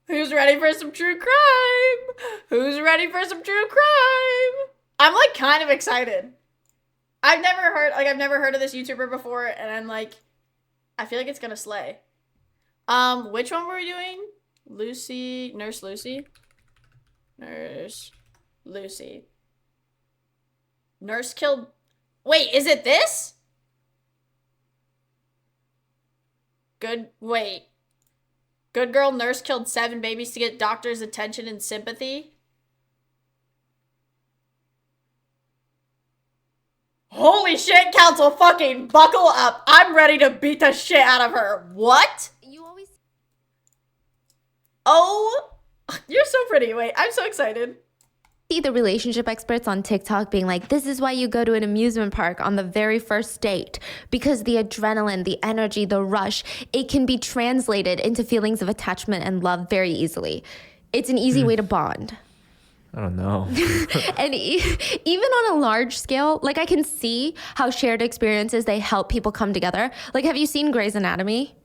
Who's ready for some true crime? Who's ready for some true crime? I'm like kind of excited. I've never heard of this YouTuber before, and I'm like, I feel like it's gonna slay. Which one were we doing? Nurse Lucy? Nurse Lucy. Nurse killed. Wait, is it this? Wait. Good girl nurse killed 7 babies to get doctor's attention and sympathy? Holy shit, Council, fucking buckle up. I'm ready to beat the shit out of her. What? You always Oh, you're so pretty. Wait, I'm so excited. see the relationship experts on TikTok being like, this is why you go to an amusement park on the very first date, because the adrenaline, the energy, the rush, it can be translated into feelings of attachment and love very easily. It's an easy way to bond. I don't know. And even on a large scale, like I can see how shared experiences, they help people come together. Like, have you seen Grey's Anatomy?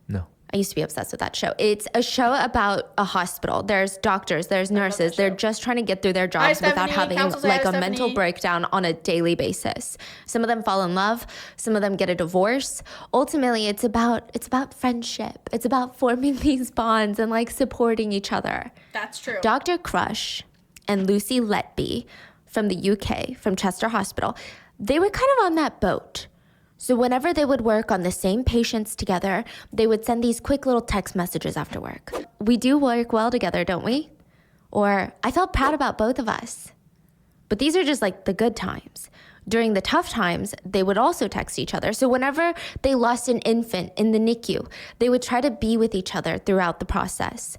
No. I used to be obsessed with that show. It's a show about a hospital. There's doctors, there's nurses. They're just trying to get through their jobs without having like a mental breakdown on a daily basis. Some of them fall in love, some of them get a divorce. Ultimately, it's about friendship. It's about forming these bonds and like supporting each other. That's true. Dr. Crush and Lucy Letby from the UK, from Chester Hospital, they were kind of on that boat. So whenever they would work on the same patients together, they would send these quick little text messages after work. We do work well together, don't we? Or I felt proud about both of us. But these are just like the good times. During the tough times, they would also text each other. So whenever they lost an infant in the NICU, they would try to be with each other throughout the process.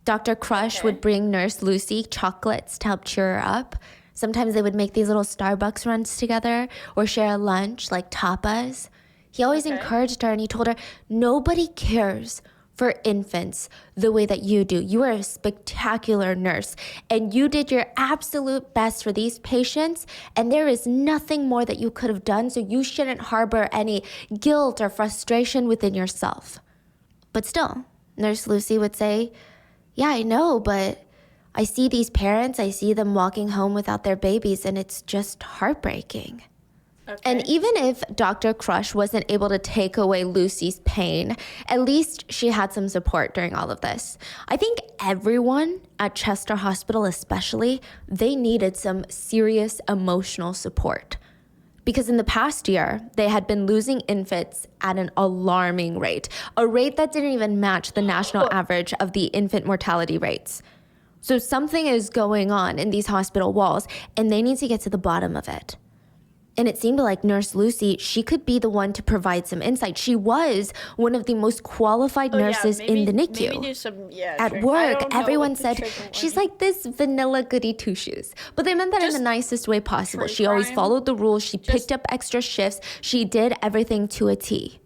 Dr. Crush would bring Nurse Lucy chocolates to help cheer her up. Sometimes they would make these little Starbucks runs together or share a lunch like tapas. He always encouraged her and he told her, nobody cares for infants the way that you do. You are a spectacular nurse and you did your absolute best for these patients, and there is nothing more that you could have done, so you shouldn't harbor any guilt or frustration within yourself. But still, Nurse Lucy would say, yeah, I know, but I see these parents, I see them walking home without their babies, and it's just heartbreaking. Okay. And even if Dr. Crush wasn't able to take away Lucy's pain, at least she had some support during all of this. I think everyone at Chester Hospital especially, they needed some serious emotional support. Because in the past year, they had been losing infants at an alarming rate, a rate that didn't even match the national average of the infant mortality rates. So something is going on in these hospital walls, and they need to get to the bottom of it. And it seemed like Nurse Lucy, she could be the one to provide some insight. She was one of the most qualified nurses in the NICU. Maybe do some, At work, everyone said, she's like this vanilla goody two-shoes. But they meant that in the nicest way possible. She always followed the rules. She picked up extra shifts. She did everything to a T.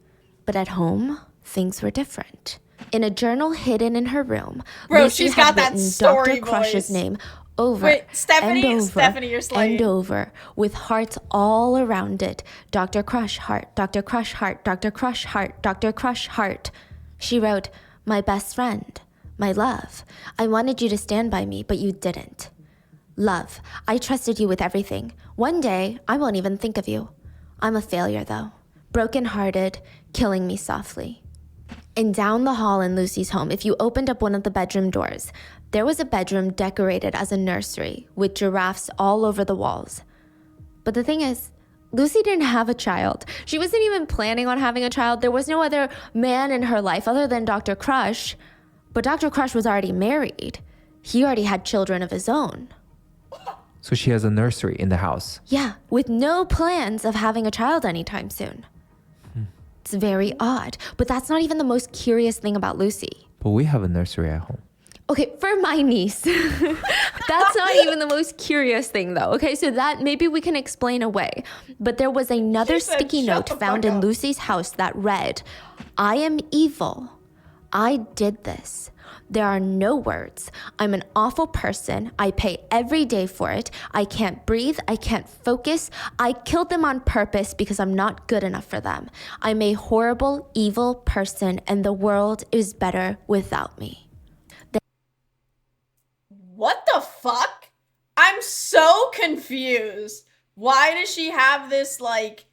But at home, things were different. In a journal hidden in her room, Lucy she's had got that written story Dr. Crush's voice. name over Wait, Stephanie? and over Stephanie, you're slaying. and over, with hearts all around it. Dr. Crush heart, Dr. Crush heart, Dr. Crush heart, Dr. Crush heart. She wrote, my best friend, my love, I wanted you to stand by me, but you didn't. Love, I trusted you with everything. One day, I won't even think of you. I'm a failure, though. Broken-hearted, killing me softly. And down the hall in Lucy's home, if you opened up one of the bedroom doors, there was a bedroom decorated as a nursery with giraffes all over the walls. But the thing is, Lucy didn't have a child. She wasn't even planning on having a child. There was no other man in her life other than Dr. Crush. But Dr. Crush was already married. He already had children of his own. So she has a nursery in the house. Yeah, with no plans of having a child anytime soon. It's very odd, but that's not even the most curious thing about Lucy. But we have a nursery at home. Okay, for my niece, that's not even the most curious thing though. Okay, so that maybe we can explain away. But there was another sticky note found in Lucy's house that read, I am evil. I did this. There are no words. I'm an awful person. I pay every day for it. I can't breathe. I can't focus. I killed them on purpose because I'm not good enough for them. I'm a horrible, evil person, and the world is better without me. What the fuck? I'm so confused. Why does she have this, like,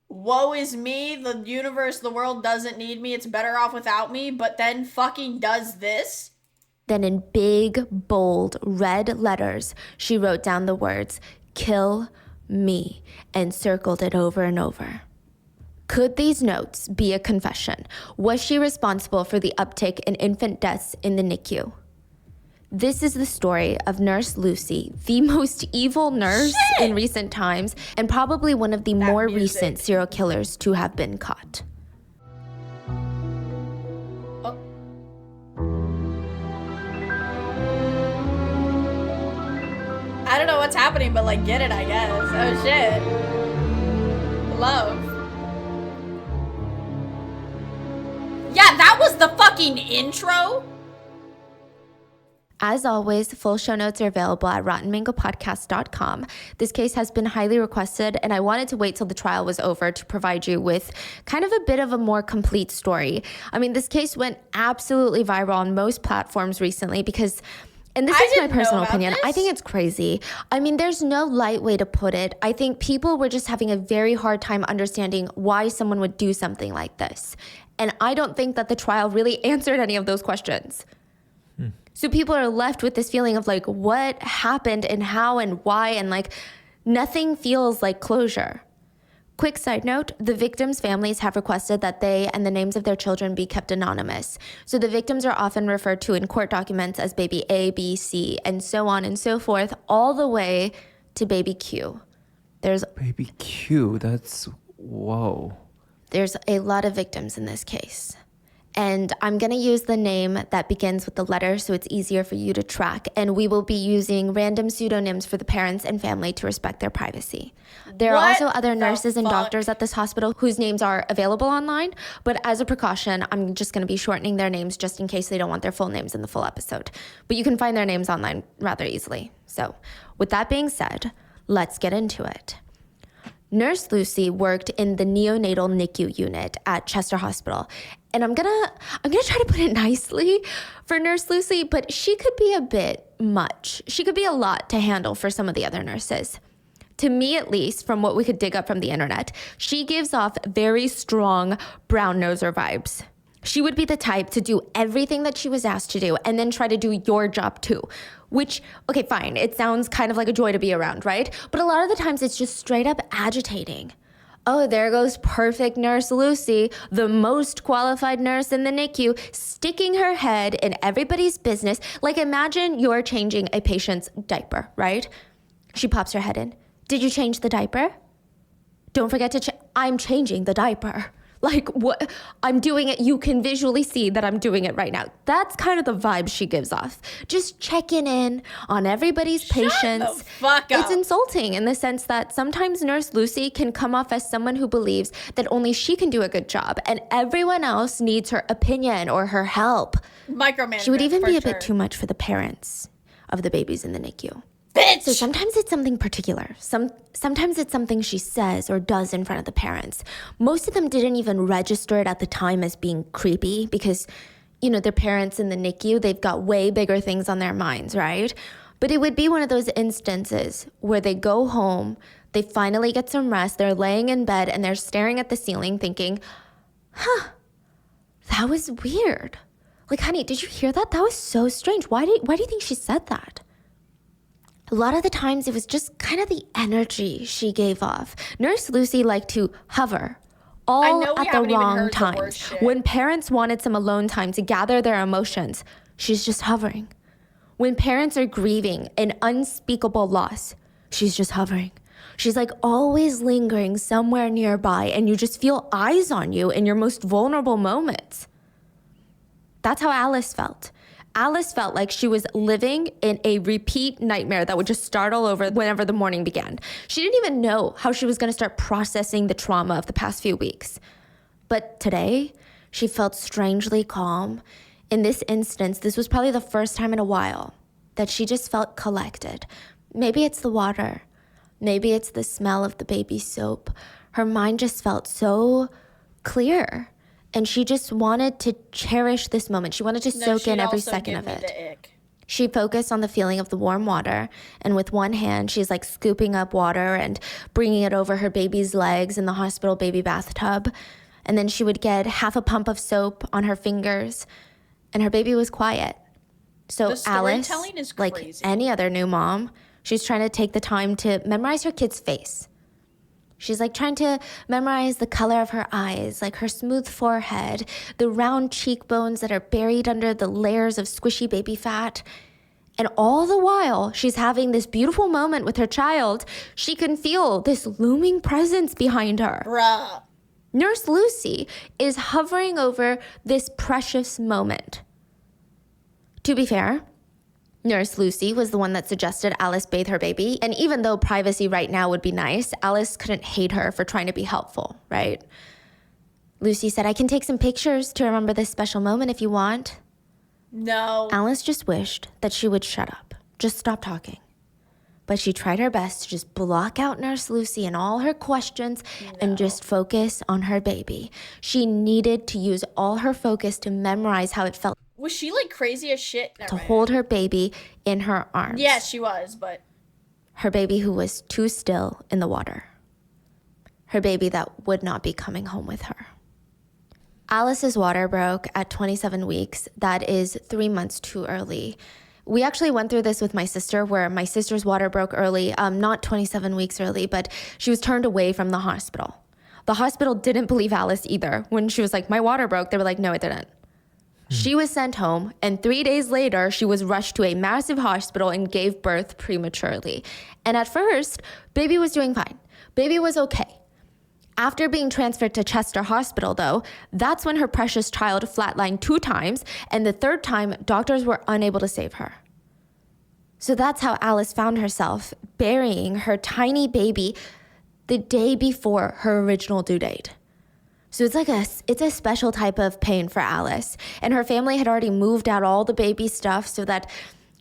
woe is me, the universe, the world doesn't need me, it's better off without me, but then fucking does this? Then in big, bold, red letters, she wrote down the words, "Kill me," and circled it over and over. Could these notes be a confession? Was she responsible for the uptick in infant deaths in the NICU? This is the story of Nurse Lucy, the most evil nurse in recent times, and probably one of the more recent serial killers to have been caught. Oh. I don't know what's happening, but like, get it, I guess. Oh shit. Love. Yeah, that was the fucking intro? As always, full show notes are available at rottenmangopodcast.com. This case has been highly requested, and I wanted to wait till the trial was over to provide you with kind of a bit of a more complete story. I mean, this case went absolutely viral on most platforms recently because, and this is my personal opinion, I think it's crazy. I mean, there's no light way to put it. I think people were just having a very hard time understanding why someone would do something like this. And I don't think that the trial really answered any of those questions. So people are left with this feeling of like, what happened and how and why, and like nothing feels like closure. Quick side note, the victims' families have requested that they and the names of their children be kept anonymous. So the victims are often referred to in court documents as baby A, B, C, and so on and so forth, all the way to baby Q. There's Baby Q, that's, whoa. There's a lot of victims in this case. And I'm going to use the name that begins with the letter so it's easier for you to track. And we will be using random pseudonyms for the parents and family to respect their privacy. There are also other nurses and doctors at this hospital whose names are available online. But as a precaution, I'm just going to be shortening their names just in case they don't want their full names in the full episode. But you can find their names online rather easily. So with that being said, let's get into it. Nurse Lucy worked in the neonatal NICU unit at Chester Hospital. And I'm gonna try to put it nicely for Nurse Lucy, but she could be a bit much. She could be a lot to handle for some of the other nurses. To me, at least, from what we could dig up from the internet, she gives off very strong brown noser vibes. She would be the type to do everything that she was asked to do and then try to do your job too. Which, okay, fine, it sounds kind of like a joy to be around, right? But a lot of the times it's just straight up agitating. Oh, there goes perfect Nurse Lucy, the most qualified nurse in the NICU, sticking her head in everybody's business. Like, imagine you're changing a patient's diaper, right? She pops her head in. Did you change the diaper? Don't forget to I'm changing the diaper. Like, what? I'm doing it. You can visually see that I'm doing it right now. That's kind of the vibe she gives off. Just checking in on everybody's patients. Shut the fuck up. It's insulting in the sense that sometimes Nurse Lucy can come off as someone who believes that only she can do a good job and everyone else needs her opinion or her help. Micromanagement. She would even be a bit too much for the parents of the babies in the NICU. Bitch! So sometimes it's something particular. Sometimes it's something she says or does in front of the parents. Most of them didn't even register it at the time as being creepy because, you know, their parents in the NICU, they've got way bigger things on their minds, right? But it would be one of those instances where they go home, they finally get some rest, they're laying in bed and they're staring at the ceiling thinking, that was weird. Like, honey, did you hear that? That was so strange. Why do you think she said that? A lot of the times it was just kind of the energy she gave off. Nurse Lucy liked to hover all at the wrong times. When parents wanted some alone time to gather their emotions, she's just hovering. When parents are grieving an unspeakable loss, she's just hovering. She's like always lingering somewhere nearby and you just feel eyes on you in your most vulnerable moments. That's how Alice felt. Alice felt like she was living in a repeat nightmare that would just start all over whenever the morning began. She didn't even know how she was going to start processing the trauma of the past few weeks. But today, she felt strangely calm. In this instance, this was probably the first time in a while that she just felt collected. Maybe it's the water. Maybe it's the smell of the baby soap. Her mind just felt so clear. And she just wanted to cherish this moment. She wanted to soak in every second of it. She focused on the feeling of the warm water, and with one hand, she's like scooping up water and bringing it over her baby's legs in the hospital baby bathtub. And then she would get half a pump of soap on her fingers, and her baby was quiet. So The Alice, storytelling is like crazy. any other new mom, she's trying to take the time to memorize her kid's face. She's like trying to memorize the color of her eyes, like her smooth forehead, the round cheekbones that are buried under the layers of squishy baby fat. And all the while, she's having this beautiful moment with her child, she can feel this looming presence behind her. Bruh. Nurse Lucy is hovering over this precious moment. To be fair, Nurse Lucy was the one that suggested Alice bathe her baby, and even though privacy right now would be nice, Alice couldn't hate her for trying to be helpful, right? Lucy said, "I can take some pictures to remember this special moment if you want." No. Alice just wished that she would shut up, just stop talking. But she tried her best to just block out Nurse Lucy and all her questions and just focus on her baby. She needed to use all her focus to memorize how it felt Was she like crazy as shit? Never to mind. hold her baby in her arms. Yeah, she was, but Her baby who was too still in the water. Her baby that would not be coming home with her. Alice's water broke at 27 weeks. That is 3 months too early. We actually went through this with my sister, where my sister's water broke early, not 27 weeks early, but she was turned away from the hospital. The hospital didn't believe Alice either. When she was like, "My water broke," they were like, "No, it didn't." She was sent home, and 3 days later, she was rushed to a massive hospital and gave birth prematurely. And at first, baby was doing fine. Baby was okay. After being transferred to Chester Hospital, though, that's when her precious child flatlined 2 times, and the 3rd time, doctors were unable to save her. So that's how Alice found herself burying her tiny baby the day before her original due date. So it's a special type of pain for Alice. And her family had already moved out all the baby stuff so that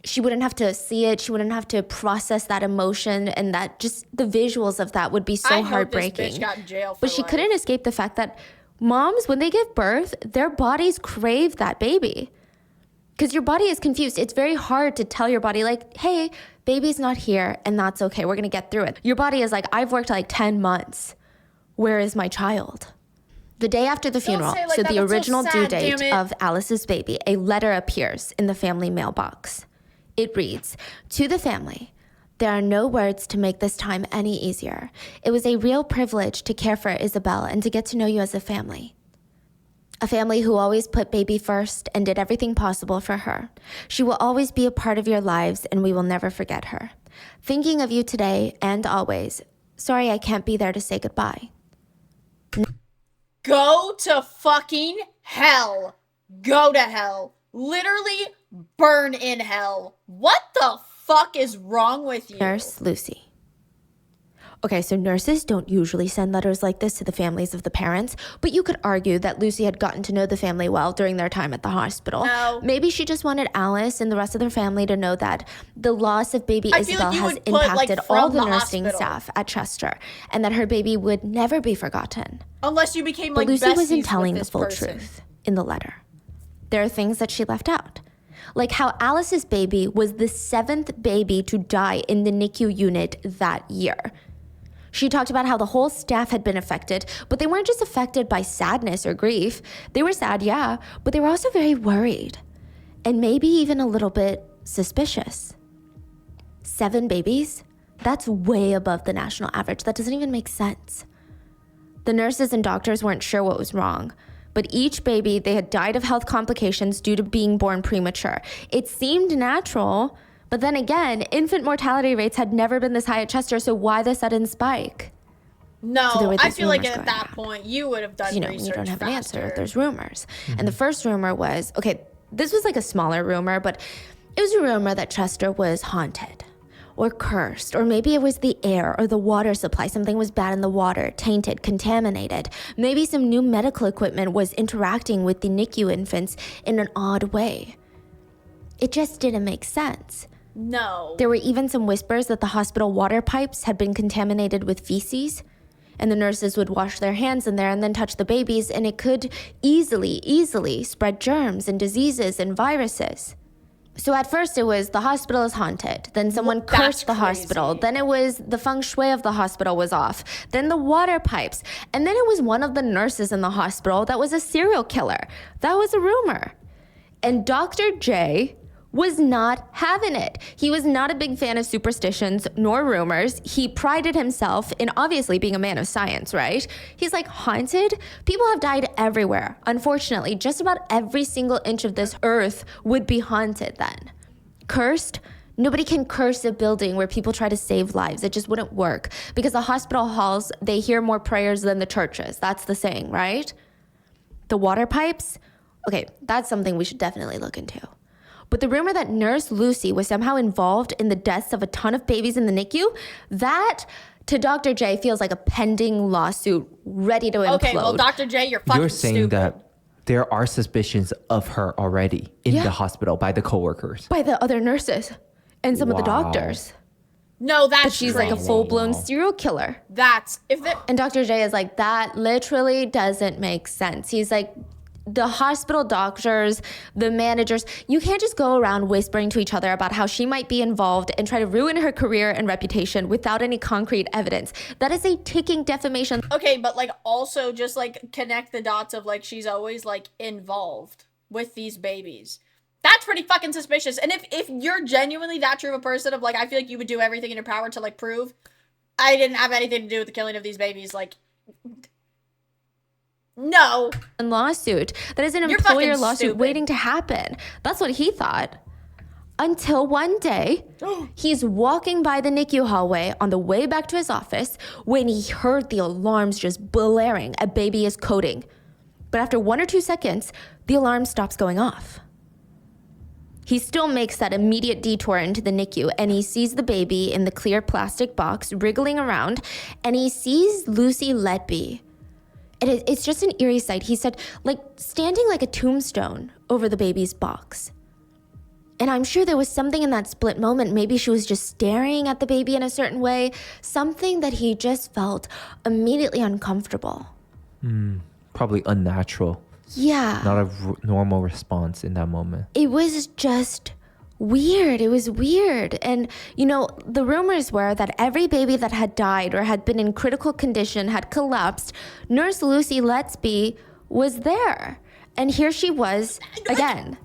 she wouldn't have to see it. She wouldn't have to process that emotion, and that just the visuals of that would be so I hope heartbreaking. this bitch got in jail for But she life. couldn't escape the fact that moms, when they give birth, their bodies crave that baby. Because your body is confused. It's very hard to tell your body, like, hey, baby's not here, and that's okay. We're going to get through it. Your body is like, I've worked like 10 months. Where is my child? The day after the funeral, say it like so that, the that's so original due sad, date damn it. of Alice's baby, a letter appears in the family mailbox. It reads, "To the family, there are no words to make this time any easier. It was a real privilege to care for Isabel and to get to know you as a family. A family who always put baby first and did everything possible for her. She will always be a part of your lives, and we will never forget her. Thinking of you today and always. Sorry I can't be there to say goodbye." Go to fucking hell. Go to hell. Literally burn in hell. What the fuck is wrong with you? Nurse Lucy. Okay, so nurses don't usually send letters like this to the families of the parents, but you could argue that Lucy had gotten to know the family well during their time at the hospital. No. Maybe she just wanted Alice and the rest of their family to know that the loss of baby I feel Isabel like you has would put, like, impacted all from the the nursing hospital. staff at Chester, and that her baby would never be forgotten. Unless you became But like Lucy besties wasn't with telling the this full person. truth in the letter. There are things that she left out. Like how Alice's baby was the 7th baby to die in the NICU unit that year. She talked about how the whole staff had been affected, but they weren't just affected by sadness or grief. They were sad, yeah, but they were also very worried. And maybe even a little bit suspicious. 7 babies? That's way above the national average. That doesn't even make sense. The nurses and doctors weren't sure what was wrong, but each baby, they had died of health complications due to being born premature. It seemed natural, but then again, infant mortality rates had never been this high at Chester, so why the sudden spike? No, So there were I these feel like rumors at going that around. point you would have done You research don't have an faster. answer. There's rumors. And the first rumor was, okay, this was like a smaller rumor, but it was a rumor that Chester was haunted or cursed, or maybe it was the air or the water supply. Something was bad in the water, tainted, contaminated. Maybe some new medical equipment was interacting with the NICU infants in an odd way. It just didn't make sense. No. There were even some whispers that the hospital water pipes had been contaminated with feces, and the nurses would wash their hands in there and then touch the babies, and it could easily spread germs and diseases and viruses. So at first it was the hospital is haunted. Then someone That's cursed the hospital. crazy. Then it was the feng shui of the hospital was off. Then the water pipes. And then it was one of the nurses in the hospital that was a serial killer. That was a rumor. And Dr. J was not having it. He was not a big fan of superstitions nor rumors. He prided himself in obviously being a man of science, right? He's like, haunted? People have died everywhere. Unfortunately, just about every single inch of this earth would be haunted then. Cursed? Nobody can curse a building where people try to save lives. It just wouldn't work because the hospital halls, they hear more prayers than the churches. That's the saying, right? The water pipes? Okay, that's something we should definitely look into. But the rumor that Nurse Lucy was somehow involved in the deaths of a ton of babies in the NICU, that to Dr. J feels like a pending lawsuit ready to implode. Okay, well, Dr. J, you're fucking You're saying stupid. that there are suspicions of her already in Yeah. the hospital by the coworkers. By the other nurses and some of the Wow. doctors. No, that's That she's like a crazy. full-blown serial killer. That's if there. And Dr. J is like, that literally doesn't make sense. He's like, the hospital doctors, the managers, you can't just go around whispering to each other about how she might be involved and try to ruin her career and reputation without any concrete evidence. That is a ticking defamation. Okay, but like also just like connect the dots of like she's always like involved with these babies. That's pretty fucking suspicious. And if you're genuinely that true of a person of like I feel like you would do everything in your power to like prove I didn't have anything to do with the killing of these babies, like no. Lawsuit that is an You're employer fucking lawsuit stupid. waiting to happen. That's what he thought. Until one day, he's walking by the NICU hallway on the way back to his office when he heard the alarms just blaring. A baby is coding. But after 1 or 2 seconds, the alarm stops going off. He still makes that immediate detour into the NICU and he sees the baby in the clear plastic box wriggling around and he sees Lucy Letby. And it's just an eerie sight. He said, like, standing like a tombstone over the baby's box. And I'm sure there was something in that split moment. Maybe she was just staring at the baby in a certain way. Something that he just felt immediately uncomfortable. Probably unnatural. Yeah. Not a normal response in that moment. It was just weird. It was weird. And, you know, the rumors were that every baby that had died or had been in critical condition had collapsed. Nurse Lucy Letby was there. And here she was again.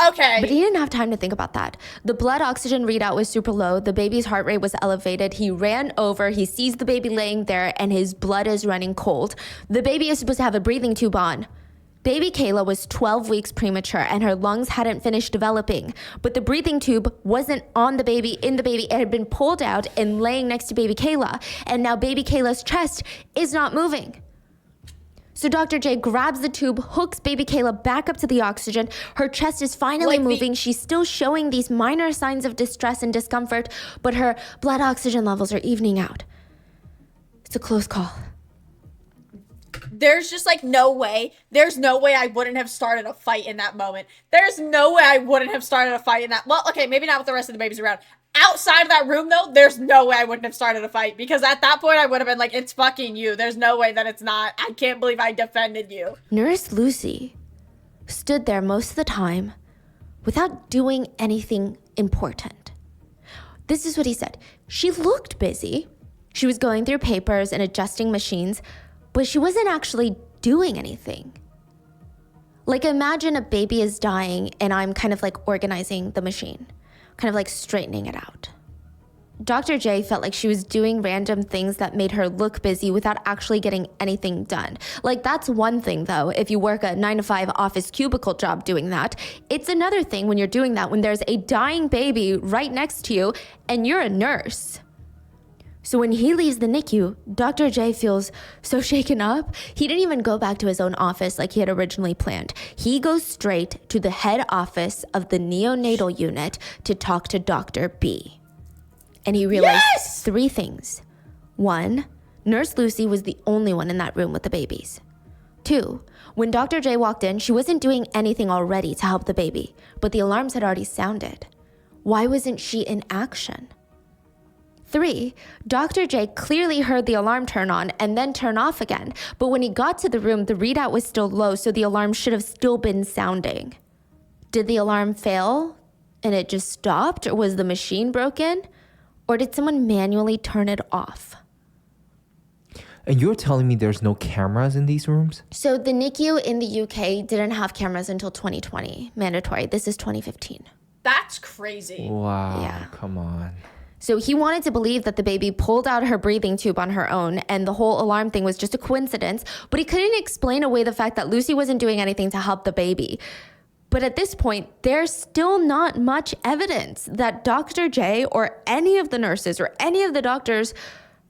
Okay. But he didn't have time to think about that. The blood oxygen readout was super low. The baby's heart rate was elevated. He ran over. He sees the baby laying there and his blood is running cold. The baby is supposed to have a breathing tube on. Baby Kayla was 12 weeks premature and her lungs hadn't finished developing. But the breathing tube wasn't on the baby, in the baby. It had been pulled out and laying next to baby Kayla. And now baby Kayla's chest is not moving. So Dr. J grabs the tube, hooks baby Kayla back up to the oxygen. Her chest is finally moving. She's still showing these minor signs of distress and discomfort, but her blood oxygen levels are evening out. It's a close call. There's just like no way. There's no way I wouldn't have started a fight in that moment. There's no way I wouldn't have started a fight in that. Well, okay, maybe not with the rest of the babies around. Outside of that room, though, there's no way I wouldn't have started a fight because at that point I would have been like, it's fucking you. There's no way that it's not. I can't believe I defended you. Nurse Lucy stood there most of the time without doing anything important. This is what he said. She looked busy. She was going through papers and adjusting machines, but she wasn't actually doing anything. Like imagine a baby is dying and I'm kind of like organizing the machine, kind of like straightening it out. Dr. J felt like she was doing random things that made her look busy without actually getting anything done. Like that's one thing though, if you work a 9-to-5 office cubicle job doing that. It's another thing when you're doing that when there's a dying baby right next to you and you're a nurse. So when he leaves the NICU, Dr. J feels so shaken up. He didn't even go back to his own office like he had originally planned. He goes straight to the head office of the neonatal unit to talk to Dr. B. And he realized Yes! 3 things. 1, Nurse Lucy was the only one in that room with the babies. 2, when Dr. J walked in, she wasn't doing anything already to help the baby, but the alarms had already sounded. Why wasn't she in action? 3, Dr. J clearly heard the alarm turn on and then turn off again, but when he got to the room, the readout was still low, so the alarm should have still been sounding. Did the alarm fail? and it just stopped? Or was the machine broken? Or did someone manually turn it off? And you're telling me there's no cameras in these rooms? So the NICU in the UK didn't have cameras until 2020, mandatory. This is 2015. That's crazy. Wow, Yeah. come on. So he wanted to believe that the baby pulled out her breathing tube on her own and the whole alarm thing was just a coincidence, but he couldn't explain away the fact that Lucy wasn't doing anything to help the baby. But at this point, there's still not much evidence that Dr. J or any of the nurses or any of the doctors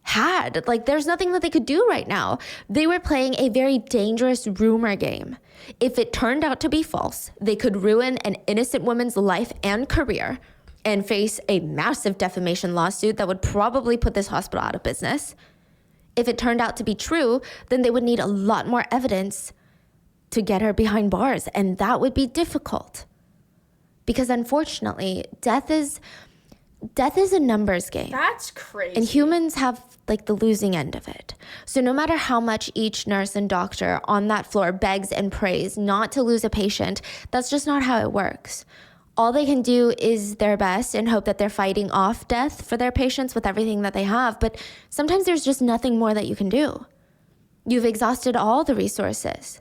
had. Like, there's nothing that they could do right now. They were playing a very dangerous rumor game. If it turned out to be false, they could ruin an innocent woman's life and career and face a massive defamation lawsuit that would probably put this hospital out of business. If it turned out to be true, then they would need a lot more evidence to get her behind bars, and that would be difficult. Because unfortunately, death is a numbers game. That's crazy. And humans have like the losing end of it. So no matter how much each nurse and doctor on that floor begs and prays not to lose a patient, that's just not how it works. All they can do is their best and hope that they're fighting off death for their patients with everything that they have. But sometimes there's just nothing more that you can do. You've exhausted all the resources.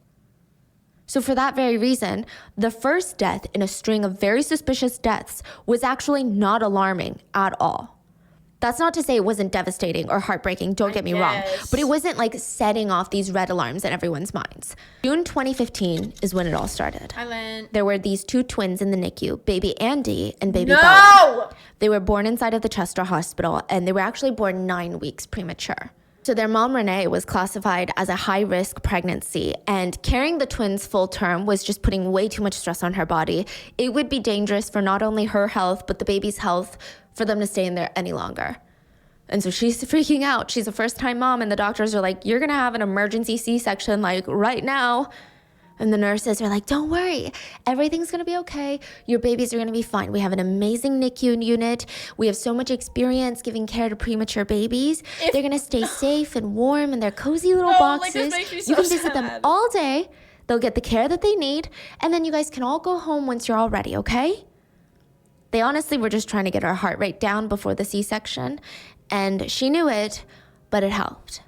So for that very reason, the first death in a string of very suspicious deaths was actually not alarming at all. That's not to say it wasn't devastating or heartbreaking, don't get me wrong, but it wasn't like setting off these red alarms in everyone's minds. June 2015 is when it all started. There were these two twins in the NICU, baby Andy and baby Bella. They were born inside of the Chester Hospital, and they were actually born 9 weeks premature. So their mom, Renee, was classified as a high-risk pregnancy, and carrying the twins full term was just putting way too much stress on her body. It would be dangerous for not only her health, but the baby's health for them to stay in there any longer. And so she's freaking out. She's a first-time mom, and the doctors are like, you're gonna have an emergency C-section, like, right now. And the nurses are like, don't worry, everything's gonna be okay. Your babies are gonna be fine. We have an amazing NICU unit. We have so much experience giving care to premature babies. They're gonna stay safe and warm in their cozy little boxes. Like, this makes me so you can visit them sad. all day. They'll get the care that they need. And then you guys can all go home once you're all ready, okay? They honestly were just trying to get her heart rate down before the C-section. And she knew it, but it helped.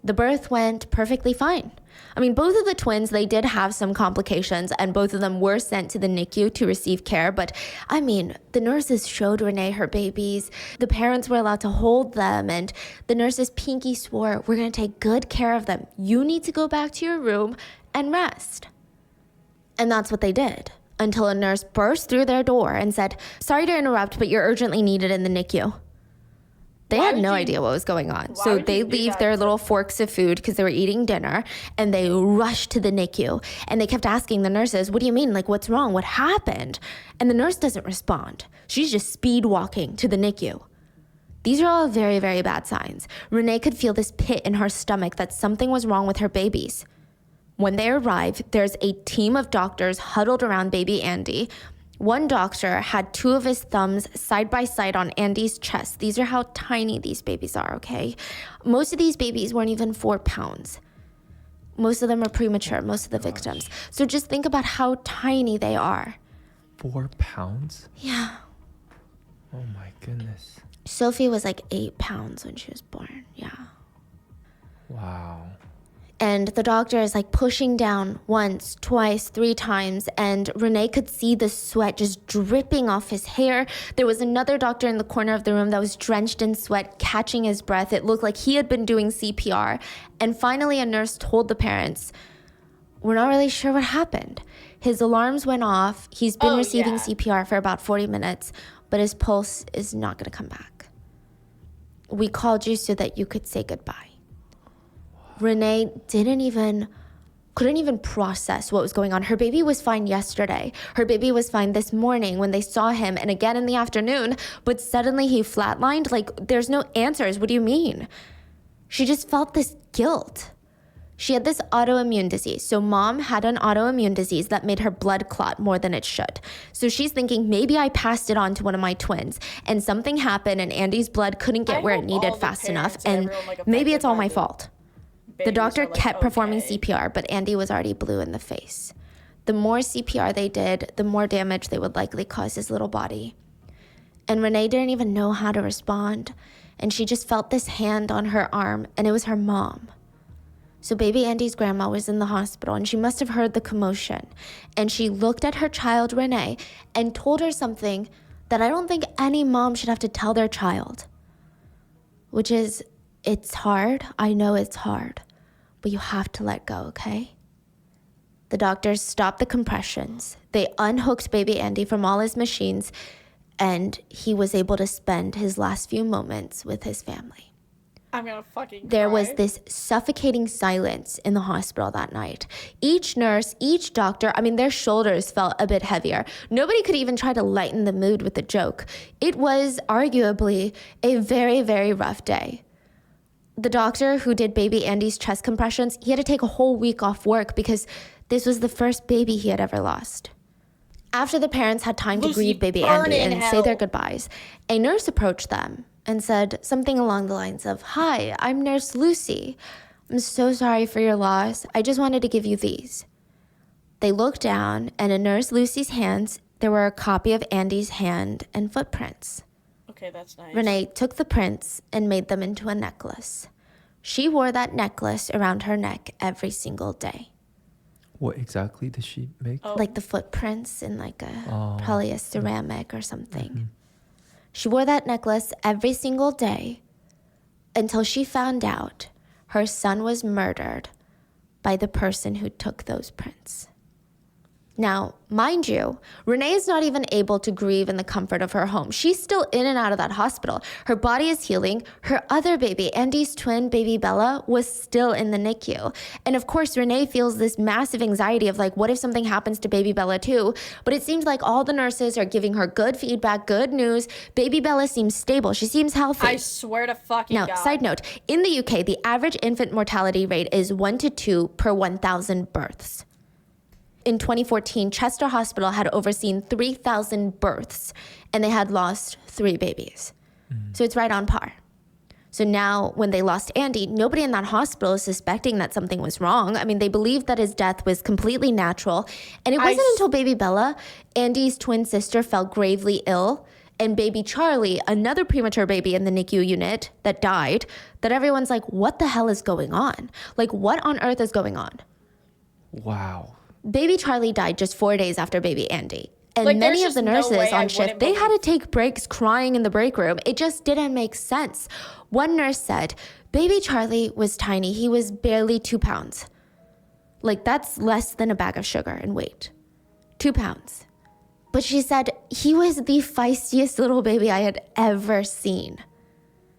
The birth went perfectly fine. I mean, both of the twins, they did have some complications, and both of them were sent to the NICU to receive care. But I mean, the nurses showed Renee her babies. The parents were allowed to hold them, and the nurses pinky swore, we're going to take good care of them. You need to go back to your room and rest. And that's what they did, until a nurse burst through their door and said, sorry to interrupt, but you're urgently needed in the NICU. They had no idea what was going on. So they leave their little forks of food because they were eating dinner, and they rush to the NICU. And they kept asking the nurses, what do you mean? Like, what's wrong? What happened? And the nurse doesn't respond. She's just speed walking to the NICU. These are all very, very bad signs. Renee could feel this pit in her stomach that something was wrong with her babies. When they arrive, there's a team of doctors huddled around baby Andy. One doctor had 2 of his thumbs side by side on Andy's chest. These are how tiny these babies are, okay? Most of these babies weren't even 4 pounds. Most of them are premature, most of the victims. So just think about how tiny they are. 4 pounds? Yeah. Oh my goodness. Sophie was like 8 pounds when she was born, yeah. Wow. And the doctor is like pushing down once, twice, 3 times, and Renee could see the sweat just dripping off his hair. There was another doctor in the corner of the room that was drenched in sweat, catching his breath. It looked like he had been doing CPR. And finally, a nurse told the parents, we're not really sure what happened. His alarms went off. He's been receiving CPR for about 40 minutes, but his pulse is not going to come back. We called you so that you could say goodbye. Renee couldn't even process what was going on. Her baby was fine yesterday. Her baby was fine this morning when they saw him, and again in the afternoon, but suddenly he flatlined. Like, there's no answers. What do you mean? She just felt this guilt. She had this autoimmune disease. So mom had an autoimmune disease that made her blood clot more than it should. So she's thinking, maybe I passed it on to one of my twins, and something happened and Andy's blood couldn't get where it needed fast enough, and maybe it's all my fault. The doctor kept performing CPR, but Andy was already blue in the face. The more CPR they did, the more damage they would likely cause his little body. And Renee didn't even know how to respond, and she just felt this hand on her arm, and it was her mom. So baby Andy's grandma was in the hospital, and she must have heard the commotion, and she looked at her child, Renee, and told her something that I don't think any mom should have to tell their child, which is, it's hard. I know it's hard, but you have to let go, okay? The doctors stopped the compressions. They unhooked baby Andy from all his machines, and he was able to spend his last few moments with his family. I'm gonna fucking There cry. was this suffocating silence in the hospital that night. Each nurse, each doctor, their shoulders felt a bit heavier. Nobody could even try to lighten the mood with a joke. It was arguably a very, very rough day. The doctor who did baby Andy's chest compressions, he had to take a whole week off work because this was the first baby he had ever lost. After the parents had time to Lucy, grieve baby burn Andy in and say hell. their goodbyes, a nurse approached them and said something along the lines of, "Hi, I'm Nurse Lucy. I'm so sorry for your loss. I just wanted to give you these." They looked down, and in Nurse Lucy's hands, there were a copy of Andy's hand and footprints. Okay, that's nice. Renee took the prints and made them into a necklace. She wore that necklace around her neck every single day. What exactly did she make? Oh. Like the footprints in like Oh. probably a ceramic or something. She wore that necklace every single day until she found out her son was murdered by the person who took those prints. Now, mind you, Renee is not even able to grieve in the comfort of her home. She's still in and out of that hospital. Her body is healing. Her other baby, Andy's twin baby Bella, was still in the NICU. And of course, Renee feels this massive anxiety of like, what if something happens to baby Bella too? But it seems like all the nurses are giving her good feedback, good news. Baby Bella seems stable. She seems healthy. I swear to fucking Now, God. side note, in the UK, the average infant mortality rate is 1 to 2 per 1,000 births. In 2014, Chester Hospital had overseen 3,000 births, and they had lost 3 babies. So it's right on par. So now, when they lost Andy, nobody in that hospital is suspecting that something was wrong. They believed that his death was completely natural. And it wasn't until baby Bella, Andy's twin sister, fell gravely ill, and baby Charlie, another premature baby in the NICU unit that died, that everyone's like, what the hell is going on? Like, what on earth is going on? Wow. Baby Charlie died just 4 days after baby Andy. And Like, many there's of the just no way nurses I on shift, wouldn't they had to believe- take breaks crying in the break room. It just didn't make sense. One nurse said, baby Charlie was tiny. He was barely 2 pounds. Like, that's less than a bag of sugar in weight. 2 pounds. But she said, he was the feistiest little baby I had ever seen.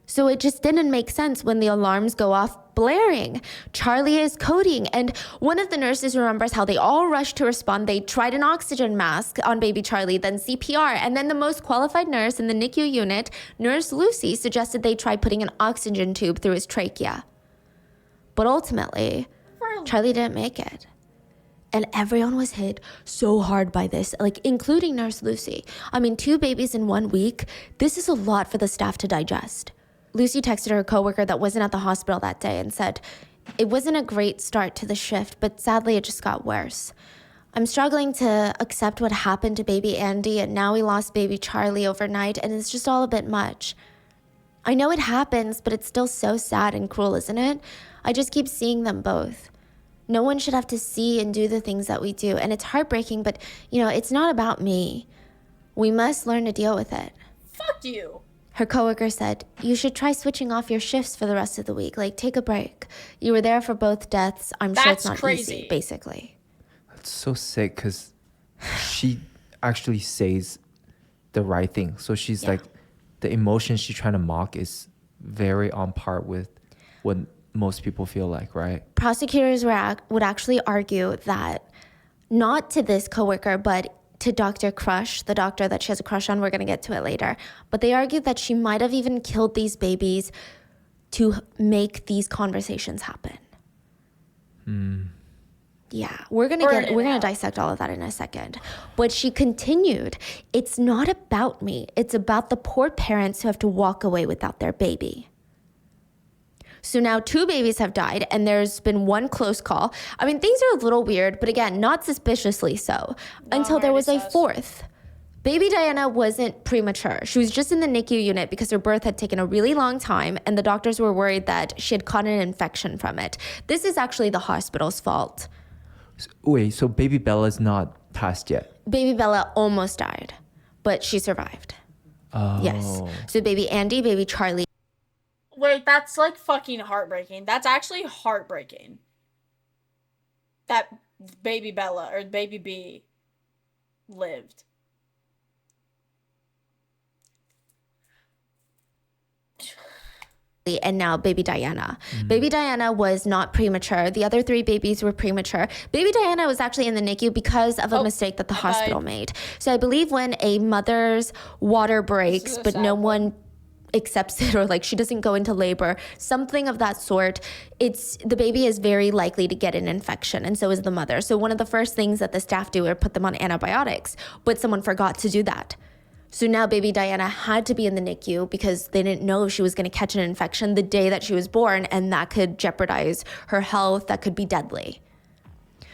So it just didn't make sense when the alarms go off blaring. Charlie is coding. And one of the nurses remembers how they all rushed to respond. They tried an oxygen mask on baby Charlie, then CPR. And then the most qualified nurse in the NICU unit, Nurse Lucy, suggested they try putting an oxygen tube through his trachea. But ultimately, Charlie didn't make it. And everyone was hit so hard by this, like including Nurse Lucy. 2 babies in 1 week, this is a lot for the staff to digest. Lucy texted her coworker that wasn't at the hospital that day and said, it wasn't a great start to the shift, but sadly it just got worse. I'm struggling to accept what happened to baby Andy, and now we lost baby Charlie overnight, and it's just all a bit much. I know it happens, but it's still so sad and cruel, isn't it? I just keep seeing them both. No one should have to see and do the things that we do, and it's heartbreaking, but, it's not about me. We must learn to deal with it. Fuck you. Her coworker said, you should try switching off your shifts for the rest of the week. Like, take a break. You were there for both deaths. I'm sure it's That's not crazy. easy, basically. That's so sick because she actually says the right thing. So she's Yeah. like, the emotion she's trying to mock is very on par with what most people feel like, right? Prosecutors would actually argue that not to this coworker, but to Dr. Crush, the doctor that she has a crush on. We're going to get to it later. But they argued that she might have even killed these babies to make these conversations happen. Yeah, we're gonna dissect all of that in a second. But she continued, it's not about me. It's about the poor parents who have to walk away without their baby. So now 2 babies have died and there's been 1 close call. I mean, things are a little weird, but again, not suspiciously so, until there was a 4th. Baby Diana wasn't premature. She was just in the NICU unit because her birth had taken a really long time and the doctors were worried that she had caught an infection from it. This is actually the hospital's fault. Wait, so baby Bella's not passed yet? Baby Bella almost died, but she survived. Oh. Yes. So baby Andy, baby Charlie. Wait, that's like fucking heartbreaking. That's actually heartbreaking. That baby Bella or baby B lived. And now baby Diana. Baby Diana was not premature. The other 3 babies were premature. Baby Diana was actually in the NICU because of a mistake that the hospital made. So I believe when a mother's water breaks, but no one accepts it, or like she doesn't go into labor, something of that sort, the baby is very likely to get an infection, and so is the mother. So one of the first things that the staff do are put them on antibiotics, but someone forgot to do that. So now baby Diana had to be in the NICU because they didn't know if she was going to catch an infection the day that she was born, and that could jeopardize her health, that could be deadly.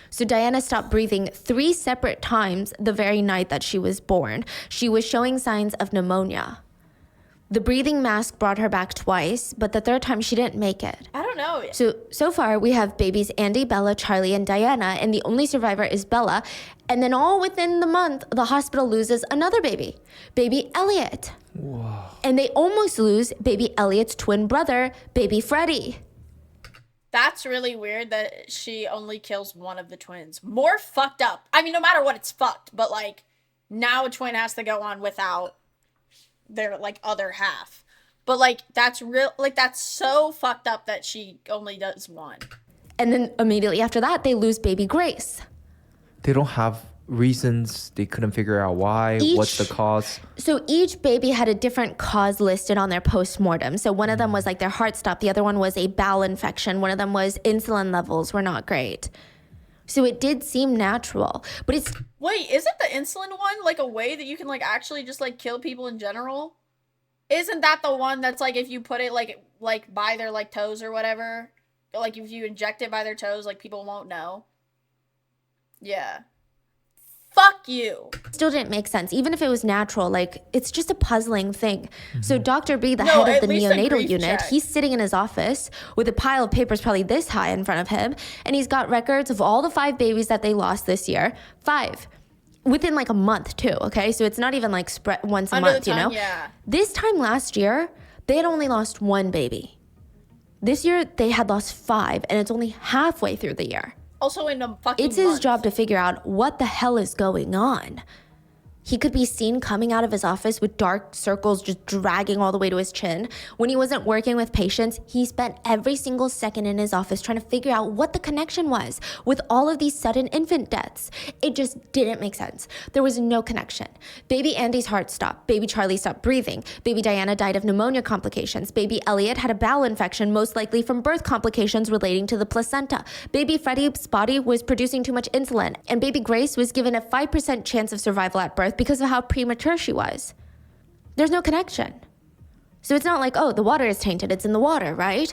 So Diana stopped breathing 3 separate times the very night that she was born. She was showing signs of pneumonia. The breathing mask brought her back twice, but the 3rd time she didn't make it. I don't know. So far we have babies Andy, Bella, Charlie, and Diana, and the only survivor is Bella. And then all within the month, the hospital loses another baby, baby Elliot. Whoa. And they almost lose baby Elliot's twin brother, baby Freddie. That's really weird that she only kills one of the twins. More fucked up. I mean, no matter what, it's fucked. But like, now a twin has to go on without their like other half. But like, that's so fucked up that she only does one. And then immediately after that, they lose baby Grace. They don't have reasons. They couldn't figure out why. What's the cause? So each baby had a different cause listed on their postmortem. So one of them was like their heart stopped. The other one was a bowel infection. One of them was insulin levels were not great. So it did seem natural, but it's... Wait, isn't the insulin one like a way that you can like actually just like kill people in general? Isn't that the one that's like if you put it like by their like toes or whatever? Like if you inject it by their toes, like people won't know? Yeah. Fuck you. Still didn't make sense, even if it was natural. Like, it's just a puzzling thing. So Dr. B, the head of the neonatal unit, he's sitting in his office with a pile of papers probably this high in front of him, and he's got records of all the 5 babies that they lost this year. 5. Within like a month too, okay? So it's not even like spread once a month, you know? Yeah. This time last year, they had only lost 1 baby. This year, they had lost 5, and it's only halfway through the year. Also in a fucking It's his month. job to figure out what the hell is going on. He could be seen coming out of his office with dark circles just dragging all the way to his chin. When he wasn't working with patients, he spent every single second in his office trying to figure out what the connection was with all of these sudden infant deaths. It just didn't make sense. There was no connection. Baby Andy's heart stopped. Baby Charlie stopped breathing. Baby Diana died of pneumonia complications. Baby Elliot had a bowel infection, most likely from birth complications relating to the placenta. Baby Freddie's body was producing too much insulin. And baby Grace was given a 5% chance of survival at birth because of how premature she was. There's no connection. So it's not like, oh, the water is tainted, it's in the water, right?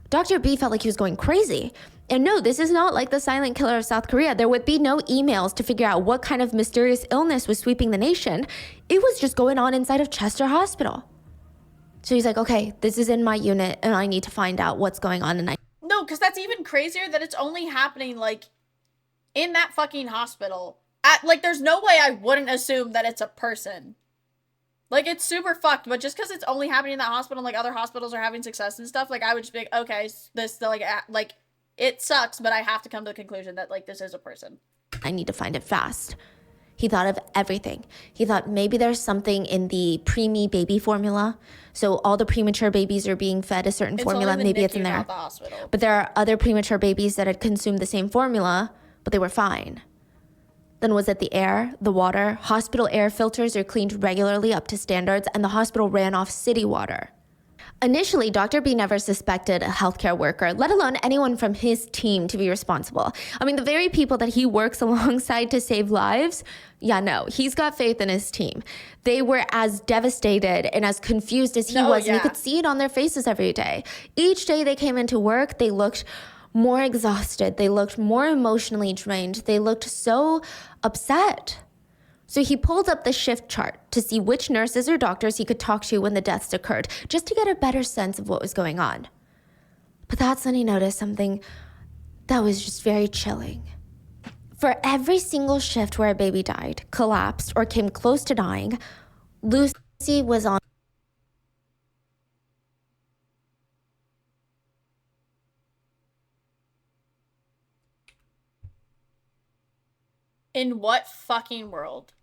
Dr. B felt like he was going crazy. And no, this is not like the silent killer of South Korea. There would be no emails to figure out what kind of mysterious illness was sweeping the nation. It was just going on inside of Chester Hospital. So he's like, okay, this is in my unit and I need to find out what's going on. And No, because that's even crazier that it's only happening like in that fucking hospital. Like, there's no way I wouldn't assume that it's a person. Like, it's super fucked, but just because it's only happening in that hospital and, like, other hospitals are having success and stuff, like, I would just be like, okay, this, like, it sucks, but I have to come to the conclusion that, like, this is a person. I need to find it fast. He thought of everything. He thought maybe there's something in the preemie baby formula. So all the premature babies are being fed a certain formula. Maybe it's in there. The hospital. But there are other premature babies that had consumed the same formula, but they were fine. Then was it the air, the water? Hospital air filters are cleaned regularly up to standards, and the hospital ran off city water. Initially, Dr. B never suspected a healthcare worker, let alone anyone from his team, to be responsible. I mean, the very people that he works alongside to save lives, yeah, no, he's got faith in his team. They were as devastated and as confused as he was, and you could see it on their faces every day. Each day they came into work, they looked more exhausted. They looked more emotionally drained. They looked so upset. So he pulled up the shift chart to see which nurses or doctors he could talk to when the deaths occurred, just to get a better sense of what was going on. But that's when he noticed something that was just very chilling. For every single shift where a baby died, collapsed, or came close to dying, Lucy was on. In what fucking world?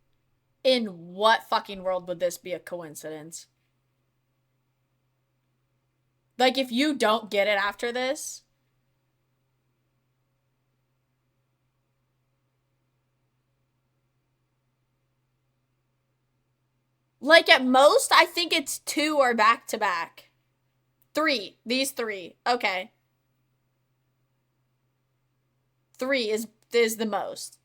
In what fucking world would this be a coincidence? Like, if you don't get it after this... Like, at most, I think it's 2 or back-to-back. 3. These 3. Okay. 3 is the most.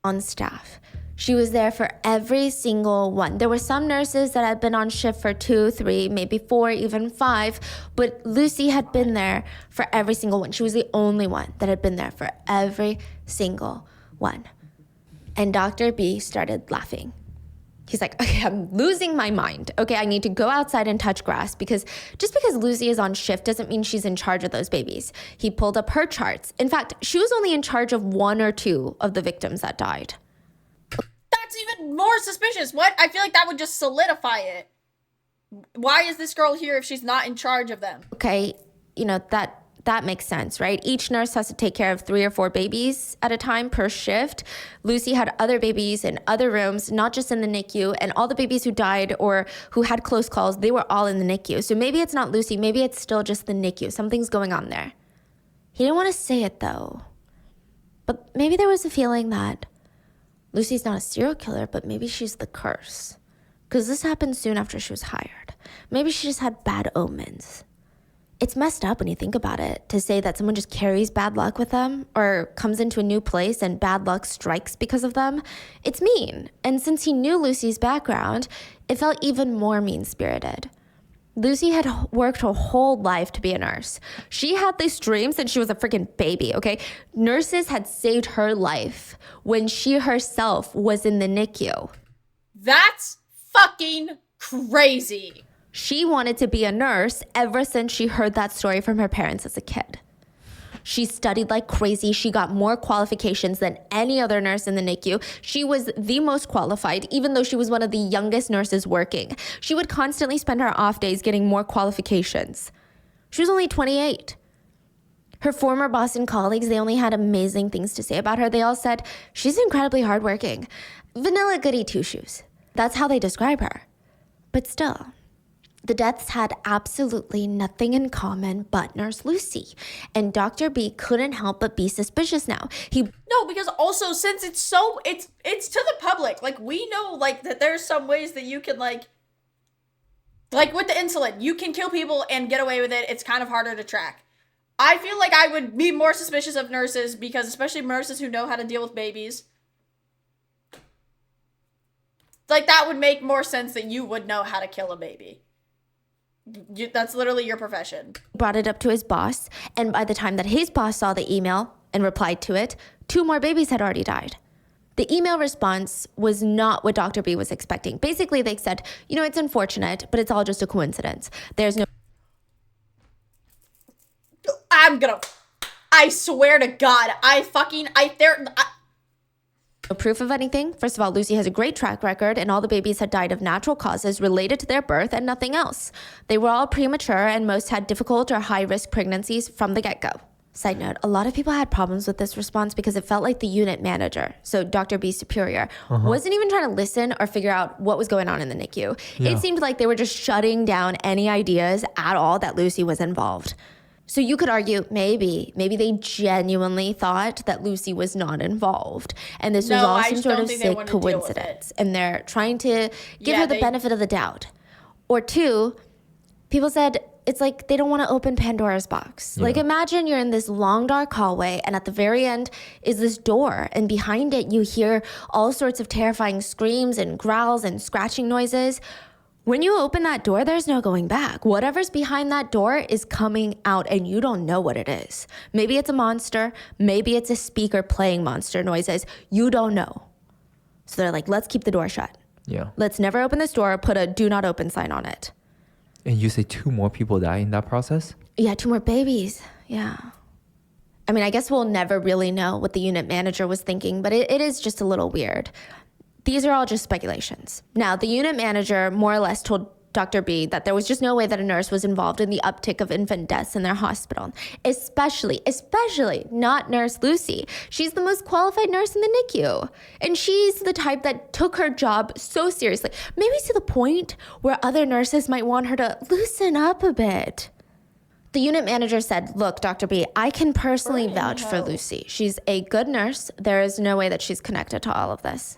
On staff. She was there for every single one. There were some nurses that had been on shift for 2, 3, maybe 4, even 5, but Lucy had been there for every single one. She was the only one that had been there for every single one. And Dr. B started laughing. He's like, okay, I'm losing my mind. Okay, I need to go outside and touch grass because just because Lucy is on shift doesn't mean she's in charge of those babies. He pulled up her charts. In fact, she was only in charge of 1 or 2 of the victims that died. That's even more suspicious. What? I feel like that would just solidify it. Why is this girl here if she's not in charge of them? Okay, you know, that makes sense, right? Each nurse has to take care of 3 or 4 babies at a time per shift. Lucy had other babies in other rooms, not just in the NICU, and all the babies who died or who had close calls, they were all in the NICU. So maybe it's not Lucy, maybe it's still just the NICU. Something's going on there. He didn't want to say it though. But maybe there was a feeling that Lucy's not a serial killer, but maybe she's the curse. Because this happened soon after she was hired. Maybe she just had bad omens. It's messed up when you think about it, to say that someone just carries bad luck with them or comes into a new place and bad luck strikes because of them. It's mean. And since he knew Lucy's background, it felt even more mean-spirited. Lucy had worked her whole life to be a nurse. She had these dreams since she was a freaking baby, okay? Nurses had saved her life when she herself was in the NICU. That's fucking crazy. She wanted to be a nurse ever since she heard that story from her parents as a kid. She studied like crazy. She got more qualifications than any other nurse in the NICU. She was the most qualified, even though she was one of the youngest nurses working. She would constantly spend her off days getting more qualifications. She was only 28. Her former boss and colleagues, they only had amazing things to say about her. They all said, she's incredibly hardworking. Vanilla goody two-shoes. That's how they describe her. But still, the deaths had absolutely nothing in common but Nurse Lucy. And Dr. B couldn't help but be suspicious now. No, because also since it's to the public, like we know like that there's some ways that you can like with the insulin, you can kill people and get away with it. It's kind of harder to track. I feel like I would be more suspicious of nurses because especially nurses who know how to deal with babies. Like that would make more sense that you would know how to kill a baby. That's literally your profession. Brought it up to his boss, and by the time that his boss saw the email and replied to it, 2 more babies had already died. The email response was not what Dr. B was expecting. Basically, they said, you know, it's unfortunate, but it's all just a coincidence. There's no... I swear to God, no proof of anything. First of all, Lucy has a great track record and all the babies had died of natural causes related to their birth and nothing else. They were all premature and most had difficult or high-risk pregnancies from the get-go. Side note, a lot of people had problems with this response because it felt like the unit manager, so Dr. B's superior, wasn't even trying to listen or figure out what was going on in the NICU. Yeah. It seemed like they were just shutting down any ideas at all that Lucy was involved. So you could argue maybe they genuinely thought that Lucy was not involved. And this was No, all I some just sort don't of think they sick wanted to deal with coincidence. And they're trying to give her the they- benefit of the doubt. Or two, people said it's like they don't want to open Pandora's box. Like imagine you're in this long dark hallway and at the very end is this door and behind it you hear all sorts of terrifying screams and growls and scratching noises. When you open that door, there's no going back. Whatever's behind that door is coming out and you don't know what it is. Maybe it's a monster. Maybe it's a speaker playing monster noises. You don't know. So they're like, let's keep the door shut. Yeah. Let's never open this door. Put a do not open sign on it. And you say 2 more people die in that process? Yeah, 2 more babies. Yeah. I mean, I guess we'll never really know what the unit manager was thinking, but it is just a little weird. These are all just speculations. Now, the unit manager more or less told Dr. B that there was just no way that a nurse was involved in the uptick of infant deaths in their hospital, especially not Nurse Lucy. She's the most qualified nurse in the NICU, and she's the type that took her job so seriously, maybe to the point where other nurses might want her to loosen up a bit. The unit manager said, look, Dr. B, I can personally vouch for Lucy. She's a good nurse. There is no way that she's connected to all of this.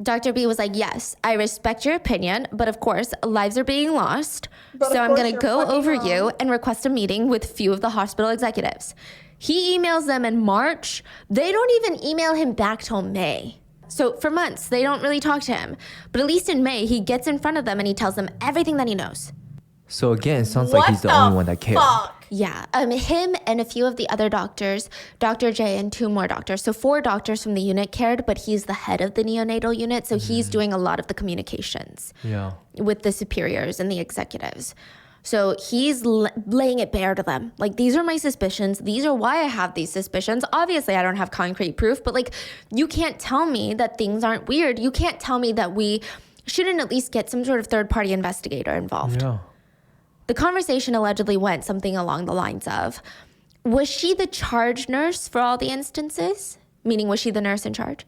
Dr. B was like, yes, I respect your opinion, but of course, lives are being lost. So I'm going to go over you and request a meeting with a few of the hospital executives. He emails them in March. They don't even email him back till May. So for months, they don't really talk to him. But at least in May, he gets in front of them and he tells them everything that he knows. So again, it sounds like he's the only one that cares. Fuck? Yeah, him and a few of the other doctors, Dr. J and 2 more doctors. So 4 doctors from the unit cared, but he's the head of the neonatal unit. So he's doing a lot of the communications with the superiors and the executives. So he's laying it bare to them. Like, these are my suspicions. These are why I have these suspicions. Obviously, I don't have concrete proof, but like, you can't tell me that things aren't weird. You can't tell me that we shouldn't at least get some sort of third-party investigator involved. Yeah. The conversation allegedly went something along the lines of, was she the charge nurse for all the instances? Meaning, was she the nurse in charge?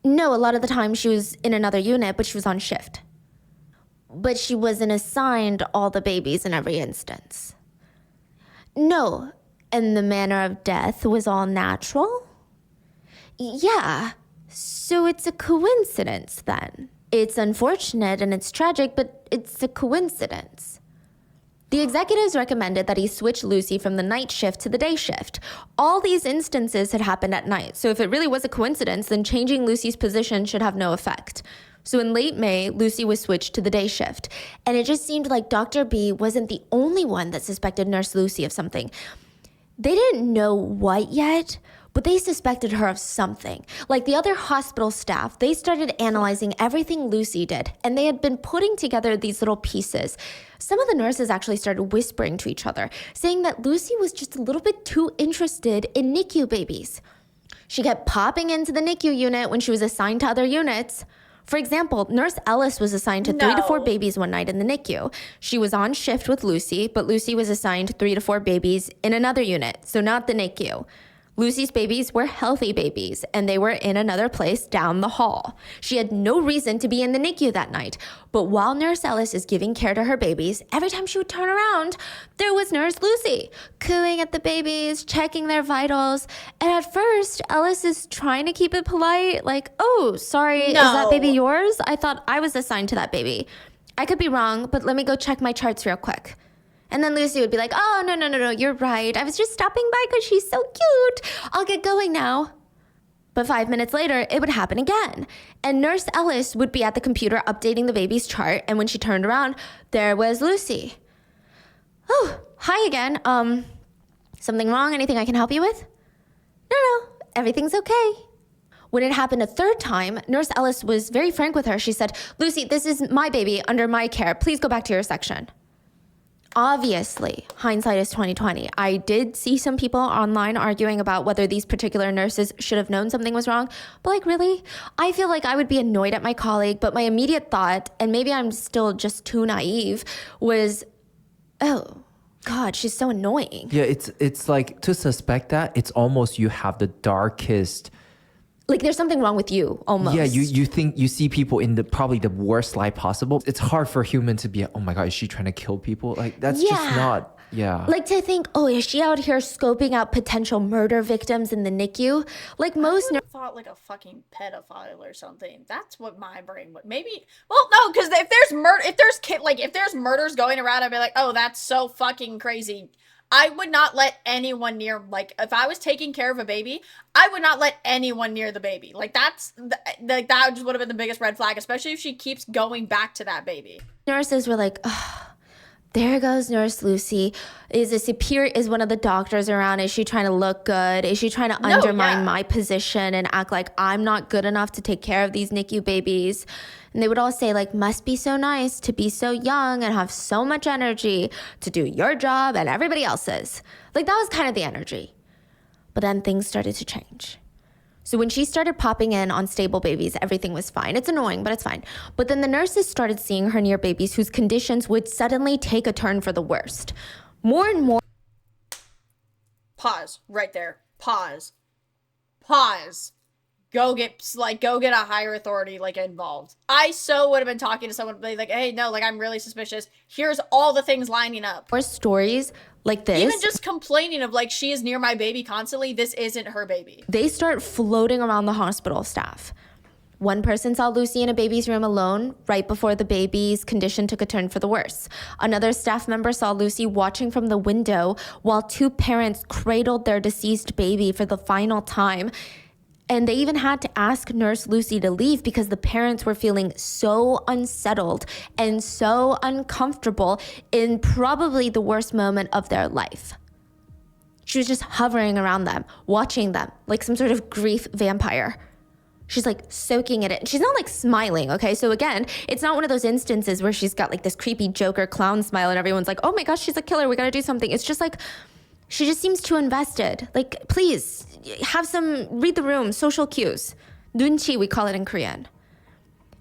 No, a lot of the time she was in another unit, but she was on shift. But she wasn't assigned all the babies in every instance. No, and the manner of death was all natural? Yeah, so it's a coincidence then. It's unfortunate and it's tragic, but it's a coincidence. The executives recommended that he switch Lucy from the night shift to the day shift. All these instances had happened at night, so if it really was a coincidence, then changing Lucy's position should have no effect. So in late May, Lucy was switched to the day shift, and it just seemed like Dr. B wasn't the only one that suspected Nurse Lucy of something. They didn't know what yet, but they suspected her of something. Like the other hospital staff, they started analyzing everything Lucy did, and they had been putting together these little pieces. Some of the nurses actually started whispering to each other, saying that Lucy was just a little bit too interested in NICU babies. She kept popping into the NICU unit when she was assigned to other units. For example, Nurse Ellis was assigned to 3 to 4 babies one night in the NICU. She was on shift with Lucy, but Lucy was assigned 3 to 4 babies in another unit, so not the NICU. Lucy's babies were healthy babies, and they were in another place down the hall. She had no reason to be in the NICU that night, but while Nurse Ellis is giving care to her babies, every time she would turn around, there was Nurse Lucy, cooing at the babies, checking their vitals, and at first, Ellis is trying to keep it polite, like, oh, sorry, is that baby yours? I thought I was assigned to that baby. I could be wrong, but let me go check my charts real quick. And then Lucy would be like, oh, no, you're right. I was just stopping by because she's so cute. I'll get going now. But 5 minutes later, it would happen again. And Nurse Ellis would be at the computer updating the baby's chart. And when she turned around, there was Lucy. Oh, hi again. Something wrong? Anything I can help you with? No, everything's okay. When it happened a third time, Nurse Ellis was very frank with her. She said, Lucy, this is my baby under my care. Please go back to your section. Obviously, hindsight is 2020. I did see some people online arguing about whether these particular nurses should have known something was wrong. But like, really? I feel like I would be annoyed at my colleague, but my immediate thought, and maybe I'm still just too naive, was, oh, God, she's so annoying. Yeah, it's like, to suspect that, it's almost you have the darkest... Like there's something wrong with you, almost. Yeah, you think you see people in the probably the worst light possible. It's hard for a human to be, oh my God, is she trying to kill people? Like that's just not Yeah. Like to think, oh, is she out here scoping out potential murder victims in the NICU? Like most I thought like a fucking pedophile or something. That's what my brain would. Maybe. Well, no, because if there's murders going around, I'd be like, oh, that's so fucking crazy. I would not let anyone near. Like, if I was taking care of a baby, I would not let anyone near the baby. Like that just would have been the biggest red flag, especially if she keeps going back to that baby. nurses were like, oh, there goes Nurse Lucy. Is one of the doctors around? Is she trying to look good? Is she trying to undermine my position and act like I'm not good enough to take care of these NICU babies? And they would all say, like, must be so nice to be so young and have so much energy to do your job and everybody else's. Like, that was kind of the energy. But then things started to change. So when she started popping in on stable babies, everything was fine. It's annoying, but it's fine. But then the nurses started seeing her near babies whose conditions would suddenly take a turn for the worst. More and more. Pause right there. Pause. Go get a higher authority involved. I so would have been talking to someone like, hey, no, like I'm really suspicious. Here's all the things lining up. More stories like this. Even just complaining of like she is near my baby constantly. This isn't her baby. They start floating around the hospital staff. One person saw Lucy in a baby's room alone right before the baby's condition took a turn for the worse. Another staff member saw Lucy watching from the window while two parents cradled their deceased baby for the final time. And they even had to ask Nurse Lucy to leave because the parents were feeling so unsettled and so uncomfortable in probably the worst moment of their life. She was just hovering around them, watching them like some sort of grief vampire. She's like soaking in it. She's not like smiling, okay? So again, it's not one of those instances where she's got like this creepy Joker clown smile and everyone's like, oh my gosh, she's a killer. We gotta do something. It's just like, she just seems too invested. Like, please, read the room, social cues. Dunchi, we call it in Korean.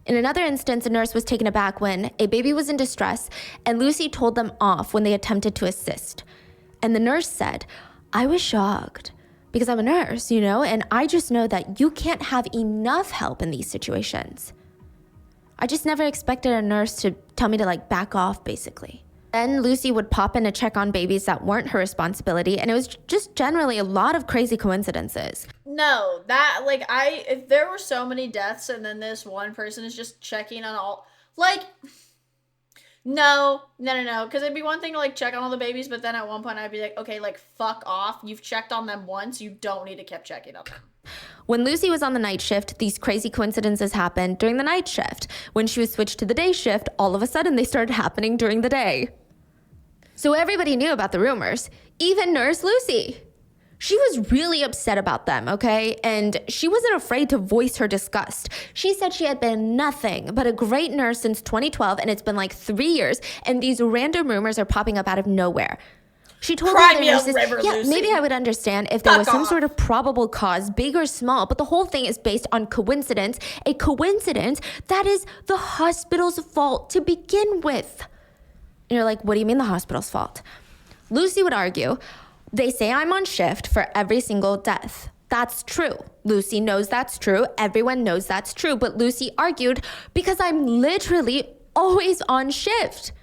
In another instance, a nurse was taken aback when a baby was in distress and Lucy told them off when they attempted to assist. And the nurse said, I was shocked because I'm a nurse, and I just know that you can't have enough help in these situations. I just never expected a nurse to tell me to back off, basically. Then Lucy would pop in to check on babies that weren't her responsibility, and it was just generally a lot of crazy coincidences. No, if there were so many deaths and then this one person is just checking on all, no, because it'd be one thing to check on all the babies, but then at one point I'd be like, okay, fuck off. You've checked on them once, you don't need to keep checking on them. When Lucy was on the night shift, these crazy coincidences happened during the night shift. When she was switched to the day shift, all of a sudden they started happening during the day. So everybody knew about the rumors, even Nurse Lucy. She was really upset about them, okay? And she wasn't afraid to voice her disgust. She said she had been nothing but a great nurse since 2012, and it's been 3 years, and these random rumors are popping up out of nowhere. She told the other nurses, Lucy. Maybe I would understand if there was some sort of probable cause, big or small, but the whole thing is based on coincidence, a coincidence that is the hospital's fault to begin with. And you're like, what do you mean the hospital's fault? Lucy would argue, they say I'm on shift for every single death. That's true. Lucy knows that's true. Everyone knows that's true. But Lucy argued, because I'm literally always on shift.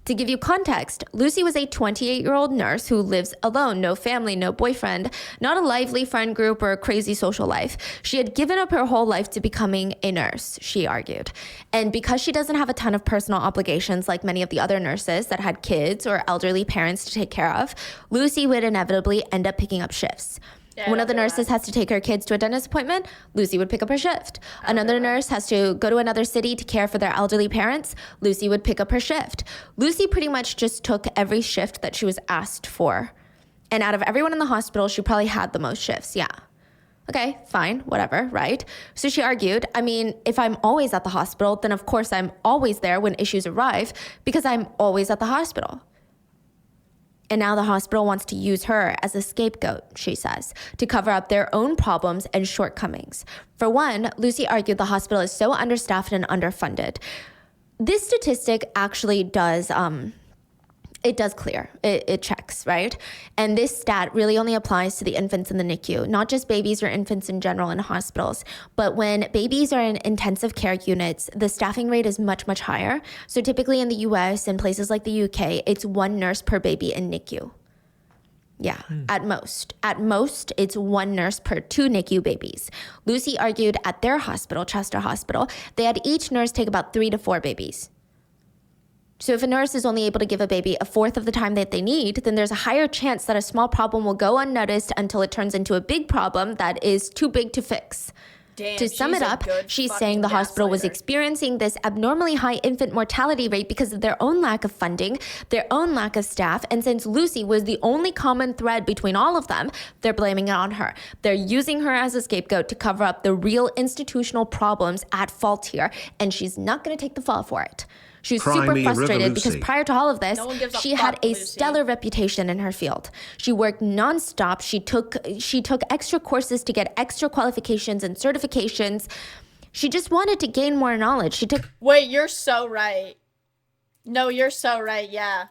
To give you context, Lucy was a 28-year-old nurse who lives alone, no family, no boyfriend, not a lively friend group or a crazy social life. She had given up her whole life to becoming a nurse, she argued. And because she doesn't have a ton of personal obligations like many of the other nurses that had kids or elderly parents to take care of, Lucy would inevitably end up picking up shifts. One of the nurses has to take her kids to a dentist appointment, Lucy would pick up her shift. Another nurse has to go to another city to care for their elderly parents, Lucy would pick up her shift. Lucy pretty much just took every shift that she was asked for. And out of everyone in the hospital, she probably had the most shifts, yeah. Okay, fine, whatever, right? So she argued, if I'm always at the hospital, then of course I'm always there when issues arrive because I'm always at the hospital. And now the hospital wants to use her as a scapegoat, she says, to cover up their own problems and shortcomings. For one, Lucy argued the hospital is so understaffed and underfunded. This statistic actually does It does clear. It checks, right? And this stat really only applies to the infants in the NICU, not just babies or infants in general in hospitals. But when babies are in intensive care units, the staffing rate is much, much higher. So typically in the US and places like the UK, it's 1 nurse per baby in NICU. Yeah, at most. At most, it's 1 nurse per 2 NICU babies. Lucy argued at their hospital, Chester Hospital, they had each nurse take about 3 to 4 babies. So if a nurse is only able to give a baby a fourth of the time that they need, then there's a higher chance that a small problem will go unnoticed until it turns into a big problem that is too big to fix. Damn, To sum it up, she's saying the hospital was experiencing this abnormally high infant mortality rate because of their own lack of funding, their own lack of staff, and since Lucy was the only common thread between all of them, they're blaming it on her. They're using her as a scapegoat to cover up the real institutional problems at fault here, and she's not going to take the fall for it. She was super frustrated because prior to all of this, she had a stellar reputation in her field. She worked nonstop. She took extra courses to get extra qualifications and certifications. She just wanted to gain more knowledge. Wait, you're so right. No, you're so right. Yeah.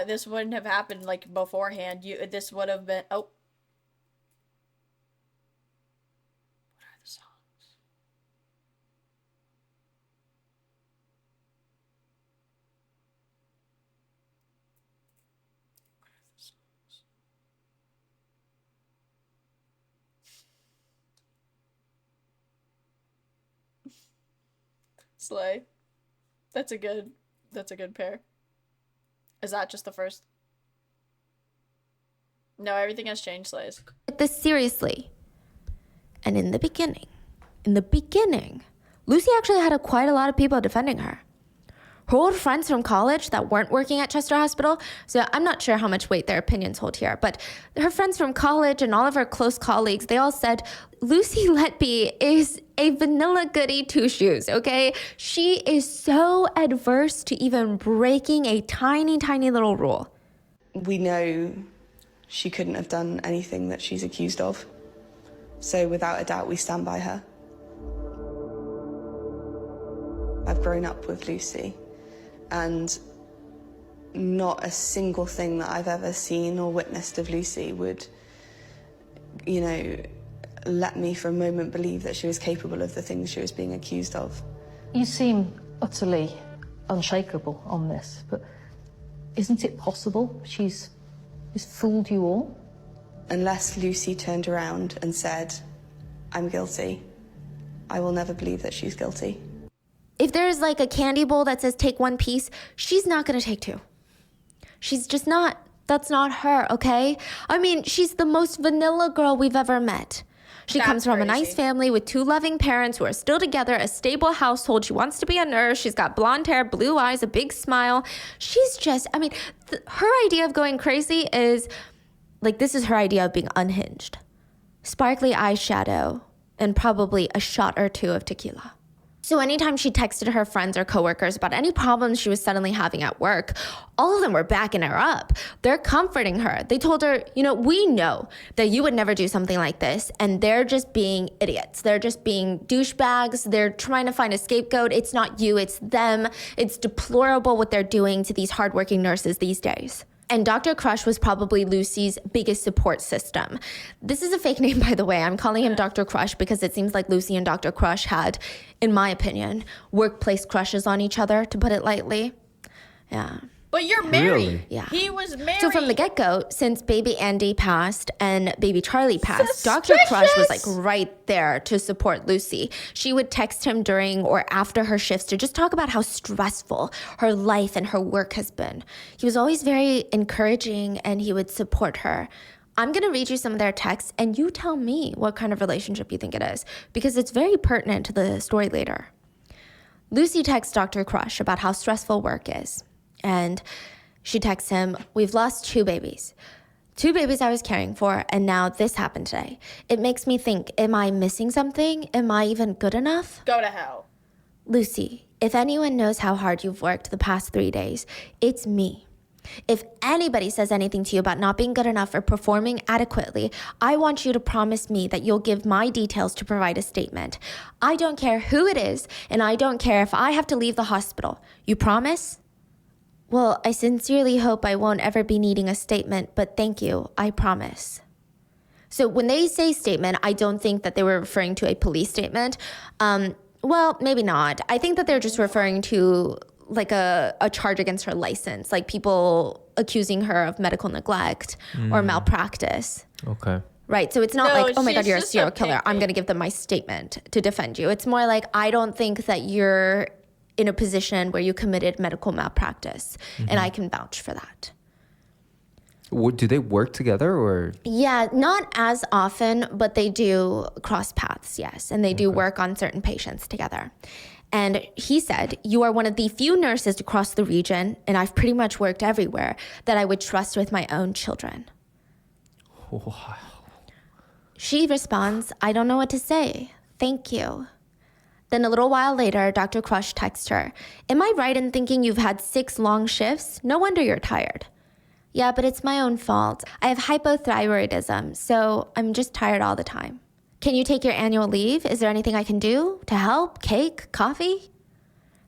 This wouldn't have happened like beforehand. This would have been, oh. What are the songs? Slay. That's a good pair. Is that just the first? No, everything has changed, Slays. This seriously. And in the beginning, Lucy actually had quite a lot of people defending her. Her old friends from college that weren't working at Chester Hospital, so I'm not sure how much weight their opinions hold here, but her friends from college and all of her close colleagues, they all said, Lucy Letby is a vanilla goody two-shoes, okay? She is so adverse to even breaking a tiny, tiny little rule. We know she couldn't have done anything that she's accused of, so without a doubt, we stand by her. I've grown up with Lucy. And not a single thing that I've ever seen or witnessed of Lucy would, let me for a moment believe that she was capable of the things she was being accused of. You seem utterly unshakable on this, but isn't it possible she's fooled you all? Unless Lucy turned around and said, I'm guilty, I will never believe that she's guilty. If there's like a candy bowl that says take 1 piece, she's not gonna take 2. She's just not. That's not her, okay? I mean, she's the most vanilla girl we've ever met. She comes from a nice family with 2 loving parents who are still together, a stable household. She wants to be a nurse. She's got blonde hair, blue eyes, a big smile. She's just, her idea of going crazy is, this is her idea of being unhinged. Sparkly eyeshadow and probably a shot or 2 of tequila. So anytime she texted her friends or coworkers about any problems she was suddenly having at work, all of them were backing her up. They're comforting her. They told her, we know that you would never do something like this, and they're just being idiots. They're just being douchebags. They're trying to find a scapegoat. It's not you, it's them. It's deplorable what they're doing to these hardworking nurses these days. And Dr. Crush was probably Lucy's biggest support system. This is a fake name, by the way. I'm calling him Dr. Crush because it seems like Lucy and Dr. Crush had, in my opinion, workplace crushes on each other, to put it lightly. Yeah. But you're married. Really? Yeah. He was married. So from the get-go, since baby Andy passed and baby Charlie passed, Dr. Crush was right there to support Lucy. She would text him during or after her shifts to just talk about how stressful her life and her work has been. He was always very encouraging and he would support her. I'm going to read you some of their texts and you tell me what kind of relationship you think it is because it's very pertinent to the story later. Lucy texts Dr. Crush about how stressful work is. And she texts him, we've lost 2 babies. 2 babies I was caring for, and now this happened today. It makes me think, am I missing something? Am I even good enough? Go to hell. Lucy, if anyone knows how hard you've worked the past 3 days, it's me. If anybody says anything to you about not being good enough or performing adequately, I want you to promise me that you'll give my details to provide a statement. I don't care who it is, and I don't care if I have to leave the hospital. You promise? Well, I sincerely hope I won't ever be needing a statement, but thank you. I promise. So when they say statement, I don't think that they were referring to a police statement. Well, maybe not. I think that they're just referring to like a charge against her license, like people accusing her of medical neglect or malpractice. Okay. Right. So it's not No, like, oh my God, she's you're a just serial a killer. I'm picnic. going to give them my statement to defend you. It's more like, I don't think that you're in a position where you committed medical malpractice. And I can vouch for that. Do they work together or? Yeah, not as often, but they do cross paths, yes. And they do work on certain patients together. And he said, you are one of the few nurses across the region, and I've pretty much worked everywhere, that I would trust with my own children. Wow. She responds, I don't know what to say. Thank you. Then a little while later, Dr. Crush texts her, am I right in thinking you've had 6 long shifts? No wonder you're tired. Yeah, but it's my own fault. I have hypothyroidism, so I'm just tired all the time. Can you take your annual leave? Is there anything I can do to help? Cake? Coffee?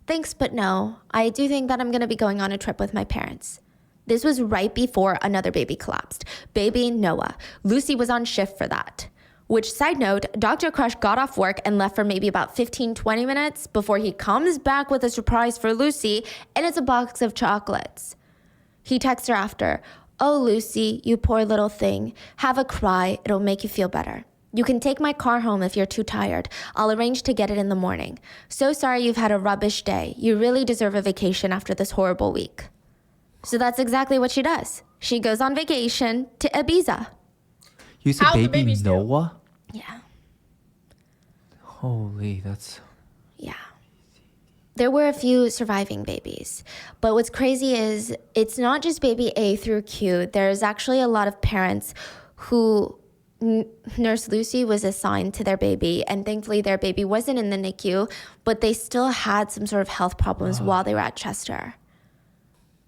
Thanks, but no. I do think that I'm going to be going on a trip with my parents. This was right before another baby collapsed. Baby Noah. Lucy was on shift for that. Which, side note, Dr. Crush got off work and left for maybe about 15-20 minutes before he comes back with a surprise for Lucy, and it's a box of chocolates. He texts her after, oh, Lucy, you poor little thing. Have a cry. It'll make you feel better. You can take my car home if you're too tired. I'll arrange to get it in the morning. So sorry you've had a rubbish day. You really deserve a vacation after this horrible week. So that's exactly what she does. She goes on vacation to Ibiza. You said How'd the baby babies do? Noah? Yeah. Holy, that's... Yeah. There were a few surviving babies. But what's crazy is it's not just baby A through Q. There's actually a lot of parents who Nurse Lucy was assigned to their baby, and thankfully their baby wasn't in the NICU, but they still had some sort of health problems while they were at Chester.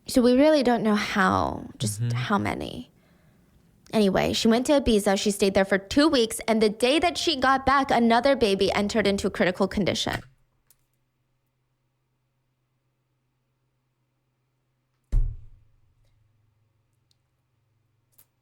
So we really don't know how many. Anyway, she went to Ibiza. She stayed there for 2 weeks, and the day that she got back, another baby entered into a critical condition.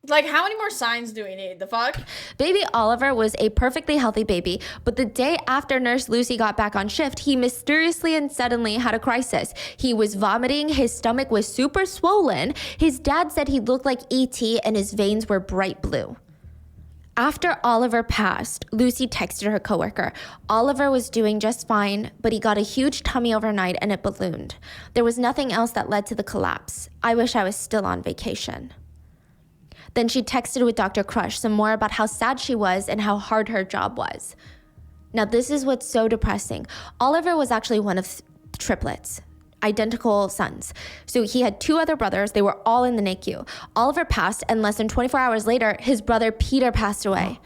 Like, how many more signs do we need? The fuck? Baby Oliver was a perfectly healthy baby, but the day after Nurse Lucy got back on shift, he mysteriously and suddenly had a crisis. He was vomiting, his stomach was super swollen. His dad said he looked like E.T. and his veins were bright blue. After Oliver passed, Lucy texted her coworker. Oliver was doing just fine, but he got a huge tummy overnight and it ballooned. There was nothing else that led to the collapse. I wish I was still on vacation. Then she texted with Dr. Crush some more about how sad she was and how hard her job was. Now, this is what's so depressing. Oliver was actually one of triplets, identical sons. So he had 2 other brothers. They were all in the NICU. Oliver passed, and less than 24 hours later, his brother Peter passed away.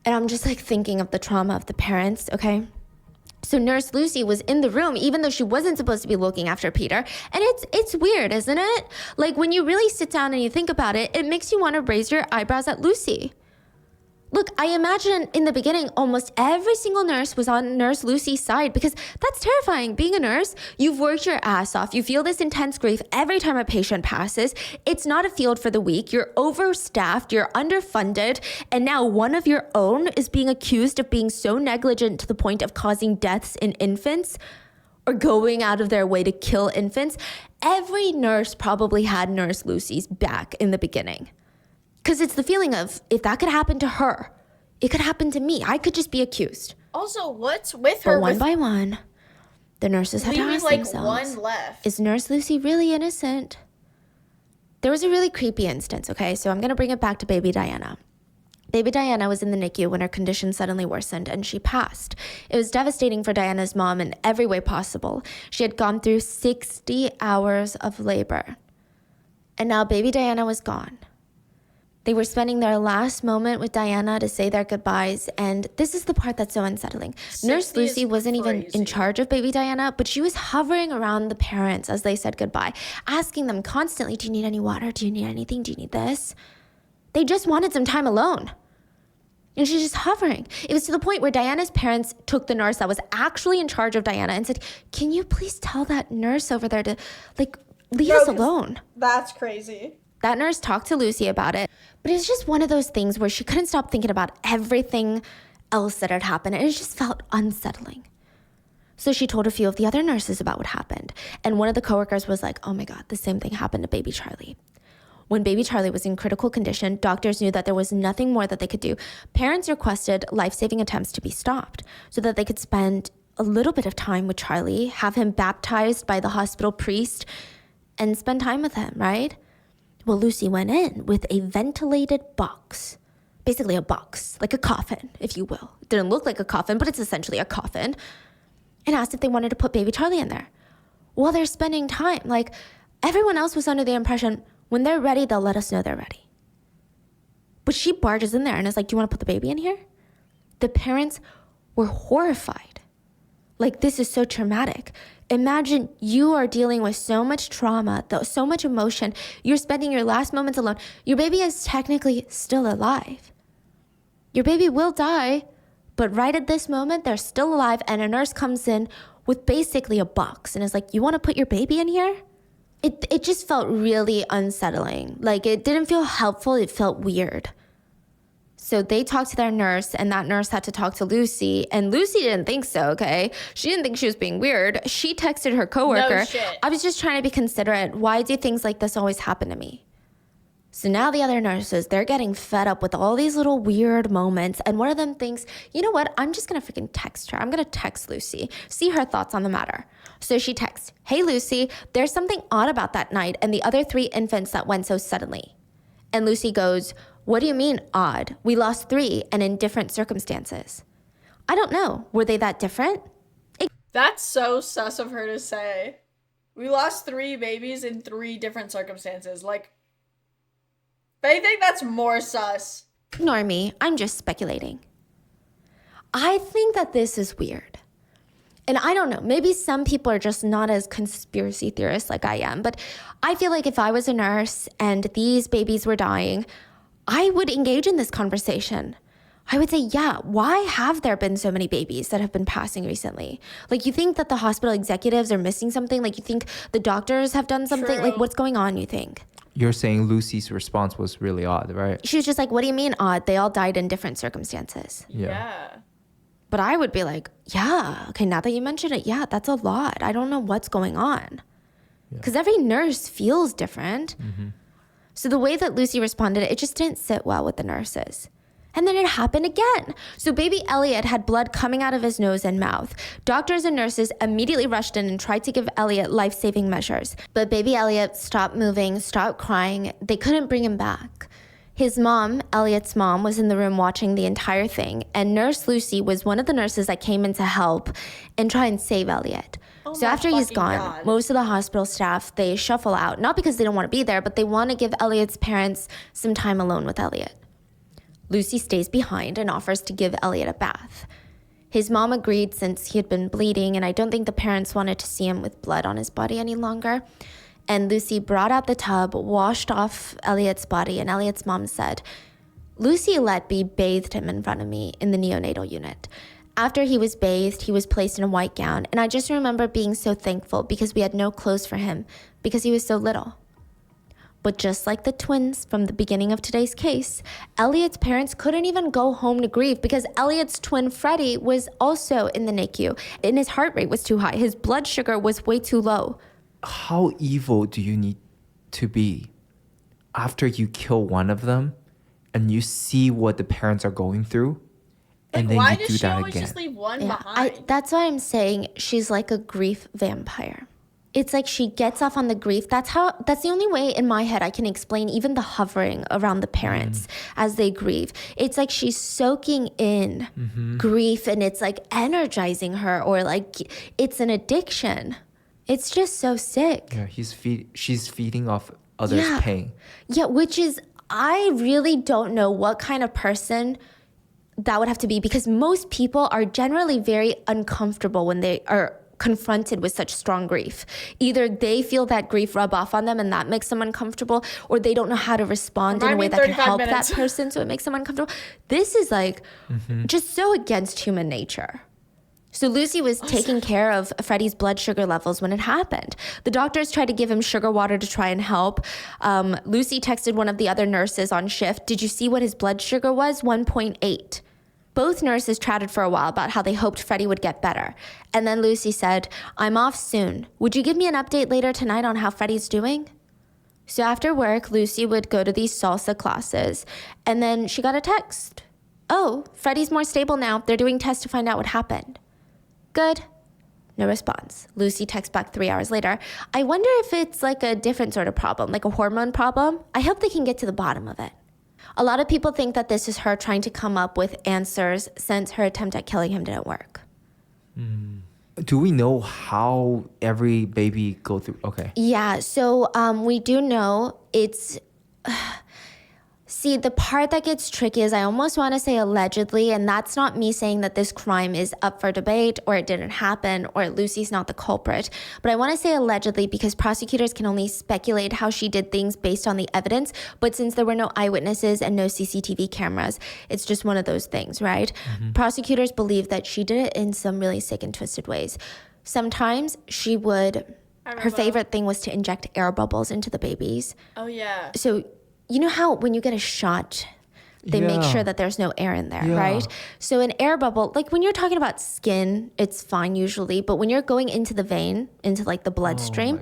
And I'm just like thinking of the trauma of the parents, okay? So Nurse Lucy was in the room, even though she wasn't supposed to be looking after Peter. And it's weird, isn't it? Like, when you really sit down and you think about it, it makes you want to raise your eyebrows at Lucy. Look, I imagine in the beginning, almost every single nurse was on Nurse Lucy's side because that's terrifying. Being a nurse, you've worked your ass off. You feel this intense grief every time a patient passes. It's not a field for the weak. You're overstaffed. You're underfunded. And now one of your own is being accused of being so negligent to the point of causing deaths in infants or going out of their way to kill infants. Every nurse probably had Nurse Lucy's back in the beginning. Because it's the feeling of, if that could happen to her, it could happen to me. I could just be accused. Also, what's with her? But one by one, the nurses had to leaving ask like themselves, one left. is Nurse Lucy really innocent? There was a really creepy instance, okay? So I'm going to bring it back to baby Diana. Baby Diana was in the NICU when her condition suddenly worsened and she passed. It was devastating for Diana's mom in every way possible. She had gone through 60 hours of labor. And now baby Diana was gone. They were spending their last moment with Diana to say their goodbyes, and this is the part that's so unsettling. Nurse 60 Lucy is wasn't even in crazy. charge of baby Diana, but she was hovering around the parents as they said goodbye, asking them constantly, do you need any water? Do you need anything? Do you need this? They just wanted some time alone. And she's just hovering. It was to the point where Diana's parents took the nurse that was actually in charge of Diana and said, can you please tell that nurse over there to, like, leave us alone? That's crazy. That nurse talked to Lucy about it, but it was just one of those things where she couldn't stop thinking about everything else that had happened, and it just felt unsettling. So she told a few of the other nurses about what happened, and one of the coworkers was like, oh my God, the same thing happened to baby Charlie. When baby Charlie was in critical condition, doctors knew that there was nothing more that they could do. Parents requested life-saving attempts to be stopped so that they could spend a little bit of time with Charlie, have him baptized by the hospital priest, and spend time with him, right? Well, Lucy went in with a ventilated box, basically a box, like a coffin, if you will. It didn't look like a coffin, but it's essentially a coffin, and asked if they wanted to put baby Charlie in there. While they're spending time, like, everyone else was under the impression, when they're ready, they'll let us know they're ready. But she barges in there and is like, do you want to put the baby in here? The parents were horrified. Like, this is so traumatic. Imagine you are dealing with so much trauma, so much emotion. You're spending your last moments alone. Your baby is technically still alive. Your baby will die, but right at this moment, they're still alive, and a nurse comes in with basically a box and is like, you want to put your baby in here? It just felt really unsettling. Like, it didn't feel helpful. It felt weird. So they talked to their nurse, and that nurse had to talk to Lucy, and Lucy didn't think so, okay? She didn't think she was being weird. She texted her coworker. No shit. I was just trying to be considerate. Why do things like this always happen to me? So now the other nurses, they're getting fed up with all these little weird moments. And one of them thinks, you know what? I'm just going to freaking text her. I'm going to text Lucy, see her thoughts on the matter. So she texts, hey, Lucy, there's something odd about that night and the other 3 infants that went so suddenly. And Lucy goes, what do you mean odd? We lost 3 and in different circumstances. I don't know. Were they that different? That's so sus of her to say. We lost 3 babies in 3 different circumstances. Like, I think that's more sus. Ignore me. I'm just speculating. I think that this is weird. And I don't know, maybe some people are just not as conspiracy theorists like I am, but I feel like if I was a nurse and these babies were dying, I would engage in this conversation. I would say, yeah, why have there been so many babies that have been passing recently? Like, you think that the hospital executives are missing something? Like, you think the doctors have done something? True. Like, what's going on, you think? You're saying Lucy's response was really odd, right? She was just like, what do you mean odd? They all died in different circumstances. Yeah. But I would be like, yeah, okay, now that you mention it, yeah, that's a lot. I don't know what's going on. Because every nurse feels different. Mm-hmm. So the way that Lucy responded, it just didn't sit well with the nurses. And then it happened again. So baby Elliot had blood coming out of his nose and mouth. Doctors and nurses immediately rushed in and tried to give Elliot life-saving measures. But baby Elliot stopped moving, stopped crying. They couldn't bring him back. His mom, Elliot's mom, was in the room watching the entire thing. And Nurse Lucy was one of the nurses that came in to help and try and save Elliot. So after he's gone, most of the hospital staff, they shuffle out. Not because they don't want to be there, but they want to give Elliot's parents some time alone with Elliot. Lucy stays behind and offers to give Elliot a bath. His mom agreed since he had been bleeding, and I don't think the parents wanted to see him with blood on his body any longer. And Lucy brought out the tub, washed off Elliot's body, and Elliot's mom said, Lucy Letby bathed him in front of me in the neonatal unit. After he was bathed, he was placed in a white gown, and I just remember being so thankful because we had no clothes for him because he was so little. But just like the twins from the beginning of today's case, Elliot's parents couldn't even go home to grieve because Elliot's twin Freddie was also in the NICU, and his heart rate was too high. His blood sugar was way too low. How evil do you need to be after you kill one of them and you see what the parents are going through? And then why you does do she that always again. just leave one Yeah, behind? that's why I'm saying she's like a grief vampire. It's like she gets off on the grief. That's the only way in my head I can explain even the hovering around the parents as they grieve. It's like she's soaking in grief, and it's like energizing her, or like it's an addiction. It's just so sick. Yeah, she's feeding off others' pain. Yeah, which is, I really don't know what kind of person that would have to be, because most people are generally very uncomfortable when they are confronted with such strong grief. Either they feel that grief rub off on them and that makes them uncomfortable, or they don't know how to respond in a way that can help that person, so it makes them uncomfortable. This is like just so against human nature. So Lucy was taking care of Freddie's blood sugar levels when it happened. The doctors tried to give him sugar water to try and help. Lucy texted one of the other nurses on shift, "Did you see what his blood sugar was? 1.8. Both nurses chatted for a while about how they hoped Freddie would get better. And then Lucy said, "I'm off soon. Would you give me an update later tonight on how Freddie's doing?" So after work, Lucy would go to these salsa classes, and then she got a text. "Oh, Freddie's more stable now. They're doing tests to find out what happened." Good. No response. Lucy texts back 3 hours later. "I wonder if it's like a different sort of problem, like a hormone problem. I hope they can get to the bottom of it." A lot of people think that this is her trying to come up with answers since her attempt at killing him didn't work. Do we know how every baby go through? Okay. Yeah, so we do know it's... See, the part that gets tricky is I almost want to say allegedly, and that's not me saying that this crime is up for debate or it didn't happen or Lucy's not the culprit. But I want to say allegedly because prosecutors can only speculate how she did things based on the evidence. But since there were no eyewitnesses and no CCTV cameras, it's just one of those things, right? Prosecutors believe that she did it in some really sick and twisted ways. Sometimes she would... Her favorite thing was to inject air bubbles into the babies. Oh, yeah. So... You know how when you get a shot, they make sure that there's no air in there, right? So an air bubble, like when you're talking about skin, it's fine usually. But when you're going into the vein, into like the bloodstream,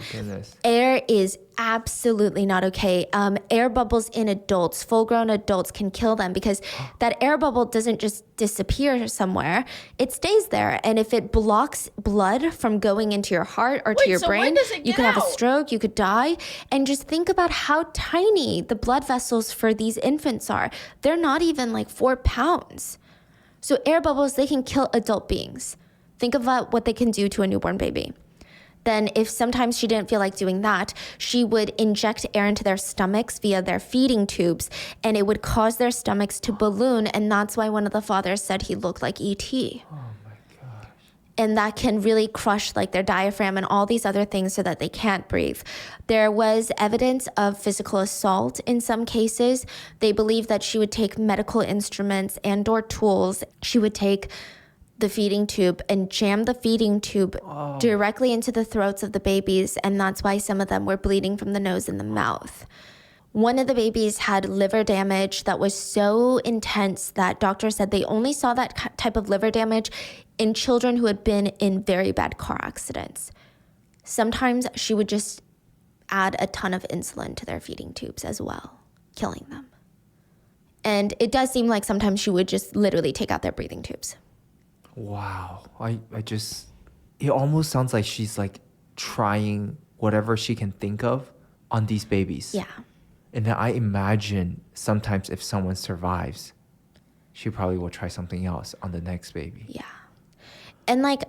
air is absolutely not okay. Air bubbles in adults, full-grown adults, can kill them because that air bubble doesn't just disappear somewhere. It stays there. And if it blocks blood from going into your heart or to your brain, you could have a stroke, you could die. And just think about how tiny the blood vessels for these infants are. They're not even like 4 pounds. So air bubbles, they can kill adult beings. Think about what they can do to a newborn baby. Then if sometimes she didn't feel like doing that, she would inject air into their stomachs via their feeding tubes, and it would cause their stomachs to balloon, and that's why one of the fathers said he looked like E.T. Oh my gosh. And that can really crush like their diaphragm and all these other things so that they can't breathe. There was evidence of physical assault in some cases. They believe that she would take medical instruments and/or tools. She would take the feeding tube and jam the feeding tube directly into the throats of the babies, and that's why some of them were bleeding from the nose and the mouth. One of the babies had liver damage that was so intense that doctors said they only saw that type of liver damage in children who had been in very bad car accidents. Sometimes she would just add a ton of insulin to their feeding tubes as well, killing them. And it does seem like sometimes she would just literally take out their breathing tubes. Wow. It almost sounds like she's like trying whatever she can think of on these babies. Yeah. And I imagine sometimes if someone survives, she probably will try something else on the next baby. Yeah. And like,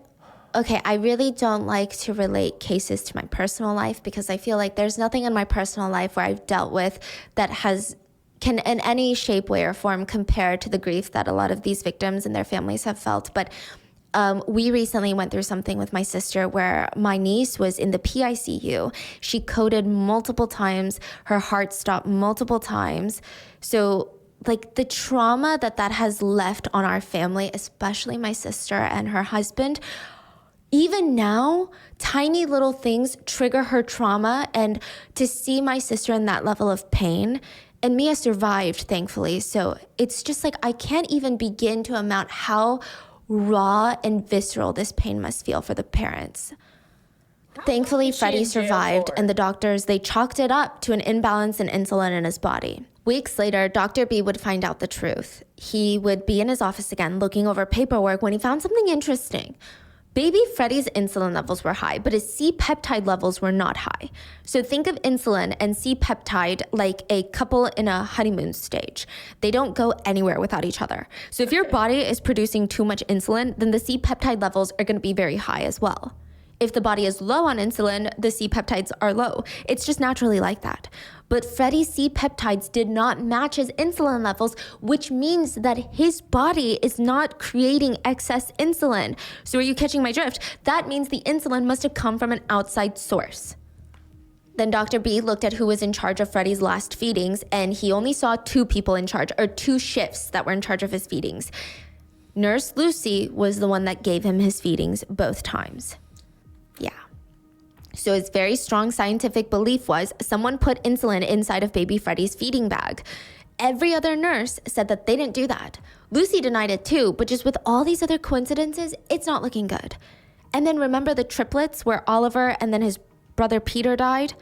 okay, I really don't like to relate cases to my personal life because I feel like there's nothing in my personal life where I've dealt with that can in any shape, way, or form compare to the grief that a lot of these victims and their families have felt. But we recently went through something with my sister where my niece was in the PICU. She coded multiple times. Her heart stopped multiple times. So like the trauma that has left on our family, especially my sister and her husband, even now, tiny little things trigger her trauma. And to see my sister in that level of pain, and Mia survived, thankfully. So it's just like I can't even begin to amount how raw and visceral this pain must feel for the parents. Thankfully, Freddie survived, and the doctors, they chalked it up to an imbalance in insulin in his body. Weeks later, Dr. B would find out the truth. He would be in his office again looking over paperwork when he found something interesting. Baby Freddie's insulin levels were high, but his C-peptide levels were not high. So think of insulin and C-peptide like a couple in a honeymoon stage. They don't go anywhere without each other. So if your body is producing too much insulin, then the C-peptide levels are going to be very high as well. If the body is low on insulin, the C-peptides are low. It's just naturally like that. But Freddie's C-peptides did not match his insulin levels, which means that his body is not creating excess insulin. So are you catching my drift? That means the insulin must have come from an outside source. Then Dr. B looked at who was in charge of Freddie's last feedings, and he only saw 2 people in charge, or 2 shifts that were in charge of his feedings. Nurse Lucy was the one that gave him his feedings both times. Yeah. So his very strong scientific belief was someone put insulin inside of baby Freddie's feeding bag. Every other nurse said that they didn't do that. Lucy denied it too, but just with all these other coincidences, it's not looking good. And then remember the triplets where Oliver and then his brother Peter died?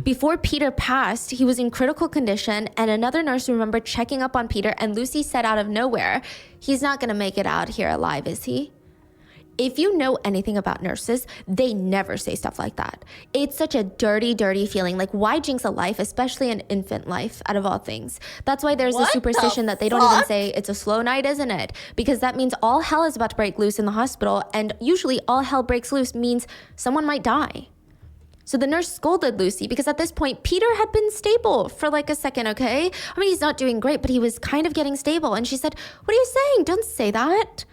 Before Peter passed, he was in critical condition, and another nurse remembered checking up on Peter, and Lucy said out of nowhere, he's not gonna make it out here alive, is he? If you know anything about nurses, they never say stuff like that. It's such a dirty, dirty feeling. Like, why jinx a life, especially an infant life, out of all things? That's why there's a superstition that they don't even say it's a slow night, isn't it? Because that means all hell is about to break loose in the hospital, and usually all hell breaks loose means someone might die. So the nurse scolded Lucy because at this point, Peter had been stable for like a second, okay? I mean, he's not doing great, but he was kind of getting stable. And she said, what are you saying? Don't say that.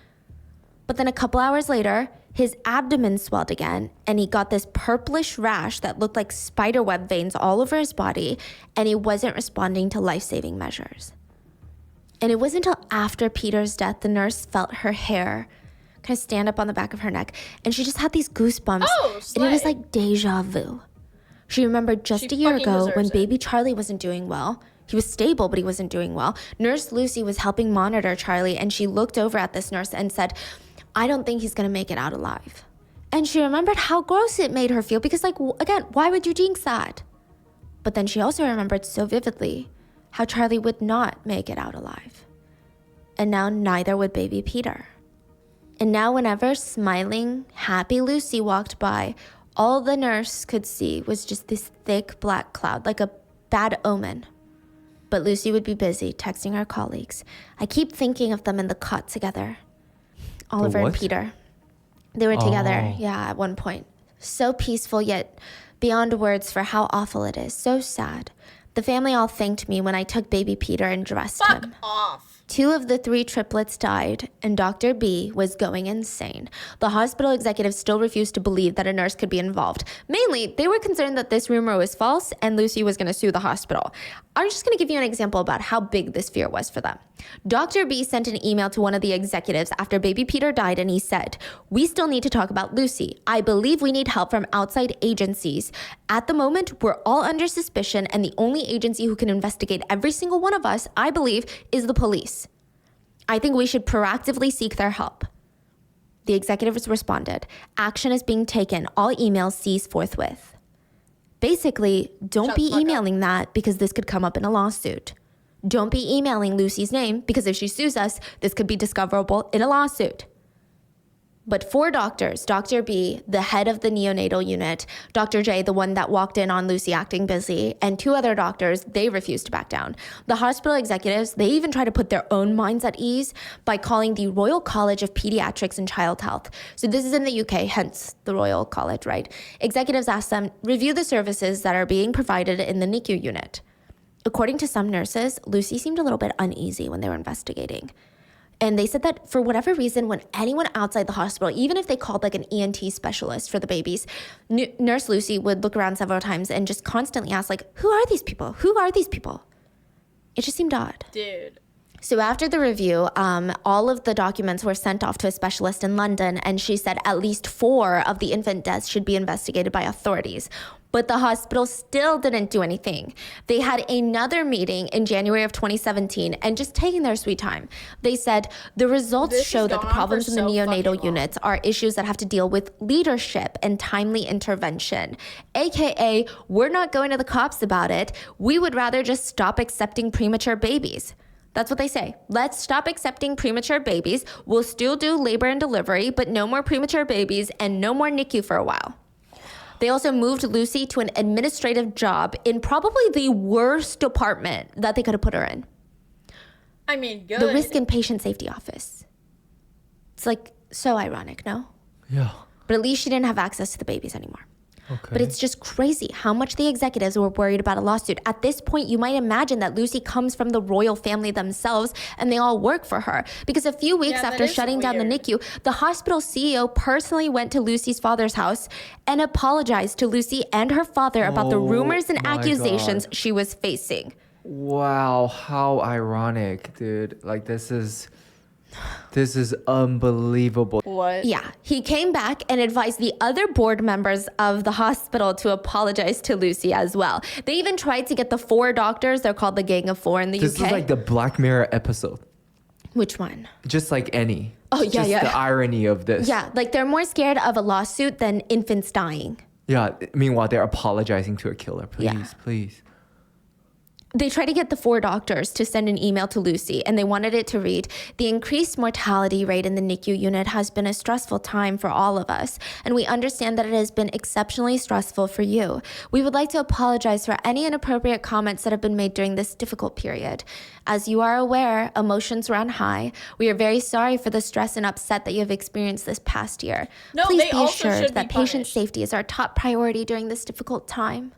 But then a couple hours later, his abdomen swelled again, and he got this purplish rash that looked like spiderweb veins all over his body, and he wasn't responding to life-saving measures. And it wasn't until after Peter's death the nurse felt her hair kind of stand up on the back of her neck, and she just had these goosebumps, and it was like deja vu. She remembered just a year ago when baby Charlie wasn't doing well. He was stable, but he wasn't doing well. Nurse Lucy was helping monitor Charlie, and she looked over at this nurse and said, I don't think he's gonna make it out alive. And she remembered how gross it made her feel because, like, again, why would you jinx that? But then she also remembered so vividly how Charlie would not make it out alive. And now neither would baby Peter. And now whenever smiling, happy Lucy walked by, all the nurse could see was just this thick black cloud, like a bad omen. But Lucy would be busy texting her colleagues. I keep thinking of them in the cot together. Oliver and Peter. They were together, at one point. So peaceful, yet beyond words for how awful it is. So sad. The family all thanked me when I took baby Peter and dressed him. Fuck off. 2 of the 3 triplets died, and Dr. B was going insane. The hospital executives still refused to believe that a nurse could be involved. Mainly, they were concerned that this rumor was false and Lucy was going to sue the hospital. I'm just going to give you an example about how big this fear was for them. Dr. B sent an email to one of the executives after baby Peter died, and he said, we still need to talk about Lucy. I believe we need help from outside agencies. At the moment, we're all under suspicion, and the only agency who can investigate every single one of us, I believe, is the police. I think we should proactively seek their help. The executives responded, action is being taken. All emails cease forthwith. Basically, don't be emailing that because this could come up in a lawsuit. Don't be emailing Lucy's name because if she sues us, this could be discoverable in a lawsuit. But 4 doctors, Dr. B, the head of the neonatal unit, Dr. J, the one that walked in on Lucy acting busy, and 2 other doctors, they refused to back down. The hospital executives, they even tried to put their own minds at ease by calling the Royal College of Pediatrics and Child Health. So this is in the UK, hence the Royal College, right? Executives asked them, review the services that are being provided in the NICU unit. According to some nurses, Lucy seemed a little bit uneasy when they were investigating. And they said that for whatever reason, when anyone outside the hospital, even if they called like an ENT specialist for the babies, Nurse Lucy would look around several times and just constantly ask, like, who are these people? Who are these people? It just seemed odd. Dude. So after the review, all of the documents were sent off to a specialist in London, and she said at least 4 of the infant deaths should be investigated by authorities. But the hospital still didn't do anything. They had another meeting in January of 2017 and just taking their sweet time. They said, the results show that the problems in the neonatal units are issues that have to deal with leadership and timely intervention. AKA, we're not going to the cops about it. We would rather just stop accepting premature babies. That's what they say. Let's stop accepting premature babies. We'll still do labor and delivery, but no more premature babies and no more NICU for a while. They also moved Lucy to an administrative job in probably the worst department that they could have put her in. I mean, good. The Risk and Patient Safety Office. It's like so ironic, no? Yeah. but at least she didn't have access to the babies anymore. Okay. But it's just crazy how much the executives were worried about a lawsuit. At this point, you might imagine that Lucy comes from the royal family themselves and they all work for her. Because a few weeks Yeah, that after is shutting down the weird. NICU, the hospital CEO personally went to Lucy's father's house and apologized to Lucy and her father about the Oh rumors and my accusations God. she was facing. Wow, how ironic, dude. Like this is unbelievable. What? Yeah, he came back and advised the other board members of the hospital to apologize to Lucy as well. They even tried to get the 4 doctors, they're called the Gang of 4 in the This UK. is like the Black Mirror episode. Which one? Just like any. Oh, yeah, Just yeah. the irony of this. Yeah, like they're more scared of a lawsuit than infants dying. Yeah. Meanwhile, they're apologizing to a killer. Please, Yeah. please. They tried to get the 4 doctors to send an email to Lucy, and they wanted it to read, "The increased mortality rate in the NICU unit has been a stressful time for all of us, and we understand that it has been exceptionally stressful for you. We would like to apologize for any inappropriate comments that have been made during this difficult period. As you are aware, emotions run high. We are very sorry for the stress and upset that you have experienced this past year. No, Please they be also assured should that be patient punished. safety is our top priority during this difficult time."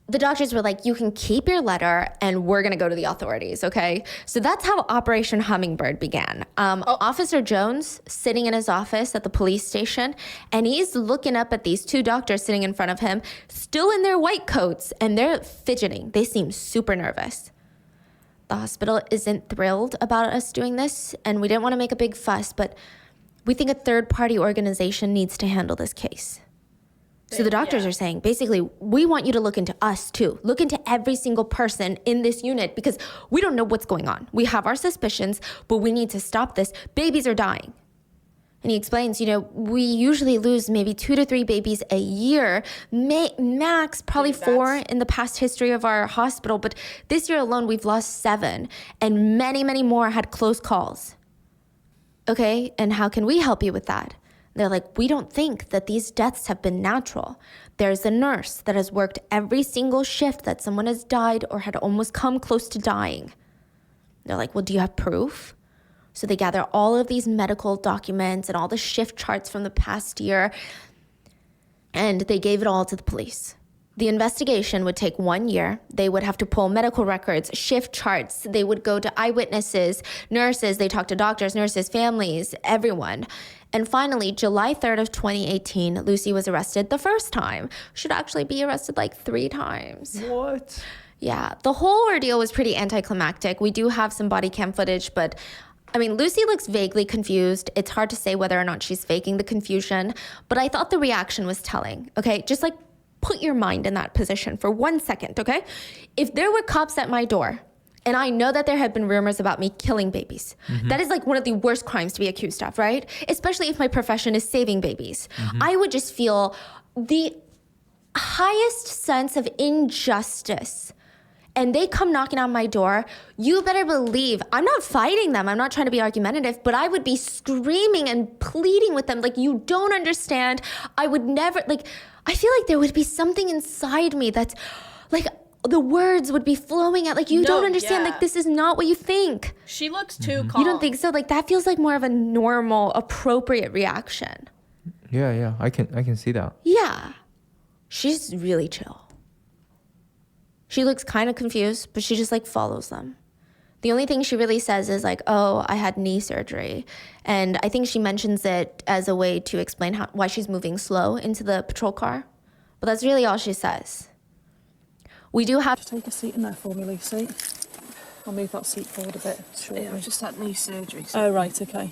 The doctors were like, "You can keep your letter and we're going to go to the authorities, okay?" So that's how Operation Hummingbird began. Officer Jones sitting in his office at the police station, and he's looking up at these 2 doctors sitting in front of him, still in their white coats, and they're fidgeting. They seem super nervous. The hospital isn't thrilled about us doing this, and we didn't want to make a big fuss, but we think a third-party organization needs to handle this case. So the doctors Yeah. are saying, basically, we want you to look into us too. Look into every single person in this unit because we don't know what's going on. We have our suspicions, but we need to stop this. Babies are dying. And he explains, we usually lose maybe 2 to 3 babies a year, max probably Dude, 4 that's- in the past history of our hospital. But this year alone, we've lost 7, and many, many more had close calls. Okay, and how can we help you with that? They're like, "We don't think that these deaths have been natural. There's a nurse that has worked every single shift that someone has died or had almost come close to dying." They're like, "Well, do you have proof?" So they gather all of these medical documents and all the shift charts from the past year, and they gave it all to the police. The investigation would take 1 year. They would have to pull medical records, shift charts. They would go to eyewitnesses, nurses. They talked to doctors, nurses, families, everyone. And finally, July 3rd of 2018, Lucy was arrested the first time. Should actually be arrested like 3 times. What? Yeah, the whole ordeal was pretty anticlimactic. We do have some body cam footage, but I mean, Lucy looks vaguely confused. It's hard to say whether or not she's faking the confusion, but I thought the reaction was telling, okay? Just like put your mind in that position for 1 second, okay? If there were cops at my door, and I know that there had been rumors about me killing babies. That is like one of the worst crimes to be accused of, right? Especially if my profession is saving babies. I would just feel the highest sense of injustice. And they come knocking on my door, you better believe I'm not fighting them. I'm not trying to be argumentative, but I would be screaming and pleading with them. Like, you don't understand. I would never, like, I feel like there would be something inside me that's like, the words would be flowing out. Like, you No, don't understand. yeah. Like, this is not what you think. She looks too calm. You don't think so? Like, that feels like more of a normal, appropriate reaction. Yeah, I can see that. Yeah. She's really chill. She looks kind of confused, but she just like follows them. The only thing she really says is like, "Oh, I had knee surgery." And I think she mentions it as a way to explain why she's moving slow into the patrol car. But that's really all she says. We do have Take a seat in there for me, Lucy. I'll move that seat forward a bit. Shortly. Yeah, I just had knee surgery. Oh, right, okay.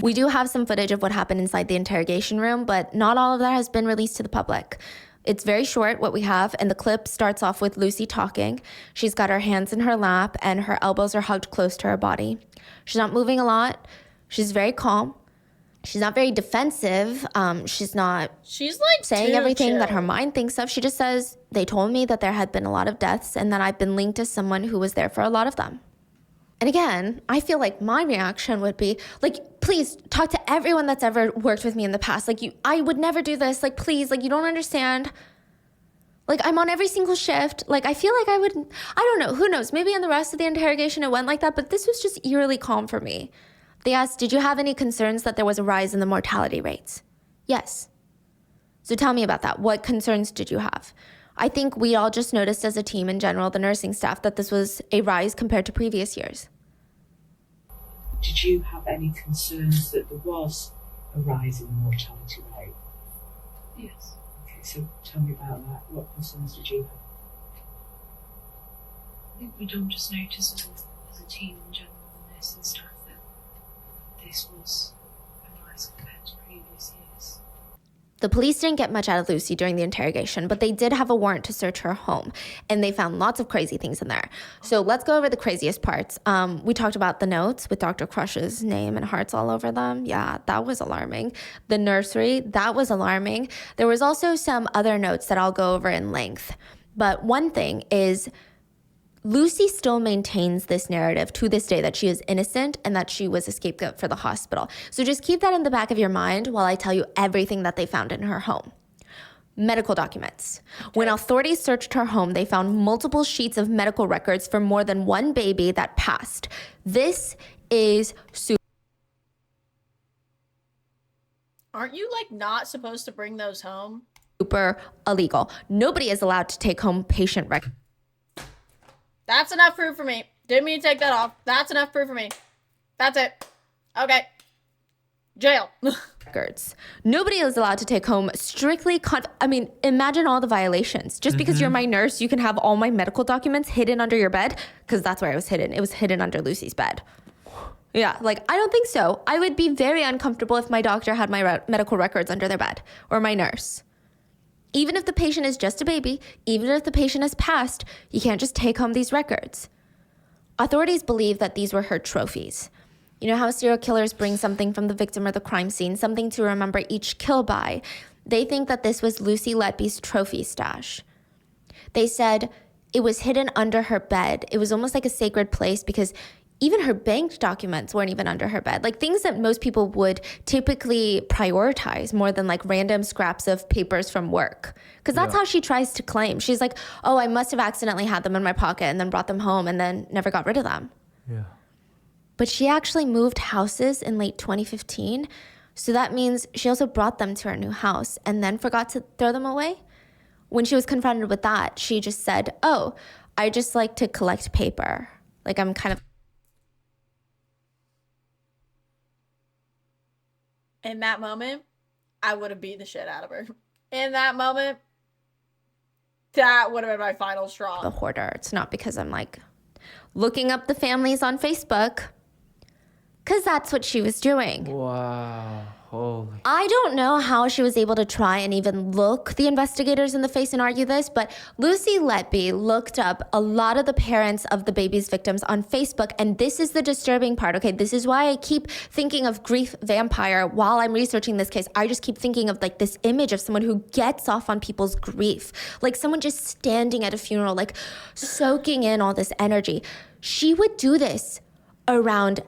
We do have some footage of what happened inside the interrogation room, but not all of that has been released to the public. It's very short, what we have, and the clip starts off with Lucy talking. She's got her hands in her lap, and her elbows are hugged close to her body. She's not moving a lot. She's very calm. She's not very defensive. She's not She's like saying too everything that chill. her mind thinks of. She just says, "They told me that there had been a lot of deaths and that I've been linked to someone who was there for a lot of them." And again, I feel like my reaction would be like, "Please talk to everyone that's ever worked with me in the past. Like, I would never do this. Like, please, like, you don't understand. Like, I'm on every single shift." Like, I feel like I don't know, who knows? Maybe in the rest of the interrogation it went like that, but this was just eerily calm for me. They asked, "Did you have any concerns that there was a rise in the mortality rates?" Yes. So tell me about that. What concerns did you have? I think we all just noticed as a team in general, the nursing staff, that this was a rise compared to previous years. Did you have any concerns that there was a rise in the mortality rate? Yes. Okay, so tell me about that. What concerns did you have? I think we don't just notice as a team in general, the nursing staff, that this was a rise compared to previous years. The police didn't get much out of Lucy during the interrogation, but they did have a warrant to search her home, and they found lots of crazy things in there. So let's go over the craziest parts. We talked about the notes with Dr. Crush's name and hearts all over them. Yeah, that was alarming. The nursery, that was alarming. There was also some other notes that I'll go over in length. But one thing is, Lucy still maintains this narrative to this day that she is innocent and that she was a scapegoat for the hospital. So just keep that in the back of your mind while I tell you everything that they found in her home. Medical documents. When authorities searched her home, they found multiple sheets of medical records for more than one baby that passed. This is Aren't you like not supposed to bring those home? super illegal. Nobody is allowed to take home patient records. That's enough proof for me. Didn't mean to take that off. That's enough proof for me. That's it. Okay. Jail. Nobody is allowed to take home strictly imagine all the violations. Just because you're my nurse, you can have all my medical documents hidden under your bed, because that's where it was hidden. It was hidden under Lucy's bed. Yeah, like, I don't think so. I would be very uncomfortable if my doctor had my medical records under their bed, or my nurse. Even if the patient is just a baby, even if the patient has passed, you can't just take home these records. Authorities believe that these were her trophies. You know how serial killers bring something from the victim or the crime scene, something to remember each kill by? They think that this was Lucy Letby's trophy stash. They said it was hidden under her bed. It was almost like a sacred place because even her bank documents weren't even under her bed. Like things that most people would typically prioritize more than like random scraps of papers from work. Because that's how she tries to claim. She's like, oh, I must have accidentally had them in my pocket and then brought them home and then never got rid of them. Yeah. But she actually moved houses in late 2015. So that means she also brought them to her new house and then forgot to throw them away. When she was confronted with that, she just said, oh, I just like to collect paper. Like I'm kind of... In that moment, I would have beat the shit out of her. In that moment, that would have been my final straw. a hoarder. It's not because I'm like looking up the families on Facebook, because that's what she was doing. Wow. Holy. I don't know how she was able to try and even look the investigators in the face and argue this, but Lucy Letby looked up a lot of the parents of the baby's victims on Facebook, and this is the disturbing part, okay? This is why I keep thinking of grief vampire while I'm researching this case. I just keep thinking of like this image of someone who gets off on people's grief, like someone just standing at a funeral, like soaking in all this energy. She would do this around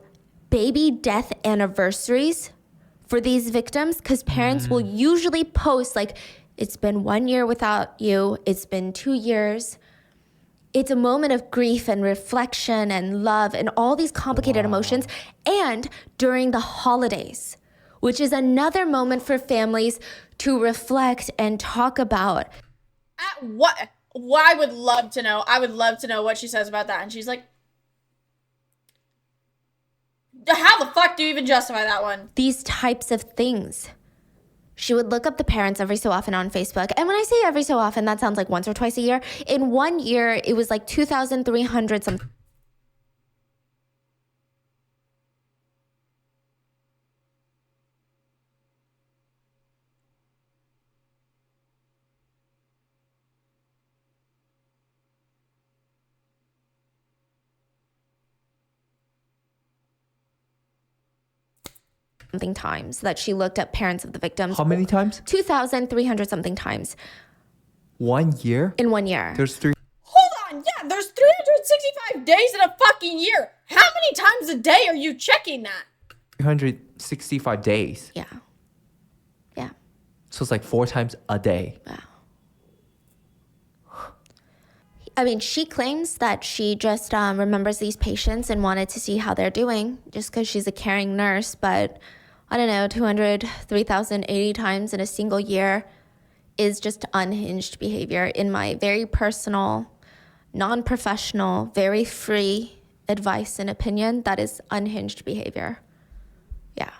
baby death anniversaries for these victims, because parents will usually post like, it's been 1 year without you, it's been 2 years. It's a moment of grief and reflection and love and all these complicated emotions. And during the holidays, which is another moment for families to reflect and talk about. What? Well, I would love to know. I would love to know what she says about that. And she's like, how the fuck do you even justify that one? These types of things. She would look up the parents every so often on Facebook. And when I say every so often, that sounds like once or twice a year. In 1 year, it was like 2,300 something. Something times that she looked up parents of the victims. How many times? 2,300 something times 1 year? in 1 year. There's three. Hold on. Yeah, there's 365 days in a fucking year. How many times a day are you checking that? 365 days. Yeah. Yeah. So it's like 4 times a day. Wow. I mean, she claims that she just remembers these patients and wanted to see how they're doing just because she's a caring nurse. But I don't know, 200, 3,080 times in a single year is just unhinged behavior in my very personal, non-professional, very free advice and opinion. That is unhinged behavior. Yeah.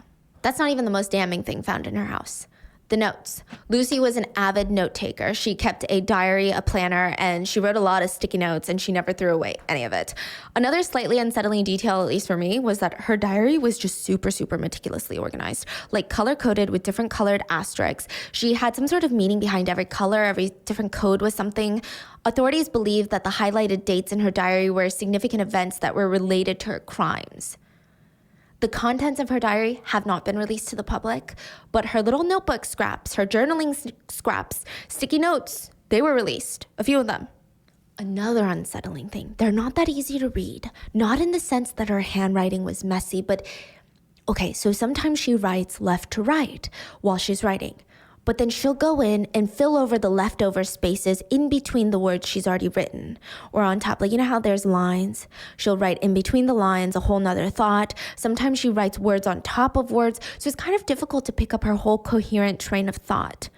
That's not even the most damning thing found in her house. The notes. Lucy was an avid note taker. She kept a diary, a planner, and she wrote a lot of sticky notes, and she never threw away any of it. Another slightly unsettling detail, at least for me, was that her diary was just super, super meticulously organized, like color-coded with different colored asterisks. She had some sort of meaning behind every color. Every different code was something. Authorities believe that the highlighted dates in her diary were significant events that were related to her crimes. The contents of her diary have not been released to the public, but her little notebook scraps, her journaling scraps, sticky notes, they were released, a few of them. Another unsettling thing, they're not that easy to read, not in the sense that her handwriting was messy, but okay, so sometimes she writes left to right while she's writing. But then she'll go in and fill over the leftover spaces in between the words she's already written. Or on top, like, you know how there's lines? She'll write in between the lines a whole nother thought. Sometimes she writes words on top of words. So it's kind of difficult to pick up her whole coherent train of thought.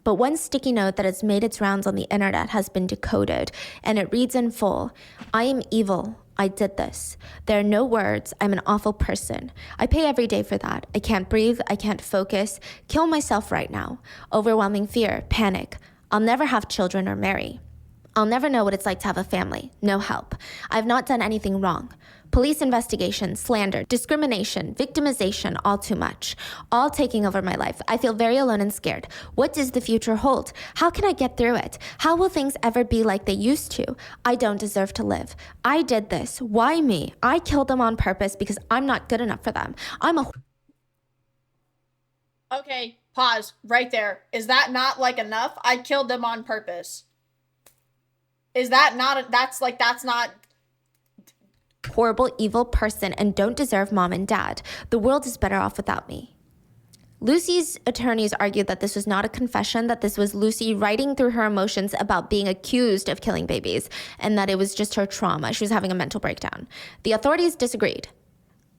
But one sticky note that has made its rounds on the internet has been decoded, and it reads in full, "I am evil. I did this. There are no words. I'm an awful person. I pay every day for that. I can't breathe. I can't focus. Kill myself right now. Overwhelming fear, panic. I'll never have children or marry. I'll never know what it's like to have a family. No help. I've not done anything wrong. Police investigation, slander, discrimination, victimization, all too much. All taking over my life. I feel very alone and scared. What does the future hold? How can I get through it? How will things ever be like they used to? I don't deserve to live. I did this. Why me? I killed them on purpose because I'm not good enough for them. I'm a..." Okay, pause right there. Is that not like enough? I killed them on purpose. Is that not, that's not... horrible, evil person and don't deserve mom and dad. The world is better off without me. Lucy's attorneys argued that this was not a confession, that this was Lucy writing through her emotions about being accused of killing babies, and that it was just her trauma. She was having a mental breakdown. The authorities disagreed.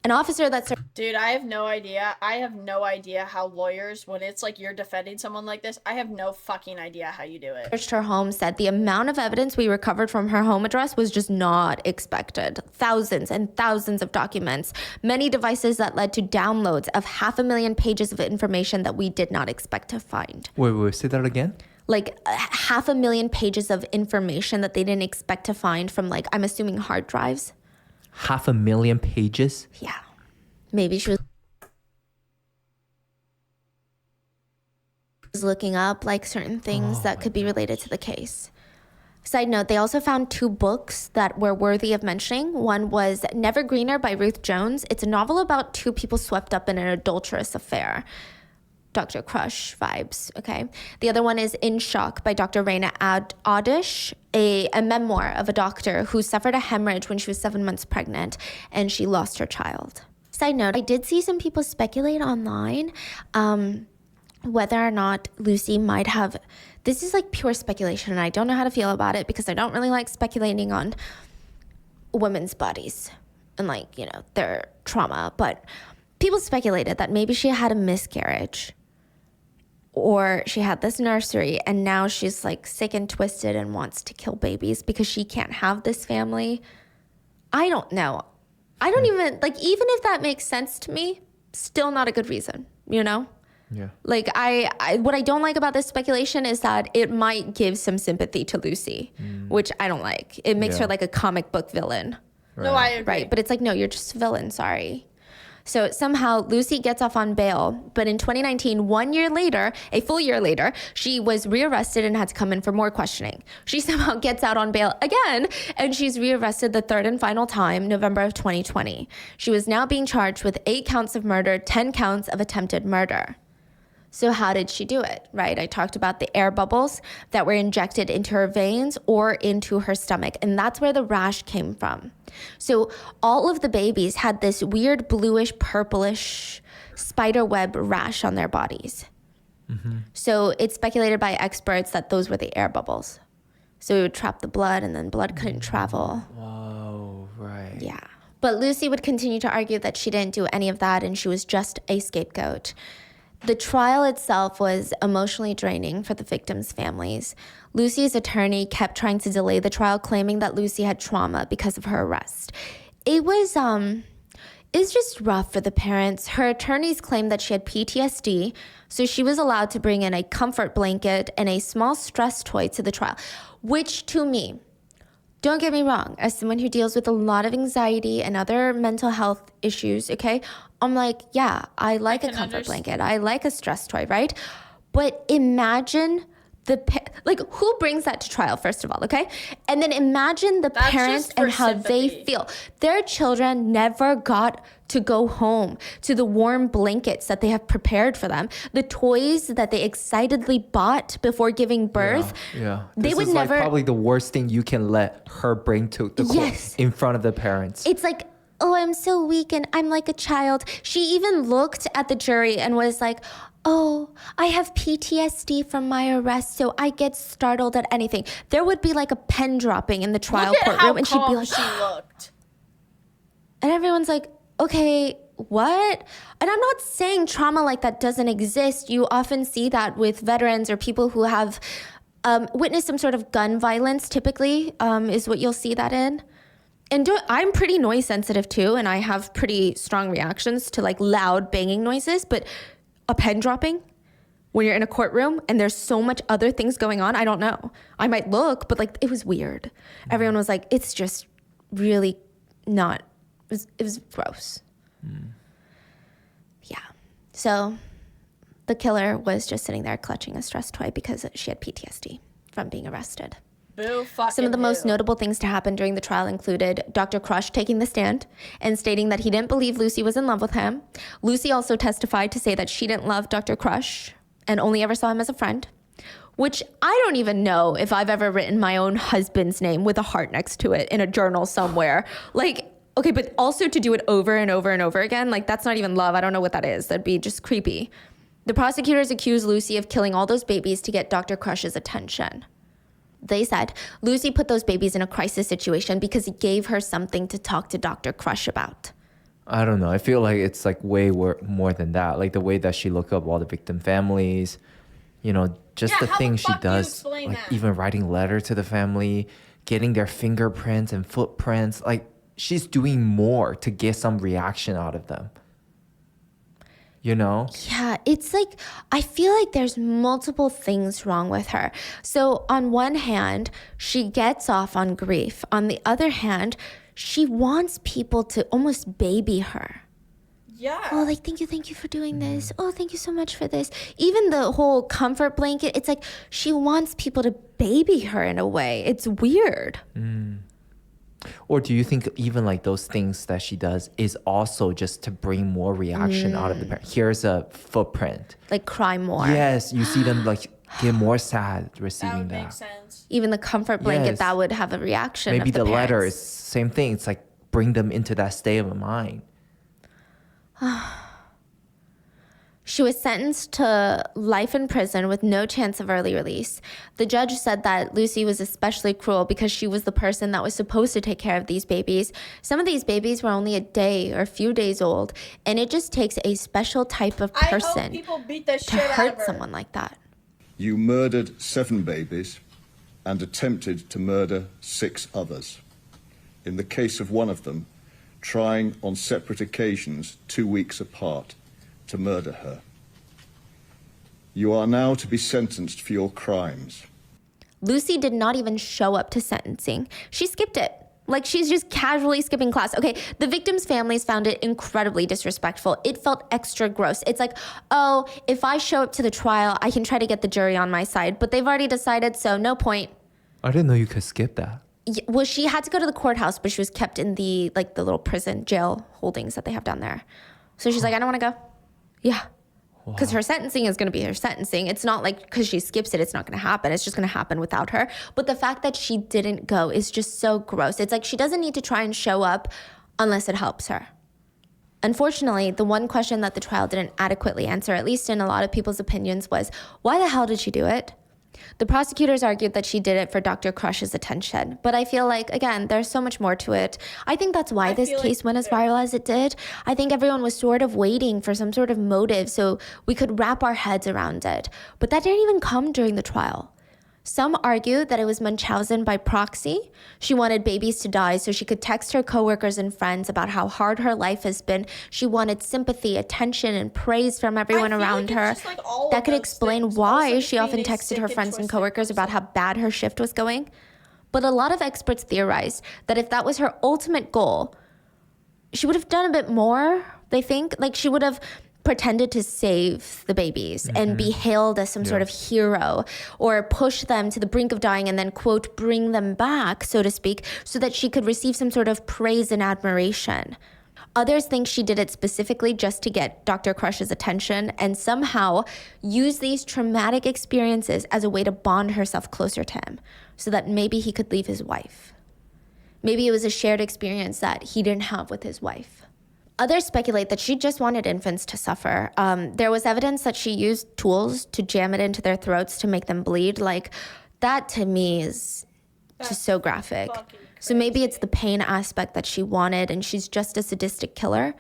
An officer that... Dude, I have no idea. I have no idea how lawyers, when it's like you're defending someone like this, I have no fucking idea how you do it. Searched her home, said the amount of evidence we recovered from her home address was just not expected. Thousands and thousands of documents, many devices that led to downloads of 500,000 pages of information that we did not expect to find. Wait, say that again? Like 500,000 pages of information that they didn't expect to find from, like, I'm assuming hard drives. 500,000 pages? Yeah. Maybe she was looking up like certain things that could be related to the case. Side note, they also found 2 books that were worthy of mentioning. One was Never Greener by Ruth Jones. It's a novel about 2 people swept up in an adulterous affair. Dr. Crush vibes, okay? The other one is In Shock by Dr. Raina Oddish, a memoir of a doctor who suffered a hemorrhage when she was 7 months pregnant and she lost her child. Side note, I did see some people speculate online whether or not Lucy might have... This is like pure speculation and I don't know how to feel about it because I don't really like speculating on women's bodies and, like, you know, their trauma. But people speculated that maybe she had a miscarriage or she had this nursery and now she's like sick and twisted and wants to kill babies because she can't have this family. I don't know. I don't even, like, even if that makes sense to me, still not a good reason, you know? Yeah. Like, I what I don't like about this speculation is that it might give some sympathy to Lucy, which I don't like. It makes her like a comic book villain. No, I agree. Right, but it's like, no, you're just a villain, sorry. So somehow Lucy gets off on bail, but in 2019, 1 year later, a full year later, she was rearrested and had to come in for more questioning. She somehow gets out on bail again, and she's rearrested the 3rd and final time, November of 2020. She was now being charged with 8 counts of murder, 10 counts of attempted murder. So how did she do it, right? I talked about the air bubbles that were injected into her veins or into her stomach, and that's where the rash came from. So all of the babies had this weird bluish, purplish spider web rash on their bodies. Mm-hmm. So it's speculated by experts that those were the air bubbles. So it would trap the blood and then blood couldn't travel. Whoa, right. Yeah. But Lucy would continue to argue that she didn't do any of that and she was just a scapegoat. The trial itself was emotionally draining for the victims' families. Lucy's attorney kept trying to delay the trial, claiming that Lucy had trauma because of her arrest. It's just rough for the parents. Her attorneys claimed that she had PTSD, so she was allowed to bring in a comfort blanket and a small stress toy to the trial, which to me, don't get me wrong, as someone who deals with a lot of anxiety and other mental health issues, okay, I'm like, yeah, I like a comfort blanket. I like a stress toy, right? But imagine who brings that to trial, first of all, okay? And then imagine the parents and how they feel. Their children never got to go home to the warm blankets that they have prepared for them, the toys that they excitedly bought before giving birth. Yeah. They This would is never. like probably the worst thing you can let her bring to the court Yes. in front of the parents. It's like, oh, I'm so weak and I'm like a child. She even looked at the jury and was like, oh, I have PTSD from my arrest, so I get startled at anything. There would be like a pen dropping in the trial Look at courtroom, how and she'd be calm like, she looked. and everyone's like, okay, what? And I'm not saying trauma like that doesn't exist. You often see that with veterans or people who have witnessed some sort of gun violence, typically, is what you'll see that in. And I'm pretty noise sensitive too, and I have pretty strong reactions to like loud banging noises, but a pen dropping when you're in a courtroom and there's so much other things going on, I don't know. I might look, but like it was weird. Everyone was like, it's just really not, it was gross. Yeah. So the killer was just sitting there clutching a stress toy because she had PTSD from being arrested. Boo fucking Some of the most who. notable things to happen during the trial included Dr. Crush taking the stand and stating that he didn't believe Lucy was in love with him. Lucy also testified to say that she didn't love Dr. Crush and only ever saw him as a friend, which I don't even know if I've ever written my own husband's name with a heart next to it in a journal somewhere. Like, okay, but also to do it over and over and over again, like that's not even love. I don't know what that is. That'd be just creepy. The prosecutors accused Lucy of killing all those babies to get Dr. Crush's attention. They said Lucy put those babies in a crisis situation because he gave her something to talk to Dr. Crush about. I don't know. I feel like it's like way more than that. Like the way that she looked up all the victim families, just Yeah, the how the things she fuck do you does, explain like that? even writing letter to the family, getting their fingerprints and footprints. Like she's doing more to get some reaction out of them. Yeah, it's like, I feel like there's multiple things wrong with her. So on one hand, she gets off on grief. On the other hand, she wants people to almost baby her. Yeah. Oh, like, thank you for doing this. Oh, thank you so much for this. Even the whole comfort blanket, it's like she wants people to baby her in a way. It's weird. Or do you think even like those things that she does is also just to bring more reaction out of the parent? Here's a footprint. Like, cry more. Yes, you see them like get more sad That receiving would that. make sense. Even the comfort blanket, Yes. that would have a reaction. Maybe of the letter parents. is same thing. It's like bring them into that state of mind. She was sentenced to life in prison with no chance of early release. The judge said that Lucy was especially cruel because she was the person that was supposed to take care of these babies. Some of these babies were only a day or a few days old, and it just takes a special type of I hope person people beat the to shit out of hurt her. someone like that. You murdered 7 babies and attempted to murder 6 others. In the case of one of them, trying on separate occasions 2 weeks apart to murder her. You are now to be sentenced for your crimes. Lucy did not even show up to sentencing. She skipped it. Like, she's just casually skipping class. Okay, the victims' families found it incredibly disrespectful. It felt extra gross. It's like, oh, if I show up to the trial, I can try to get the jury on my side, but they've already decided, so no point. I didn't know you could skip that. Well, she had to go to the courthouse, but she was kept in the little prison jail holdings that they have down there. So she's like, I don't want to go. Yeah. Because her sentencing is going to be her sentencing. It's not like because she skips it, it's not going to happen. It's just going to happen without her. But the fact that she didn't go is just so gross. It's like she doesn't need to try and show up unless it helps her. Unfortunately, the one question that the trial didn't adequately answer, at least in a lot of people's opinions, was why the hell did she do it? The prosecutors argued that she did it for Dr. Crush's attention. But I feel like, again, there's so much more to it. I think that's why this case went as viral as it did. I think everyone was sort of waiting for some sort of motive so we could wrap our heads around it. But that didn't even come during the trial. Some argue that it was Munchausen by proxy. She wanted babies to die so she could text her coworkers and friends about how hard her life has been. She wanted sympathy, attention, and praise from everyone around her. That could explain why she often texted her friends and coworkers about how bad her shift was going. But a lot of experts theorized that if that was her ultimate goal, she would have done a bit more, they think. Like, she would have pretended to save the babies and be hailed as some sort of hero, or push them to the brink of dying and then, quote, bring them back, so to speak, so that she could receive some sort of praise and admiration. Others think she did it specifically just to get Dr. Crush's attention and somehow use these traumatic experiences as a way to bond herself closer to him so that maybe he could leave his wife. Maybe it was a shared experience that he didn't have with his wife. Others speculate that she just wanted infants to suffer. There was evidence that she used tools to jam it into their throats to make them bleed. Like, that to me is just so graphic. So maybe it's the pain aspect that she wanted and she's just a sadistic killer.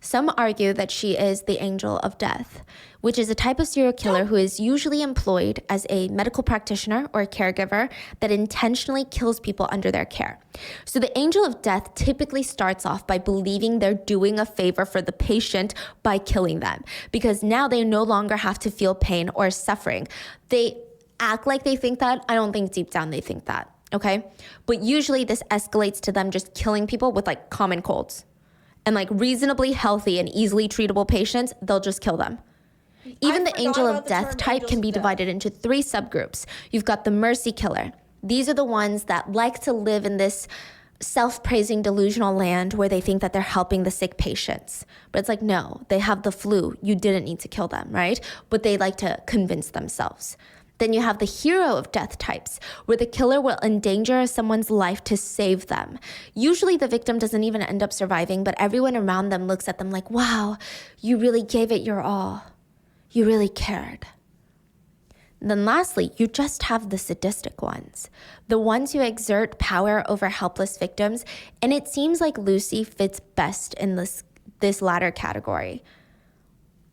Some argue that she is the angel of death, which is a type of serial killer who is usually employed as a medical practitioner or a caregiver that intentionally kills people under their care. So the angel of death typically starts off by believing they're doing a favor for the patient by killing them, because now they no longer have to feel pain or suffering. They act like they think that. I don't think deep down they think that, okay? But usually this escalates to them just killing people with like common colds. And like reasonably healthy and easily treatable patients, they'll just kill them. Even the angel of death type can be divided into 3 subgroups. You've got the mercy killer. These are the ones that like to live in this self-praising delusional land where they think that they're helping the sick patients. But it's like, no, they have the flu. You didn't need to kill them, right? But they like to convince themselves. Then you have the hero of death types, where the killer will endanger someone's life to save them. Usually the victim doesn't even end up surviving, but everyone around them looks at them like, wow, you really gave it your all. You really cared. And then lastly, you just have the sadistic ones, the ones who exert power over helpless victims. And it seems like Lucy fits best in this latter category.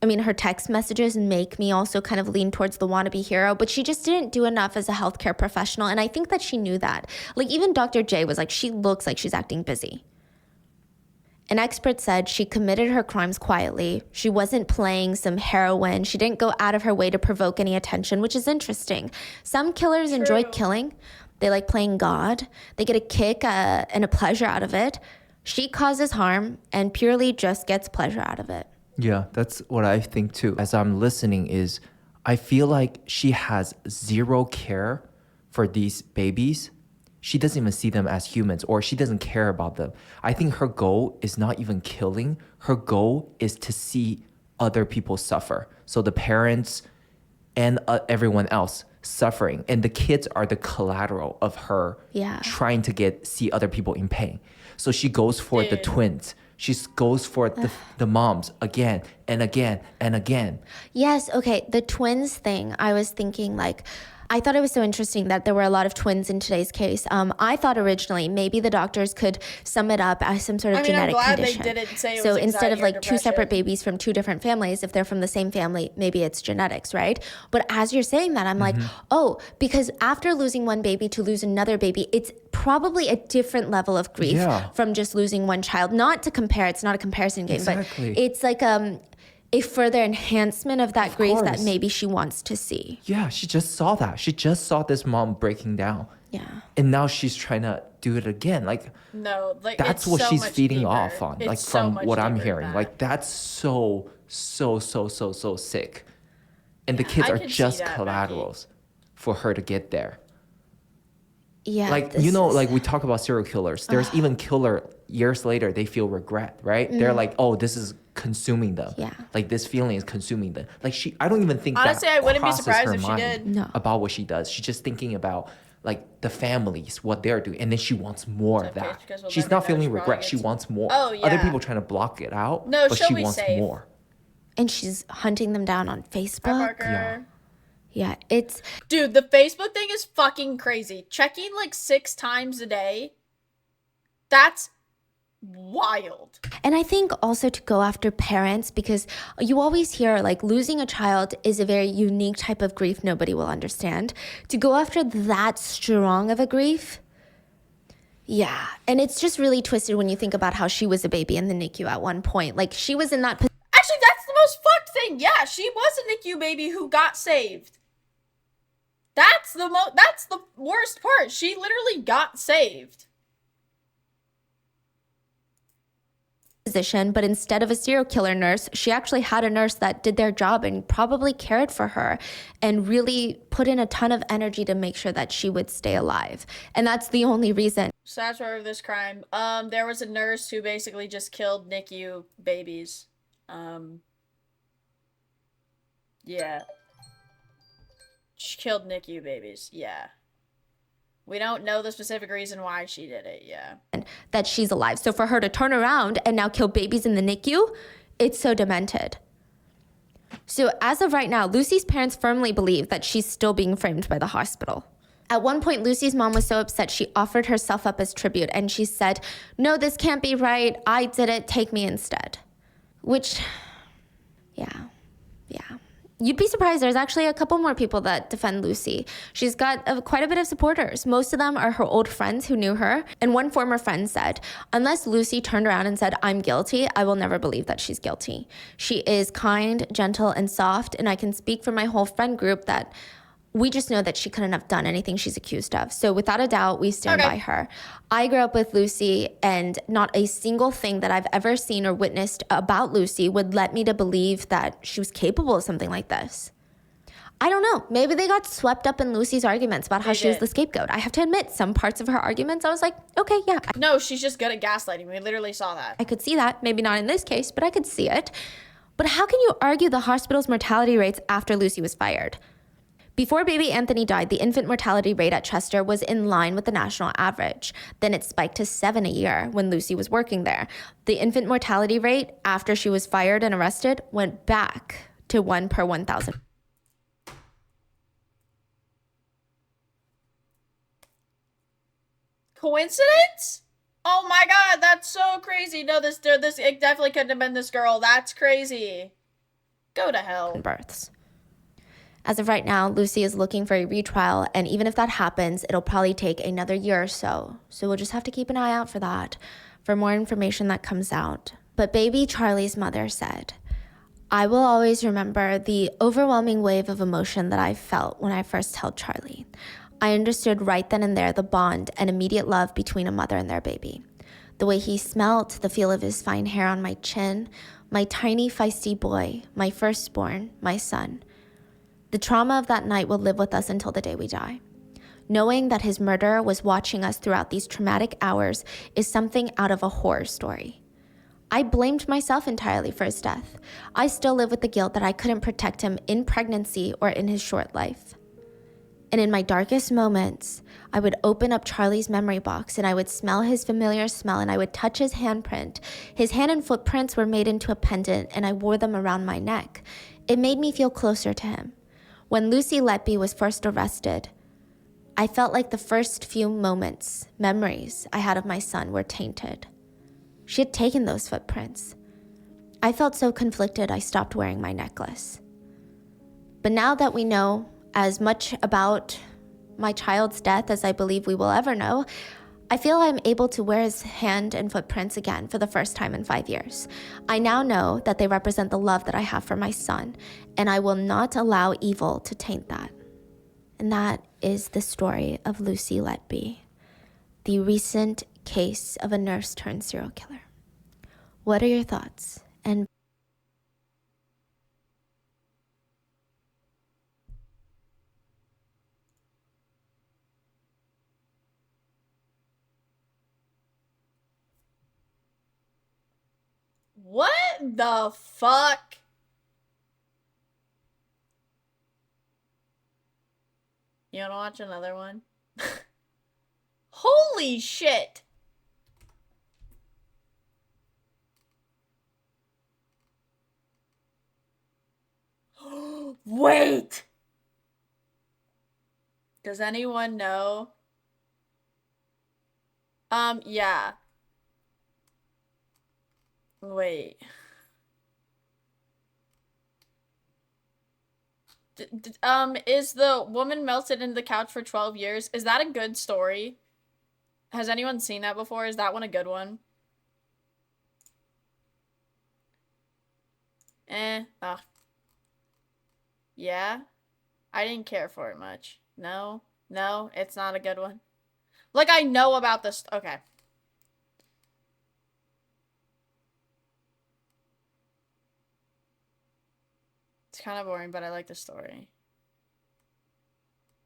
I mean, her text messages make me also kind of lean towards the wannabe hero, but she just didn't do enough as a healthcare professional. And I think that she knew that. Like, even Dr. J was like, she looks like she's acting busy. An expert said she committed her crimes quietly. She wasn't playing some heroine. She didn't go out of her way to provoke any attention, which is interesting. Some killers enjoy killing. They like playing God. They get a kick and a pleasure out of it. She causes harm and purely just gets pleasure out of it. Yeah, that's what I think too. As I'm listening is, I feel like she has zero care for these babies. She doesn't even see them as humans, or she doesn't care about them. I think her goal is not even killing. Her goal is to see other people suffer. So the parents and everyone else suffering. And the kids are the collateral of her trying to see other people in pain. So she goes for the twins. She goes for the moms again and again and again. Yes, okay. The twins thing, I was thinking like, I thought it was so interesting that there were a lot of twins in today's case. I thought originally maybe the doctors could sum it up as some sort of genetic condition. I'm glad they didn't say it so was instead of like depression. 2 separate babies from 2 different families, if they're from the same family, maybe it's genetics, right? But as you're saying that, I'm like, oh, because after losing one baby to lose another baby, it's probably a different level of grief from just losing one child. Not to compare, it's not a comparison game, but it's like a further enhancement of that grief that maybe she wants to see. Yeah, she just saw that. She just saw this mom breaking down. Yeah. And now she's trying to do it again. Like, no, like that's what she's feeding off on. Like, from what I'm hearing. Like, that's so sick. And the kids are just collaterals for her to get there. Yeah. Like, you know, like we talk about serial killers. There's even killer years later, they feel regret, right? They're like, oh, this is consuming them. Yeah. Like, this feeling is consuming them. Like, I don't even think honestly, that I wouldn't be crosses surprised her if she mind did. about what she does. She's just thinking about like the families, what they're doing, and then she wants more of that. She's not feeling regret. She wants more. Oh, yeah. Other people trying to block it out, no, but she wants more. And she's hunting them down on Facebook. Hi, Parker. Yeah, it's Dude, the Facebook thing is fucking crazy. Checking like 6 times a day. That's wild. And I think also to go after parents, because you always hear like losing a child is a very unique type of grief nobody will understand. To go after that strong of a grief, yeah. And it's just really twisted when you think about how she was a baby in the NICU at one point. Like she was in that position. Actually, that's the most fucked thing. Yeah, she was a NICU baby who got saved. That's the worst part. She literally got saved. But instead of a serial killer nurse, she actually had a nurse that did their job and probably cared for her and really put in a ton of energy to make sure that she would stay alive. And that's the only reason. So that's where this crime. There was a nurse who basically just killed NICU babies. Yeah. She killed NICU babies. Yeah. We don't know the specific reason why she did it. Yeah. That she's alive. So for her to turn around and now kill babies in the NICU, it's so demented. So as of right now, Lucy's parents firmly believe that she's still being framed by the hospital. At one point, Lucy's mom was so upset she offered herself up as tribute, and she said, "No, this can't be right. I did it. Take me instead." Which, yeah. You'd be surprised. There's actually a couple more people that defend Lucy. She's got quite a bit of supporters. Most of them are her old friends who knew her. And one former friend said, "Unless Lucy turned around and said, 'I'm guilty,' I will never believe that she's guilty. She is kind, gentle, and soft. And I can speak for my whole friend group that we just know that she couldn't have done anything she's accused of. So without a doubt, we stand by her." I grew up with Lucy, and not a single thing that I've ever seen or witnessed about Lucy would let me to believe that she was capable of something like this. I don't know. Maybe they got swept up in Lucy's arguments about how she was the scapegoat. I have to admit, some parts of her arguments, I was like, okay, yeah. No, she's just good at gaslighting. We literally saw that. I could see that. Maybe not in this case, but I could see it. But how can you argue the hospital's mortality rates after Lucy was fired? Before baby Anthony died, the infant mortality rate at Chester was in line with the national average. Then it spiked to 7 a year when Lucy was working there. The infant mortality rate after she was fired and arrested went back to 1 per 1,000. Coincidence? Oh my god, that's so crazy. No, this it definitely couldn't have been this girl. That's crazy. Go to hell. Births. As of right now, Lucy is looking for a retrial, and even if that happens, it'll probably take another year or so. So we'll just have to keep an eye out for that, for more information that comes out. But baby Charlie's mother said, "I will always remember the overwhelming wave of emotion that I felt when I first held Charlie. I understood right then and there the bond and immediate love between a mother and their baby. The way he smelt, the feel of his fine hair on my chin, my tiny feisty boy, my firstborn, my son. The trauma of that night will live with us until the day we die. Knowing that his murderer was watching us throughout these traumatic hours is something out of a horror story. I blamed myself entirely for his death. I still live with the guilt that I couldn't protect him in pregnancy or in his short life. And in my darkest moments, I would open up Charlie's memory box and I would smell his familiar smell and I would touch his handprint. His hand and footprints were made into a pendant and I wore them around my neck. It made me feel closer to him. When Lucy Letby was first arrested, I felt like the first few moments, memories I had of my son were tainted. She had taken those footprints. I felt so conflicted I stopped wearing my necklace. But now that we know as much about my child's death as I believe we will ever know, I feel I'm able to wear his hand and footprints again for the first time in 5 years. I now know that they represent the love that I have for my son, and I will not allow evil to taint that. And that is the story of Lucy Letby, the recent case of a nurse turned serial killer. What are your thoughts? And What the fuck? You wanna watch another one? Holy shit! Wait! Does anyone know? Yeah. Wait. Is the woman melted in the couch for 12 years? Is that a good story? Has anyone seen that before? Is that one a good one? Oh. Yeah? I didn't care for it much. No? No, it's not a good one. Like, I know about this. Okay. It's kind of boring, but I like the story.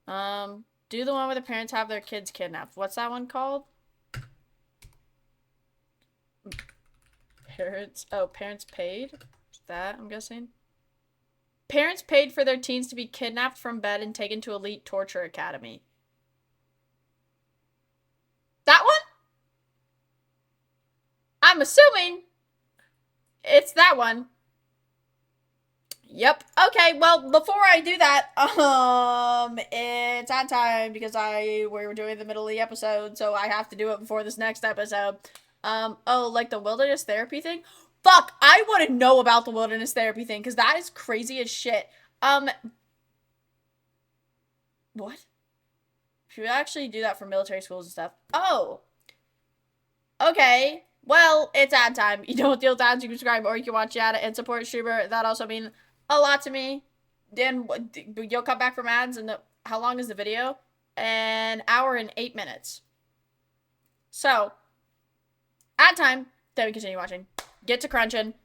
Do the one where the parents have their kids kidnapped. What's that one called? Parents paid? Is that, I'm guessing? Parents paid for their teens to be kidnapped from bed and taken to elite torture academy. That one? I'm assuming it's that one. Yep. Okay, well, before I do that, it's on time because we were doing the middle of the episode, so I have to do it before this next episode. Oh, like the wilderness therapy thing? Fuck, I want to know about the wilderness therapy thing because that is crazy as shit. What? Should we actually do that for military schools and stuff? Oh. Okay. Well, it's ad time. You know what deal times, you can subscribe or you can watch Yada and support streamer. That also means a lot to me. Then you'll come back from ads and how long is the video? An hour and 8 minutes. So, ad time. Then we continue watching. Get to crunching.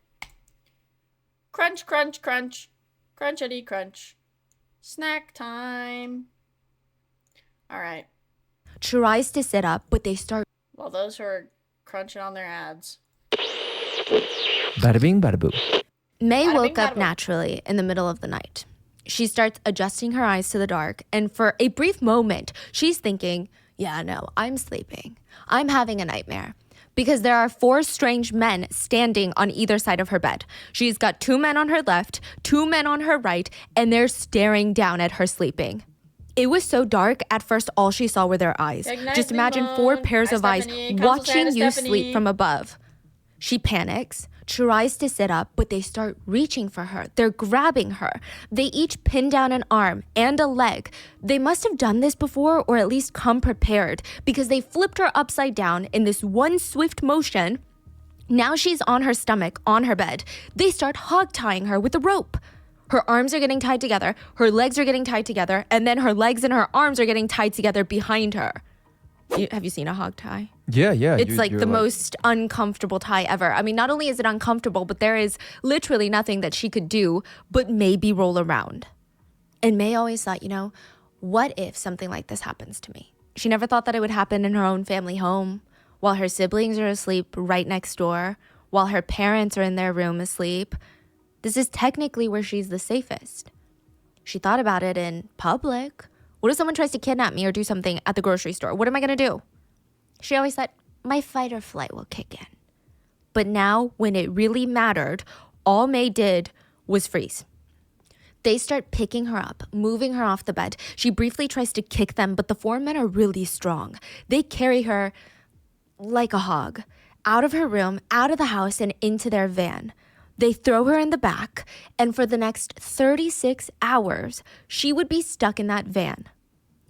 Crunch, crunch, crunch. Crunchity crunch. Snack time. Alright. Tries to sit up, but they start. Well, those who are crunching on their ads. Bada bing, bada boo. May Bada woke bing, up bada boom. naturally in the middle of the night. She starts adjusting her eyes to the dark, and for a brief moment, she's thinking, yeah, no, I'm sleeping. I'm having a nightmare. Because there are 4 strange men standing on either side of her bed. She's got 2 men on her left, 2 men on her right, and they're staring down at her sleeping. It was so dark, at first all she saw were their eyes. Just imagine 4 pairs of eyes watching you sleep from above. She panics, tries to sit up, but they start reaching for her. They're grabbing her. They each pin down an arm and a leg. They must have done this before or at least come prepared because they flipped her upside down in this one swift motion. Now she's on her stomach, on her bed. They start hog-tying her with a rope. Her arms are getting tied together, her legs are getting tied together, and then her legs and her arms are getting tied together behind her. Have you seen a hog tie? Yeah. It's like the most uncomfortable tie ever. I mean, not only is it uncomfortable, but there is literally nothing that she could do but maybe roll around. And May always thought, what if something like this happens to me? She never thought that it would happen in her own family home, while her siblings are asleep right next door, while her parents are in their room asleep. This is technically where she's the safest. She thought about it in public. What if someone tries to kidnap me or do something at the grocery store? What am I going to do? She always thought, my fight or flight will kick in. But now, when it really mattered, all May did was freeze. They start picking her up, moving her off the bed. She briefly tries to kick them, but the 4 men are really strong. They carry her like a hog, out of her room, out of the house, and into their van. They throw her in the back, and for the next 36 hours, she would be stuck in that van.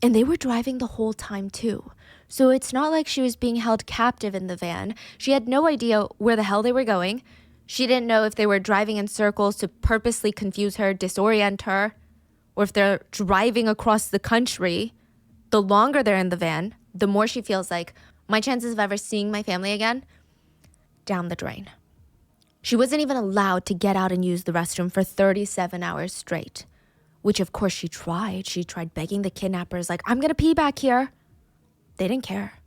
And they were driving the whole time too. So it's not like she was being held captive in the van. She had no idea where the hell they were going. She didn't know if they were driving in circles to purposely confuse her, disorient her, or if they're driving across the country. The longer they're in the van, the more she feels like my chances of ever seeing my family again, down the drain. She wasn't even allowed to get out and use the restroom for 37 hours straight, which of course she tried. She tried begging the kidnappers, like, I'm gonna pee back here. They didn't care.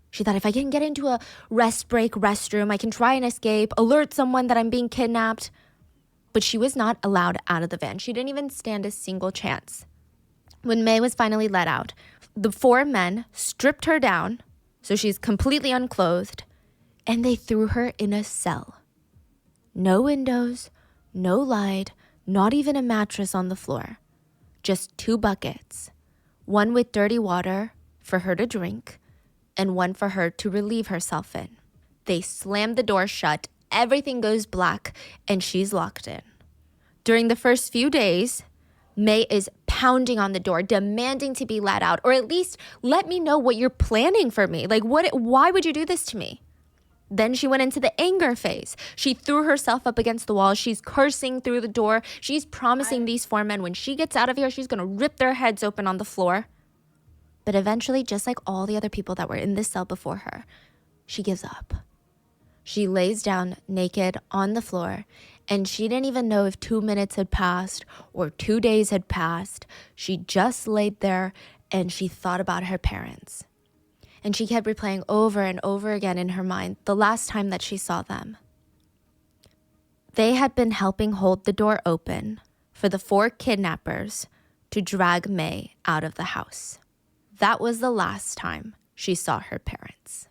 She thought, if I can get into a rest break restroom, I can try and escape, alert someone that I'm being kidnapped. But she was not allowed out of the van. She didn't even stand a single chance. When May was finally let out, the 4 men stripped her down, so she's completely unclothed, and they threw her in a cell. No windows, no light, not even a mattress on the floor. Just 2 buckets. one with dirty water for her to drink, and one for her to relieve herself in. They slam the door shut, everything goes black, and she's locked in. During the first few days, May is pounding on the door, demanding to be let out, or at least let me know what you're planning for me. Like, why would you do this to me? Then she went into the anger phase. She threw herself up against the wall. She's cursing through the door. She's promising these 4 men when she gets out of here, she's going to rip their heads open on the floor. But eventually, just like all the other people that were in this cell before her, she gives up. She lays down naked on the floor, and she didn't even know if 2 minutes had passed or 2 days had passed. She just laid there and she thought about her parents. And she kept replaying over and over again in her mind the last time that she saw them. They had been helping hold the door open for the 4 kidnappers to drag May out of the house. That was the last time she saw her parents.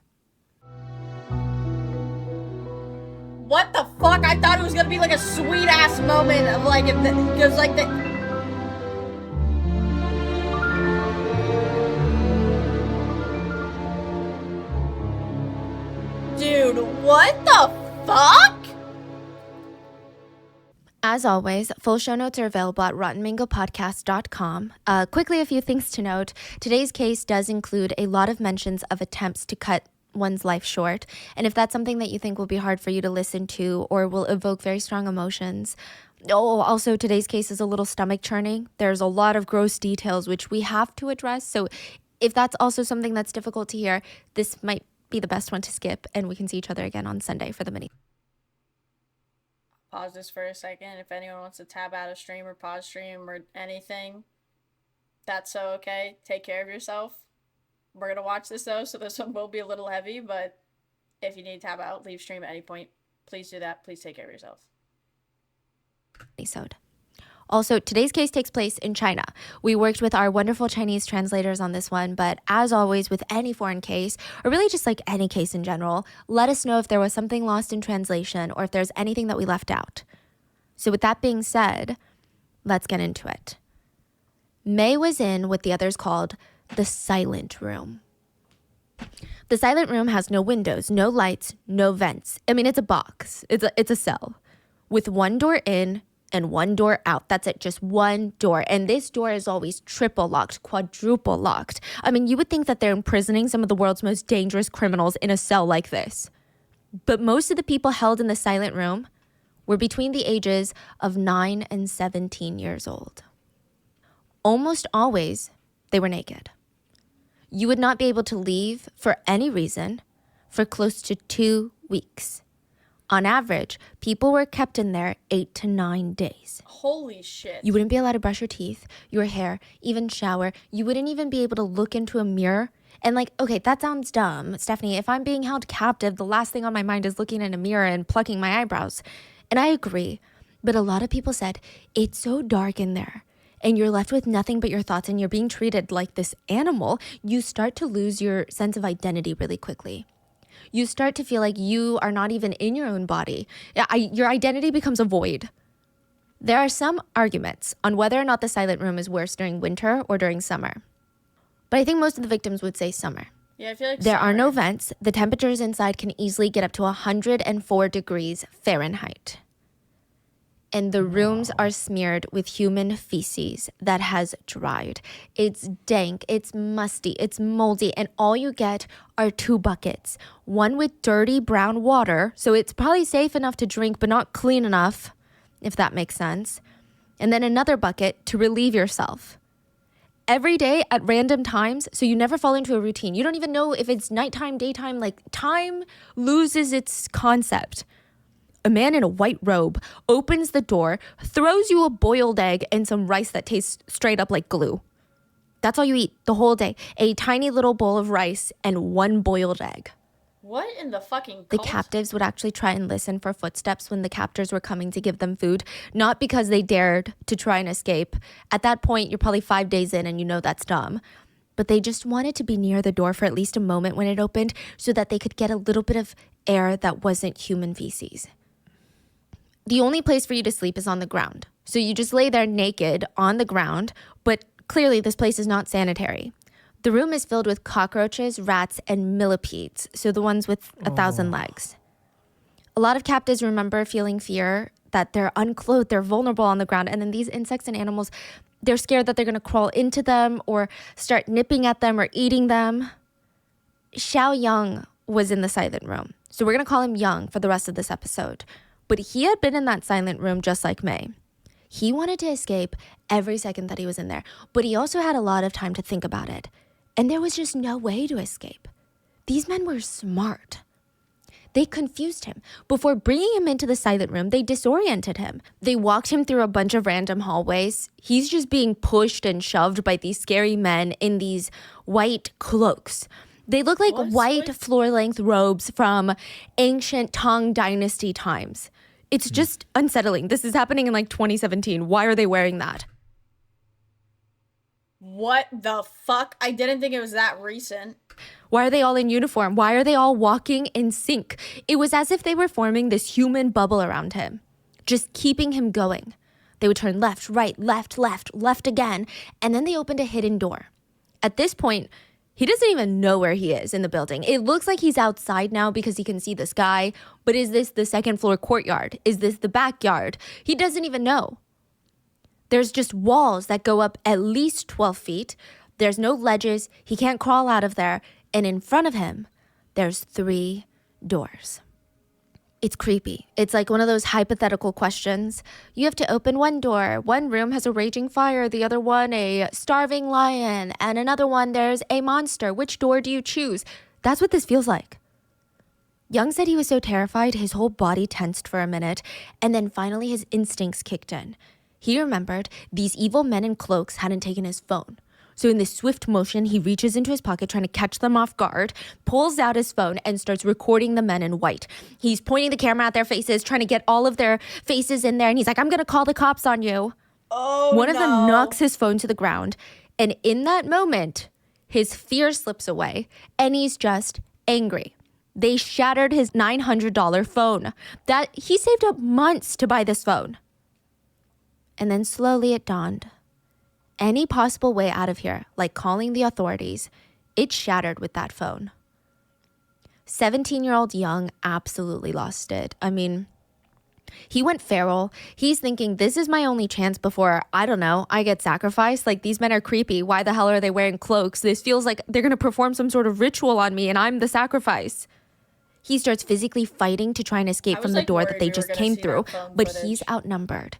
What the fuck? I thought it was gonna be like a sweet ass moment of like, because like the. Dude, what the fuck? As always, full show notes are available at rottenmangopodcast.com. Quickly, a few things to note. Today's case does include a lot of mentions of attempts to cut one's life short. And if that's something that you think will be hard for you to listen to or will evoke very strong emotions. Oh, also today's case is a little stomach churning. There's a lot of gross details which we have to address. So if that's also something that's difficult to hear, this might be the best one to skip, and we can see each other again on Sunday for the mini. Pause this for a second. If anyone wants to tab out of stream or pause stream or anything, that's so okay. Take care of yourself. We're gonna watch this though, so this one will be a little heavy, but if you need to tab out, leave stream at any point. Please do that. Please take care of yourself. Also, today's case takes place in China. We worked with our wonderful Chinese translators on this one, but as always with any foreign case, or really just like any case in general, let us know if there was something lost in translation or if there's anything that we left out. So with that being said, let's get into it. May was in what the others called the silent room. The silent room has no windows, no lights, no vents. I mean, it's a box. It's a cell with one door in and one door out. That's it, just one door. And this door is always triple locked, quadruple locked. I mean, you would think that they're imprisoning some of the world's most dangerous criminals in a cell like this. But most of the people held in the silent room were between the ages of 9 and 17 years old. Almost always, they were naked. You would not be able to leave for any reason for close to 2 weeks. On average, people were kept in there 8 to 9 days. Holy shit. You wouldn't be allowed to brush your teeth, your hair, even shower. You wouldn't even be able to look into a mirror. And like, okay, that sounds dumb, Stephanie. If I'm being held captive, the last thing on my mind is looking in a mirror and plucking my eyebrows. And I agree. But a lot of people said, it's so dark in there, and you're left with nothing but your thoughts, and you're being treated like this animal, you start to lose your sense of identity really quickly. You start to feel like you are not even in your own body. Your identity becomes a void. There are some arguments on whether or not the silent room is worse during winter or during summer. But I think most of the victims would say summer. Yeah, I feel like there summer. are no vents. The temperatures inside can easily get up to 104 degrees Fahrenheit. And the rooms are smeared with human feces that has dried. It's dank, it's musty, it's moldy, and all you get are 2 buckets. One with dirty brown water, so it's probably safe enough to drink, but not clean enough, if that makes sense. And then another bucket to relieve yourself. Every day at random times, so you never fall into a routine. You don't even know if it's nighttime, daytime, like time loses its concept. A man in a white robe opens the door, throws you a boiled egg and some rice that tastes straight up like glue. That's all you eat the whole day. A tiny little bowl of rice and 1 boiled egg. What in the fucking The cult? captives would actually try and listen for footsteps when the captors were coming to give them food, not because they dared to try and escape. At that point, you're probably 5 days in and you know that's dumb. But they just wanted to be near the door for at least a moment when it opened so that they could get a little bit of air that wasn't human feces. The only place for you to sleep is on the ground. So you just lay there naked on the ground, but Clearly, this place is not sanitary. The room is filled with cockroaches, rats, and millipedes, so the ones with 1,000 legs. A lot of captives remember feeling fear that they're unclothed, they're vulnerable on the ground, and then these insects and animals, they're scared that they're going to crawl into them or start nipping at them or eating them. Xiao Yang was in the silent room, so we're going to call him Yang for the rest of this episode. But he had been in that silent room just like May. He wanted to escape every second that he was in there, but he also had a lot of time to think about it. And there was just no way to escape. These men were smart. They confused him. Before bringing him into the silent room, they disoriented him. They walked him through a bunch of random hallways. He's just being pushed and shoved by these scary men in these white cloaks. They look like white floor-length robes from ancient Tang Dynasty times. It's just unsettling. This is happening in like 2017. Why are they wearing that? What the fuck? I didn't think it was that recent. Why are they all in uniform? Why are they all walking in sync? It was as if they were forming this human bubble around him, just keeping him going. They would turn left, right, left, left, left again, and then they opened a hidden door. At this point, he doesn't even know where he is in the building. It looks like he's outside now because he can see the sky, but is this the second floor courtyard? Is this the backyard? He doesn't even know. There's just walls that go up at least 12 feet. There's no ledges. He can't crawl out of there. And in front of him, there's 3 doors. It's creepy. It's like one of those hypothetical questions. You have to open one door. One room has a raging fire. The other one, a starving lion. And another one, there's a monster. Which door do you choose? That's what this feels like. Young said he was so terrified, his whole body tensed for a minute. And then finally his instincts kicked in. He remembered these evil men in cloaks hadn't taken his phone. So in this swift motion, he reaches into his pocket trying to catch them off guard, pulls out his phone, and starts recording the men in white. He's pointing the camera at their faces, trying to get all of their faces in there, and he's like, I'm going to call the cops on you. One of them knocks his phone to the ground, and in that moment, his fear slips away, and he's just angry. They shattered his $900 phone. That he saved up months to buy this phone. And then slowly it dawned. Any possible way out of here, like calling the authorities, it shattered with that phone. 17-year-old Young absolutely lost it. I mean, he went feral. He's thinking, this is my only chance before, I don't know, I get sacrificed. Like, these men are creepy. Why the hell are they wearing cloaks? This feels like they're going to perform some sort of ritual on me and I'm the sacrifice. He starts physically fighting to try and escape from the door that they just came through, but he's outnumbered.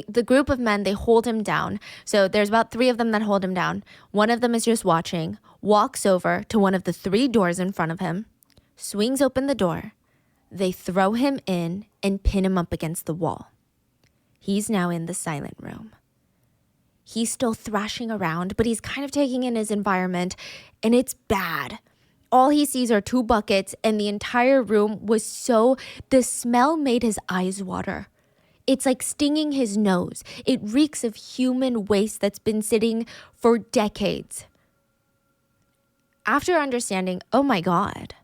The group of men, they hold him down. So there's about 3 of them that hold him down. One of them is just watching, walks over to one of the 3 doors in front of him, swings open the door. They throw him in and pin him up against the wall. He's now in the silent room. He's still thrashing around, but he's kind of taking in his environment, and it's bad. All he sees are 2 buckets, and the entire room the smell made his eyes water. It's like stinging his nose. It reeks of human waste that's been sitting for decades. After understanding, oh my God,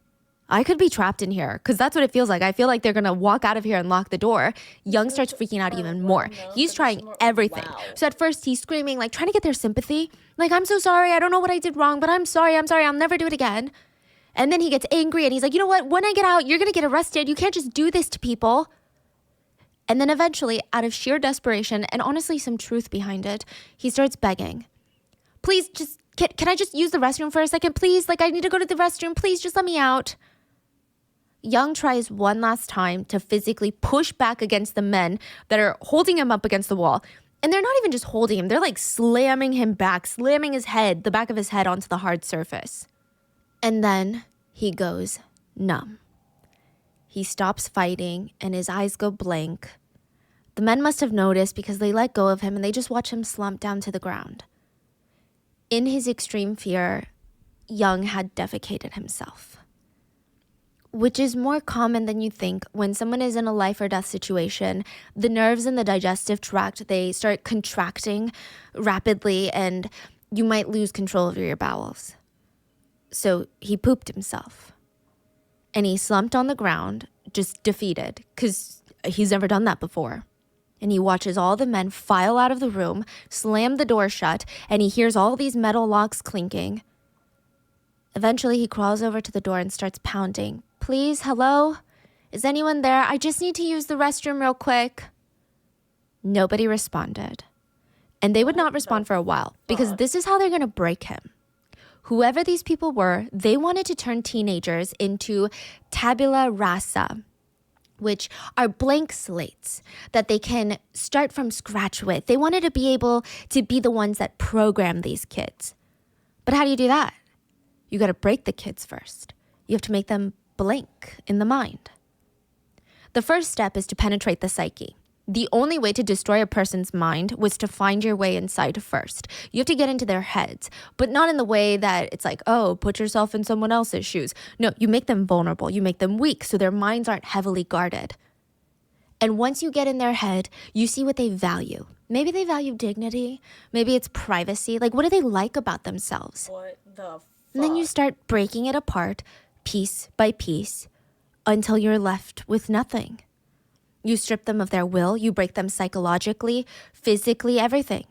I could be trapped in here, because that's what it feels like. I feel like they're going to walk out of here and lock the door. Young starts freaking out even more. He's trying everything. So at first he's screaming, like trying to get their sympathy. Like, I'm so sorry. I don't know what I did wrong, but I'm sorry. I'll never do it again. And then he gets angry and he's like, you know what? When I get out, you're going to get arrested. You can't just do this to people. And then eventually, out of sheer desperation and honestly some truth behind it, he starts begging. Please, can I just use the restroom for a second? Please, I need to go to the restroom. Please, just let me out. Young tries one last time to physically push back against the men that are holding him up against the wall. And they're not even just holding him. They're like slamming him back, slamming the back of his head onto the hard surface. And then he goes numb. He stops fighting and his eyes go blank. The men must have noticed because they let go of him and they just watch him slump down to the ground. In his extreme fear, Young had defecated himself, which is more common than you think. When someone is in a life or death situation, the nerves in the digestive tract, they start contracting rapidly and you might lose control over your bowels. So he pooped himself. And he slumped on the ground, just defeated, because he's never done that before. And he watches all the men file out of the room, slam the door shut, and he hears all these metal locks clinking. Eventually, he crawls over to the door and starts pounding. Please, hello? Is anyone there? I just need to use the restroom real quick. Nobody responded. And they would not respond for a while because this is how they're going to break him. Whoever these people were, they wanted to turn teenagers into tabula rasa, which are blank slates that they can start from scratch with. They wanted to be able to be the ones that program these kids. But how do you do that? You got to break the kids first. You have to make them blank in the mind. The first step is to penetrate the psyche. The only way to destroy a person's mind was to find your way inside first. You have to get into their heads, but not in the way that it's like, oh, put yourself in someone else's shoes. No, you make them vulnerable. You make them weak so their minds aren't heavily guarded. And once you get in their head, you see what they value. Maybe they value dignity. Maybe it's privacy. Like, what do they like about themselves? What the fuck? And then you start breaking it apart piece by piece until you're left with nothing. You strip them of their will, you break them psychologically, physically, everything.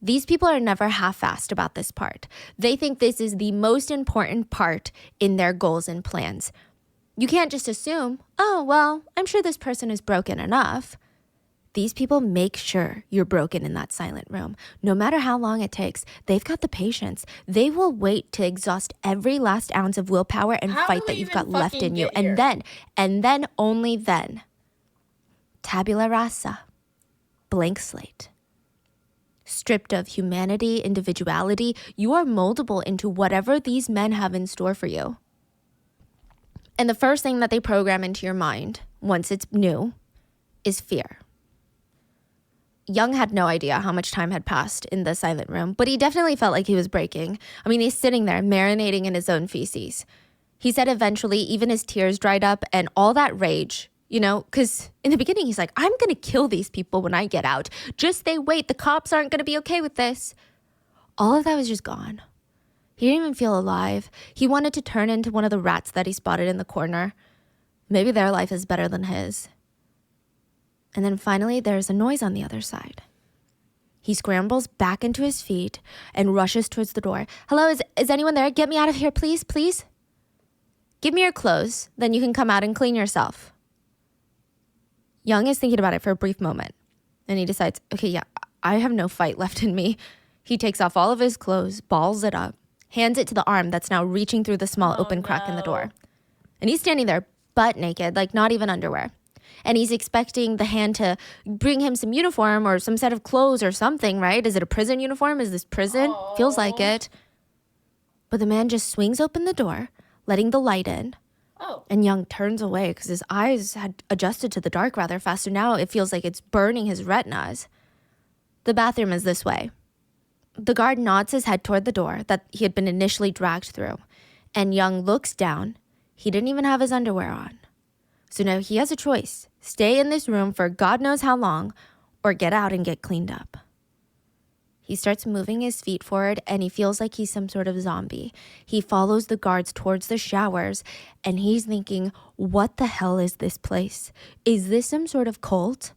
These people are never half-assed about this part. They think this is the most important part in their goals and plans. You can't just assume, oh, well, I'm sure this person is broken enough. These people make sure you're broken in that silent room. No matter how long it takes, they've got the patience. They will wait to exhaust every last ounce of willpower and fight that you've got left in you. And then, only then, tabula rasa, blank slate. Stripped of humanity, individuality, you are moldable into whatever these men have in store for you. And the first thing that they program into your mind, once it's new, is fear. Young had no idea how much time had passed in the silent room, but he definitely felt like he was breaking. I mean, he's sitting there marinating in his own feces. He said eventually even his tears dried up and all that rage, you know, because in the beginning he's like, I'm going to kill these people when I get out. Just they wait. The cops aren't going to be okay with this. All of that was just gone. He didn't even feel alive. He wanted to turn into one of the rats that he spotted in the corner. Maybe their life is better than his. And then finally, there's a noise on the other side. He scrambles back into his feet and rushes towards the door. Hello, is anyone there? Get me out of here, please, please. Give me your clothes, then you can come out and clean yourself. Young is thinking about it for a brief moment. And he decides, okay, yeah, I have no fight left in me. He takes off all of his clothes, balls it up, hands it to the arm that's now reaching through the small open crack in the door. And he's standing there butt naked, like not even underwear. And he's expecting the hand to bring him some uniform or some set of clothes or something, right? Is it a prison uniform? Is this prison? Feels like it. But the man just swings open the door, letting the light in. And Young turns away because his eyes had adjusted to the dark rather fast. So now it feels like it's burning his retinas. The bathroom is this way. The guard nods his head toward the door that he had been initially dragged through. And Young looks down. He didn't even have his underwear on. So now he has a choice. Stay in this room for God knows how long, or get out and get cleaned up. He starts moving his feet forward, and he feels like he's some sort of zombie. He follows the guards towards the showers, and he's thinking, what the hell is this place? Is this some sort of cult?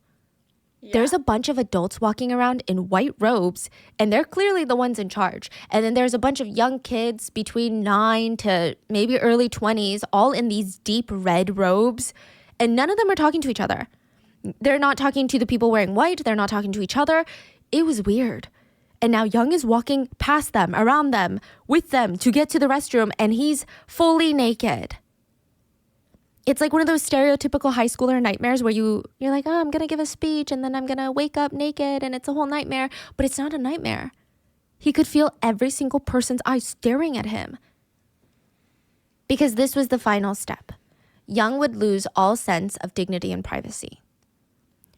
Yeah. There's a bunch of adults walking around in white robes, and they're clearly the ones in charge. And then there's a bunch of young kids between 9 to maybe early 20s, all in these deep red robes, and none of them are talking to each other. They're not talking to the people wearing white. They're not talking to each other. It was weird. And now Young is walking past them, around them, with them to get to the restroom, and he's fully naked. It's like one of those stereotypical high schooler nightmares where you're like, oh, I'm going to give a speech and then I'm going to wake up naked and it's a whole nightmare. But it's not a nightmare. He could feel every single person's eyes staring at him. Because this was the final step. Young would lose all sense of dignity and privacy.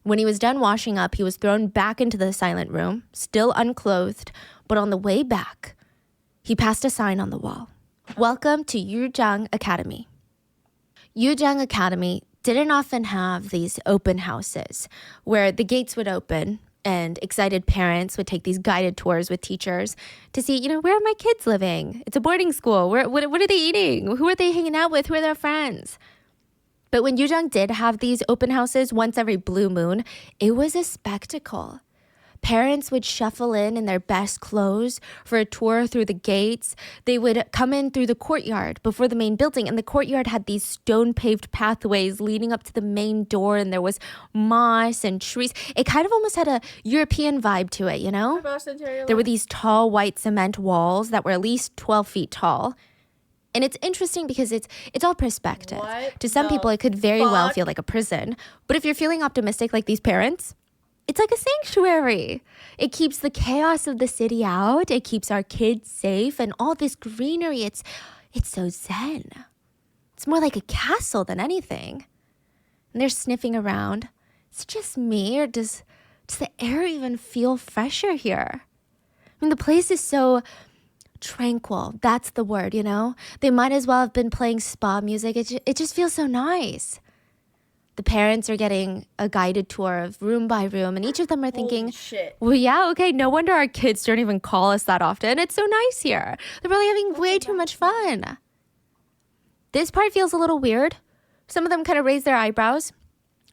When he was done washing up, he was thrown back into the silent room, still unclothed, but on the way back, he passed a sign on the wall. Welcome to Yuzhang Academy. Yuzhang Academy didn't often have these open houses where the gates would open and excited parents would take these guided tours with teachers to see, where are my kids living? It's a boarding school. What are they eating? Who are they hanging out with? Who are their friends? But when Yujang did have these open houses once every blue moon, it was a spectacle. Parents would shuffle in their best clothes for a tour through the gates. They would come in through the courtyard before the main building, and the courtyard had these stone-paved pathways leading up to the main door, and there was moss and trees. It kind of almost had a European vibe to it, you know? There were these tall white cement walls that were at least 12 feet tall. And it's interesting because it's all perspective. To some people, it could very well feel like a prison. But if you're feeling optimistic like these parents, it's like a sanctuary. It keeps the chaos of the city out. It keeps our kids safe, and all this greenery. It's so zen. It's more like a castle than anything. And they're sniffing around. Is it just me, or does the air even feel fresher here? I mean, the place is so tranquil. That's the word, you know? They might as well have been playing spa music. It just feels so nice. The parents are getting a guided tour of room by room, and each of them are thinking, well, yeah, okay, no wonder our kids don't even call us that often. It's so nice here. They're probably having way too much fun. This part feels a little weird. Some of them kind of raise their eyebrows.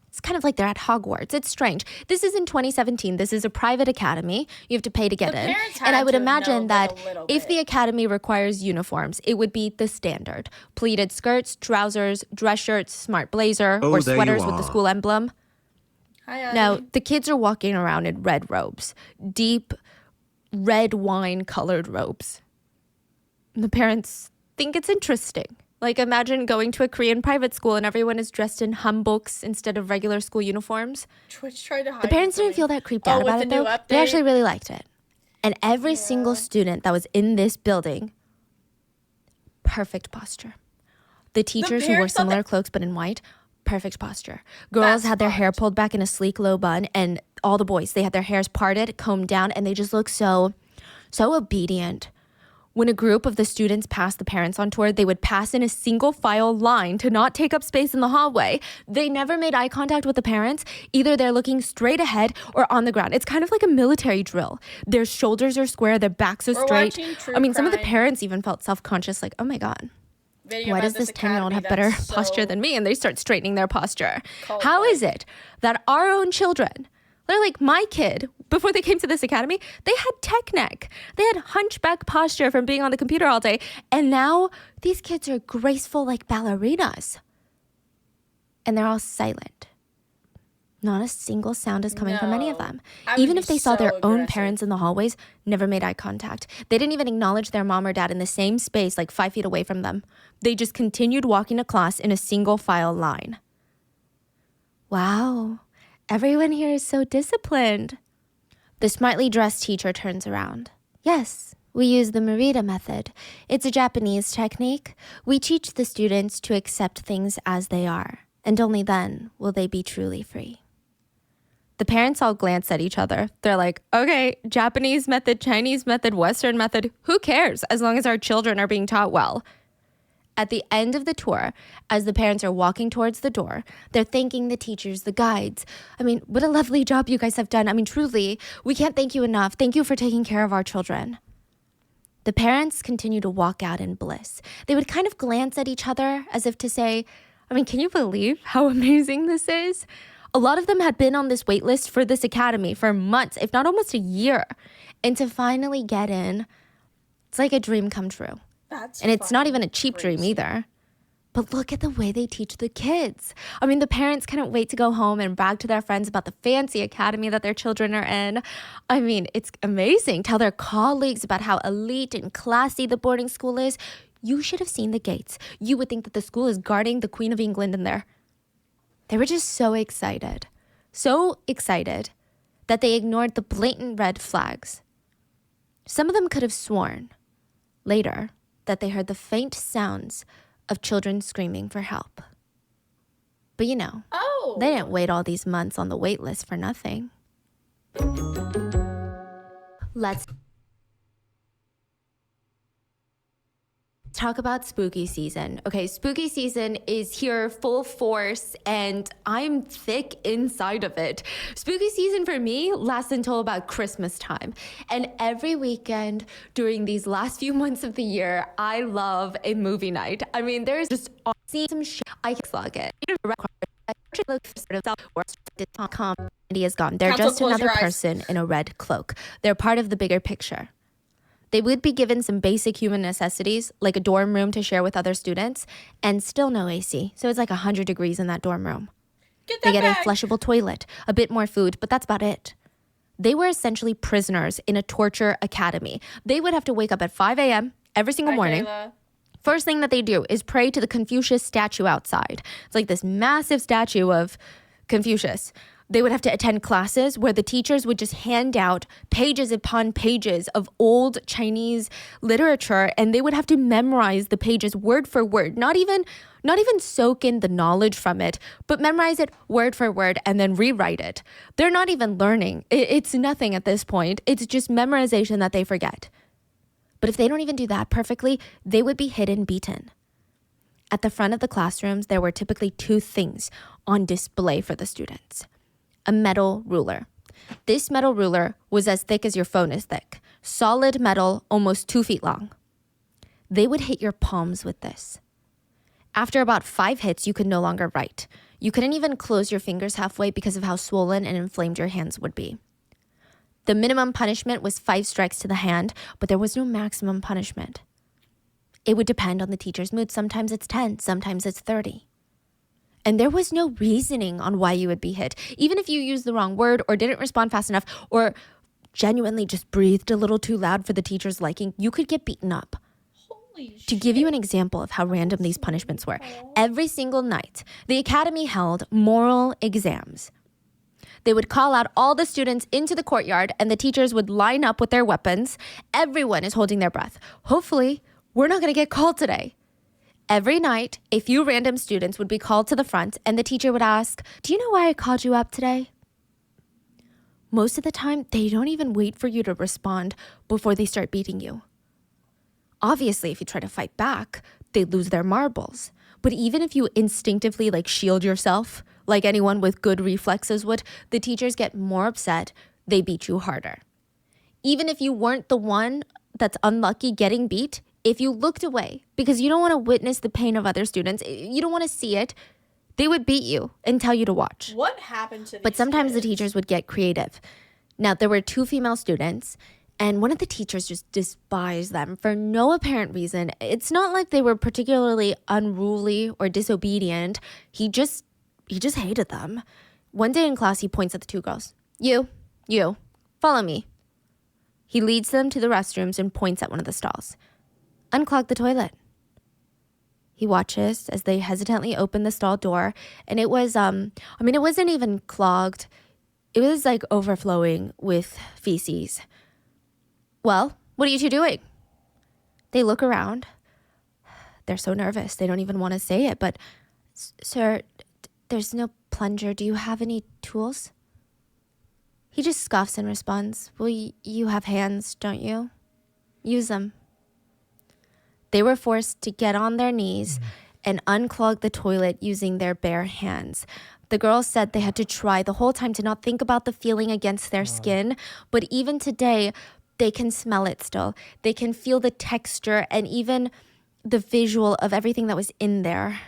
It's kind of like they're at Hogwarts. It's strange. This is in 2017. This is a private academy. You have to pay to get in. And I would imagine that if the academy requires uniforms, it would be the standard. Pleated skirts, trousers, dress shirts, smart blazer, or sweaters with the school emblem. Now, the kids are walking around in red robes. Deep red wine-colored robes. And the parents think it's interesting. Like, imagine going to a Korean private school and everyone is dressed in hanboks instead of regular school uniforms. Twitch tried to hide the parents didn't feel that creeped out about it, though. They actually really liked it. And every single student that was in this building, perfect posture. The teachers who wore similar cloaks but in white, perfect posture. Girls had their hair pulled back in a sleek low bun, and all the boys, they had their hairs parted, combed down, and they just looked so obedient. When a group of the students passed the parents on tour, they would pass in a single file line to not take up space in the hallway. They never made eye contact with the parents. Either they're looking straight ahead or on the ground. It's kind of like a military drill. Their shoulders are square, their backs are straight. I mean, some of the parents even felt self-conscious, like, oh my God, why does this 10-year-old have better posture than me? And they start straightening their posture. How is it that our own children, they're like my kid, before they came to this academy, they had tech neck. They had hunchback posture from being on the computer all day. And now these kids are graceful like ballerinas. And they're all silent. Not a single sound is coming from any of them. Even if they saw their own parents in the hallways, never made eye contact. They didn't even acknowledge their mom or dad in the same space, like 5 feet away from them. They just continued walking to class in a single file line. Wow. Everyone here is so disciplined. The smartly dressed teacher turns around. Yes, we use the Merida method. It's a Japanese technique. We teach the students to accept things as they are, and only then will they be truly free. The parents all glance at each other. They're like, okay, Japanese method, Chinese method, Western method, who cares as long as our children are being taught well? At the end of the tour, as the parents are walking towards the door, they're thanking the teachers, the guides. I mean, what a lovely job you guys have done. I mean, truly, we can't thank you enough. Thank you for taking care of our children. The parents continue to walk out in bliss. They would kind of glance at each other as if to say, I mean, can you believe how amazing this is? A lot of them had been on this wait list for this academy for months, if not almost a year. And to finally get in, it's like a dream come true. And it's not even a cheap dream either. But look at the way they teach the kids. I mean, the parents couldn't wait to go home and brag to their friends about the fancy academy that their children are in. I mean, it's amazing. Tell their colleagues about how elite and classy the boarding school is. You should have seen the gates. You would think that the school is guarding the Queen of England in there. They were just so excited that they ignored the blatant red flags. Some of them could have sworn later that they heard the faint sounds of children screaming for help. But you know, they didn't wait all these months on the wait list for nothing. Let's talk about spooky season. Okay, spooky season is here full force and I'm thick inside of it. Spooky season for me lasts until about Christmas time. And every weekend during these last few months of the year, I love a movie night. I mean, there's just some shit. I can slug it. Comedy is gone. They're Council, just close another your eyes. person in a red cloak. They're part of the bigger picture. They would be given some basic human necessities, like a dorm room to share with other students, and still no AC. So it's like 100 degrees in that dorm room. Get They that get back. a flushable toilet, a bit more food, but that's about it. They were essentially prisoners in a torture academy. They would have to wake up at 5 a.m. every single morning. First thing that they do is pray to the Confucius statue outside. It's like this massive statue of Confucius. They would have to attend classes where the teachers would just hand out pages upon pages of old Chinese literature, and they would have to memorize the pages word for word, not even soak in the knowledge from it, but memorize it word for word and then rewrite it. They're not even learning. It's nothing at this point. It's just memorization that they forget. But if they don't even do that perfectly, they would be hit and beaten. At the front of the classrooms, there were typically two things on display for the students. A metal ruler. This metal ruler was as thick as your phone is thick. Solid metal, almost 2 feet long. They would hit your palms with this. After about 5 hits, you could no longer write. You couldn't even close your fingers halfway because of how swollen and inflamed your hands would be. The minimum punishment was 5 strikes to the hand, but there was no maximum punishment. It would depend on the teacher's mood. Sometimes it's 10, sometimes it's 30. And there was no reasoning on why you would be hit. Even if you used the wrong word or didn't respond fast enough or genuinely just breathed a little too loud for the teacher's liking, you could get beaten up. To give you an example of how random these punishments were, every single night, the academy held moral exams. They would call out all the students into the courtyard and the teachers would line up with their weapons. Everyone is holding their breath. Hopefully, we're not going to get called today. Every night, a few random students would be called to the front and the teacher would ask, "Do you know why I called you up today?" Most of the time, they don't even wait for you to respond before they start beating you. Obviously, if you try to fight back, they lose their marbles. But even if you instinctively shield yourself, like anyone with good reflexes would, the teachers get more upset, they beat you harder. Even if you weren't the one that's unlucky getting beat, if you looked away because you don't want to witness the pain of other students, you don't want to see it, they would beat you and tell you to watch. What happened to these But sometimes the kids? teachers would get creative. Now, there were 2 female students, and one of the teachers just despised them for no apparent reason. It's not like they were particularly unruly or disobedient. He just hated them. One day in class, he points at the 2 girls. You, follow me. He leads them to the restrooms and points at one of the stalls. Unclog the toilet. He watches as they hesitantly open the stall door, and it was, it wasn't even clogged. It was overflowing with feces. Well, what are you 2 doing? They look around. They're so nervous. They don't even want to say it, but, "Sir, there's no plunger. Do you have any tools?" He just scoffs and responds, "Well, you have hands, don't you? Use them." They were forced to get on their knees and unclog the toilet using their bare hands. The girls said they had to try the whole time to not think about the feeling against their skin, but even today, they can smell it still. They can feel the texture and even the visual of everything that was in there.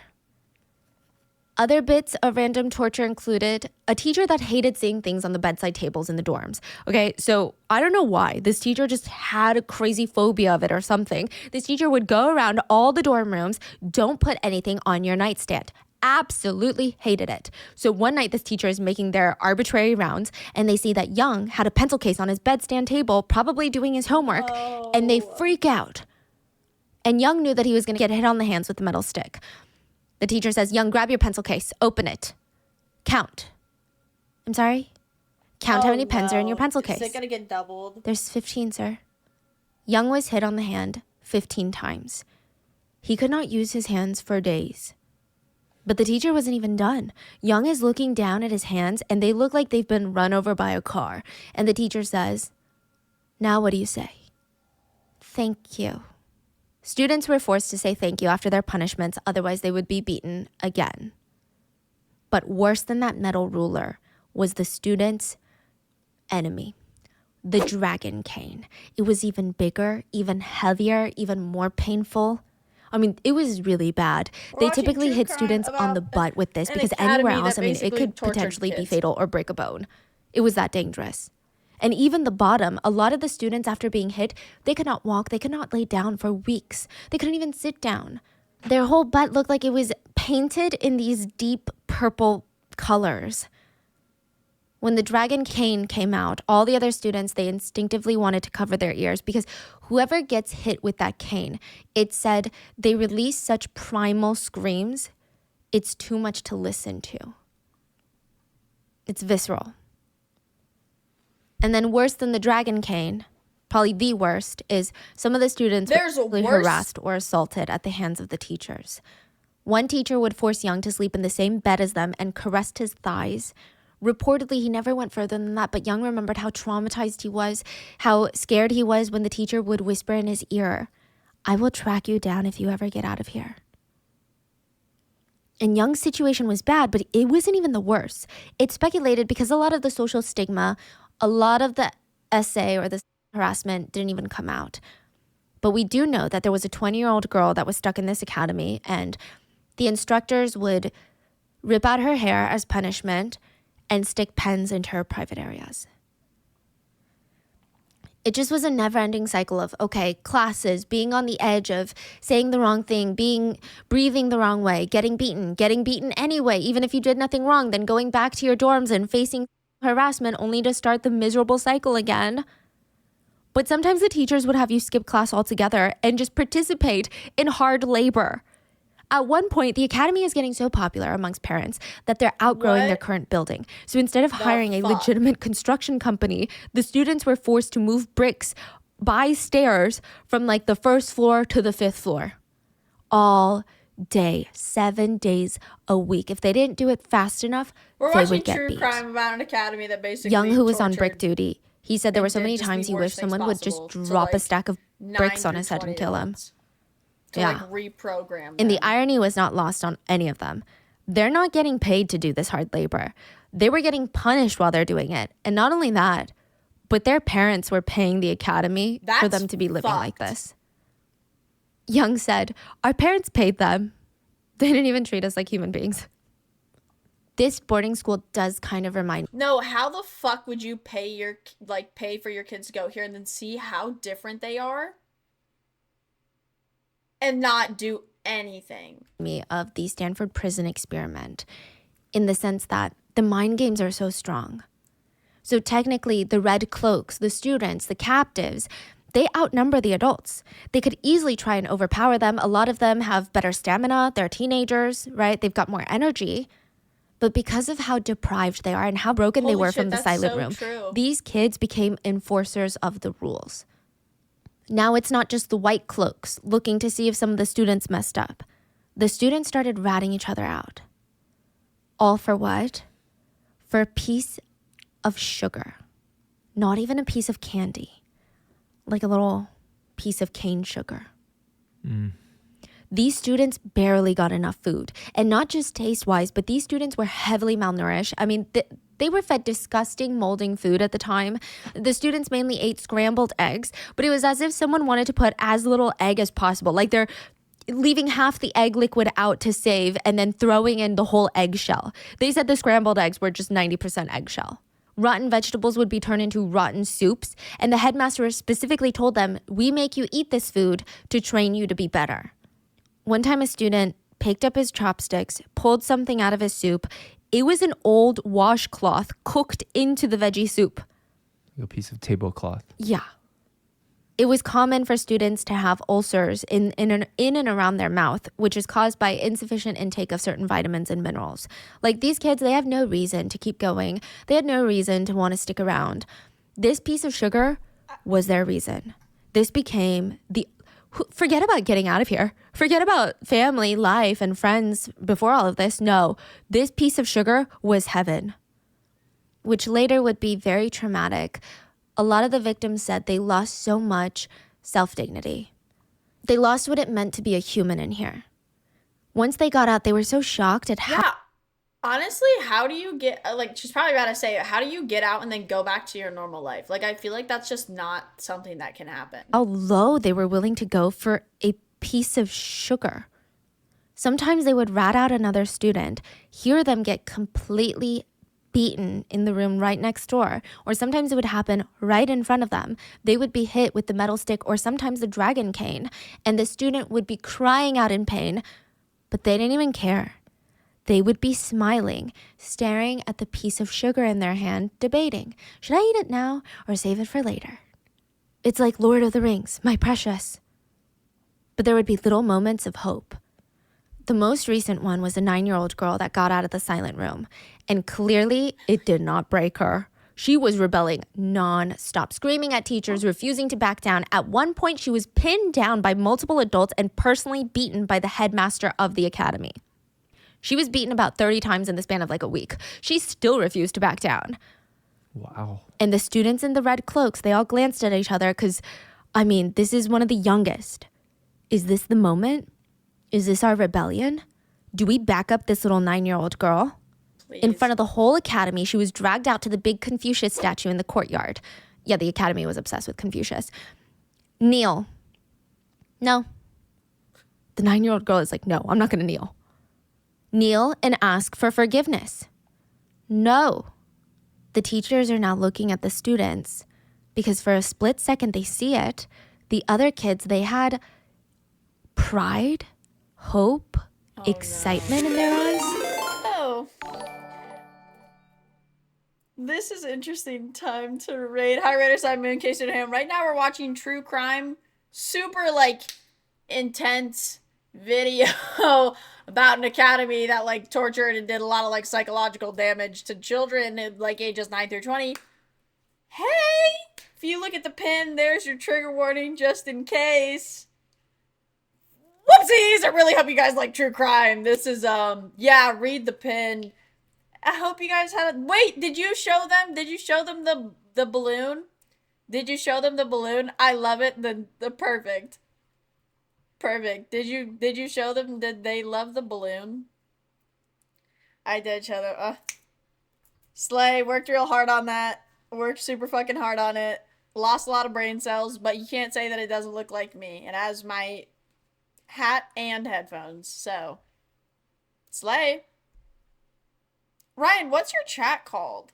Other bits of random torture included a teacher that hated seeing things on the bedside tables in the dorms. Okay, so I don't know why. This teacher just had a crazy phobia of it or something. This teacher would go around all the dorm rooms, "Don't put anything on your nightstand." Absolutely hated it. So one night this teacher is making their arbitrary rounds and they see that Young had a pencil case on his bedstand table, probably doing his homework, and they freak out. And Young knew that he was going to get hit on the hands with a metal stick. The teacher says, "Young, grab your pencil case, open it. Count." I'm sorry? Count how many pens are in your pencil case. Is it gonna get doubled? There's 15, sir. Young was hit on the hand 15 times. He could not use his hands for days. But the teacher wasn't even done. Young is looking down at his hands and they look like they've been run over by a car. And the teacher says, "Now what do you say?" "Thank you." Students were forced to say thank you after their punishments, otherwise they would be beaten again. But worse than that metal ruler was the students' enemy, the dragon cane. It was even bigger, even heavier, even more painful. I mean, it was really bad. They watching typically true hit crime students on the about butt with this an because academy anywhere that else, I mean, it basically could tortured potentially be kids. fatal or break a bone. It was that dangerous. And even the bottom, a lot of the students after being hit, they could not walk, they could not lay down for weeks. They couldn't even sit down. Their whole butt looked like it was painted in these deep purple colors. When the dragon cane came out, all the other students, they instinctively wanted to cover their ears because whoever gets hit with that cane, it said they release such primal screams, it's too much to listen to. It's visceral. And then worse than the dragon cane, probably the worst, is some of the students There's were a really worse- harassed or assaulted at the hands of the teachers. One teacher would force Young to sleep in the same bed as them and caressed his thighs. Reportedly, he never went further than that, but Young remembered how traumatized he was, how scared he was when the teacher would whisper in his ear, "I will track you down if you ever get out of here." And Young's situation was bad, but it wasn't even the worst. It's speculated because a lot of the social stigma, a lot of the essay or the harassment didn't even come out. But we do know that there was a 20-year-old girl that was stuck in this academy, and the instructors would rip out her hair as punishment and stick pens into her private areas. It just was a never-ending cycle of, okay, classes, being on the edge of saying the wrong thing, breathing the wrong way, getting beaten anyway, even if you did nothing wrong, then going back to your dorms and facing harassment only to start the miserable cycle again. But sometimes the teachers would have you skip class altogether and just participate in hard labor. At one point, the academy is getting so popular amongst parents that they're outgrowing their current building. So instead of hiring a legitimate construction company, the students were forced to move bricks by stairs from like the first floor to the 5th floor. All day, 7 days a week. If they didn't do it fast enough, We're they watching would get true beat. crime about an academy that basically Young, who was on tortured brick duty, he said there were so and many did just the times he worst wished things someone would just possible to, drop a like, stack of 9 bricks on through his head and kill him. 20-year-olds to Yeah. like reprogram And the them. irony was not lost on any of them. They're not getting paid to do this hard labor. They were getting punished while they're doing it. And not only that, but their parents were paying the academy for That's them to be living like fucked. this. Young said, "Our parents paid them. They didn't even treat us like human beings." This boarding school does kind of remind No, how the fuck would you pay for your kids to go here and then see how different they are and not do anything? me of the Stanford prison experiment in the sense that the mind games are so strong. So technically, the red cloaks, the students, the captives, they outnumber the adults. They could easily try and overpower them. A lot of them have better stamina. They're teenagers, right? They've got more energy. But because of how deprived they are and how broken they Holy were shit, from the that's silent so room, true. these kids became enforcers of the rules. Now it's not just the white cloaks looking to see if some of the students messed up. The students started ratting each other out. All for what? For a piece of sugar. Not even a piece of candy. Like a little piece of cane sugar. These students barely got enough food. And not just taste-wise, but these students were heavily malnourished. I mean, they were fed disgusting molding food at the time. The students mainly ate scrambled eggs, but it was as if someone wanted to put as little egg as possible. Like they're leaving half the egg liquid out to save and then throwing in the whole eggshell. They said the scrambled eggs were just 90% eggshell. Rotten vegetables would be turned into rotten soups, and the headmaster specifically told them, "We make you eat this food to train you to be better." One time a student picked up his chopsticks, pulled something out of his soup. It was an old washcloth cooked into the veggie soup. A piece of tablecloth. Yeah. It was common for students to have ulcers in and around their mouth, which is caused by insufficient intake of certain vitamins and minerals. Like these kids, they have no reason to keep going. They had no reason to want to stick around. This piece of sugar was their reason. This became forget about getting out of here. Forget about family, life, and friends before all of this. No, this piece of sugar was heaven, which later would be very traumatic. A lot of the victims said they lost so much self-dignity. They lost what it meant to be a human in here. Once they got out, they were so shocked at how... Yeah. Honestly, how do you get, like, she's probably about to say, how do you get out and then go back to your normal life? Like, I feel like that's just not something that can happen. how low they were willing to go for a piece of sugar. Sometimes they would rat out another student, hear them get completely beaten in the room right next door, or sometimes it would happen right in front of them. They would be hit with the metal stick or sometimes the dragon cane, and the student would be crying out in pain, but they didn't even care. They would be smiling, staring at the piece of sugar in their hand, debating, should I eat it now or save it for later? It's like Lord of the Rings, my precious. But there would be little moments of hope. The most recent one was a 9-year-old girl that got out of the silent room, and clearly it did not break her. She was rebelling non-stop, screaming at teachers, refusing to back down. At one point, she was pinned down by multiple adults and personally beaten by the headmaster of the academy. She was beaten about 30 times in the span of like a week. She still refused to back down. Wow. And the students in the red cloaks, they all glanced at each other because, I mean, this is one of the youngest. Is this the moment? Is this our rebellion? Do we back up this little 9-year-old girl? Please. In front of the whole academy, she was dragged out to the big Confucius statue in the courtyard. Yeah, the academy was obsessed with Confucius. Kneel. No. The 9-year-old girl is like, no, I'm not going to kneel. Kneel and ask for forgiveness. No. The teachers are now looking at the students because for a split second they see it. The other kids, they had pride, hope, excitement in their eyes. Oh. This is interesting time to raid. Hi, Raider Side Moon, Case to him. Right now we're watching true crime. Super, like, intense video about an academy that, like, tortured and did a lot of, like, psychological damage to children in, like, ages 9 through 20. Hey! If you look at the pin, there's your trigger warning just in case. Whoopsies! I really hope you guys like true crime. This is, yeah, read the pin. I hope you guys had a... Wait, did you show them? Did you show them the balloon? Did you show them the balloon? I love it. The perfect. Perfect. Did you show them? Did they love the balloon? I did show them. Slay, worked real hard on that. Worked super fucking hard on it. Lost a lot of brain cells, but you can't say that it doesn't look like me. It has my hat and headphones, so. Slay. Ryan, what's your chat called?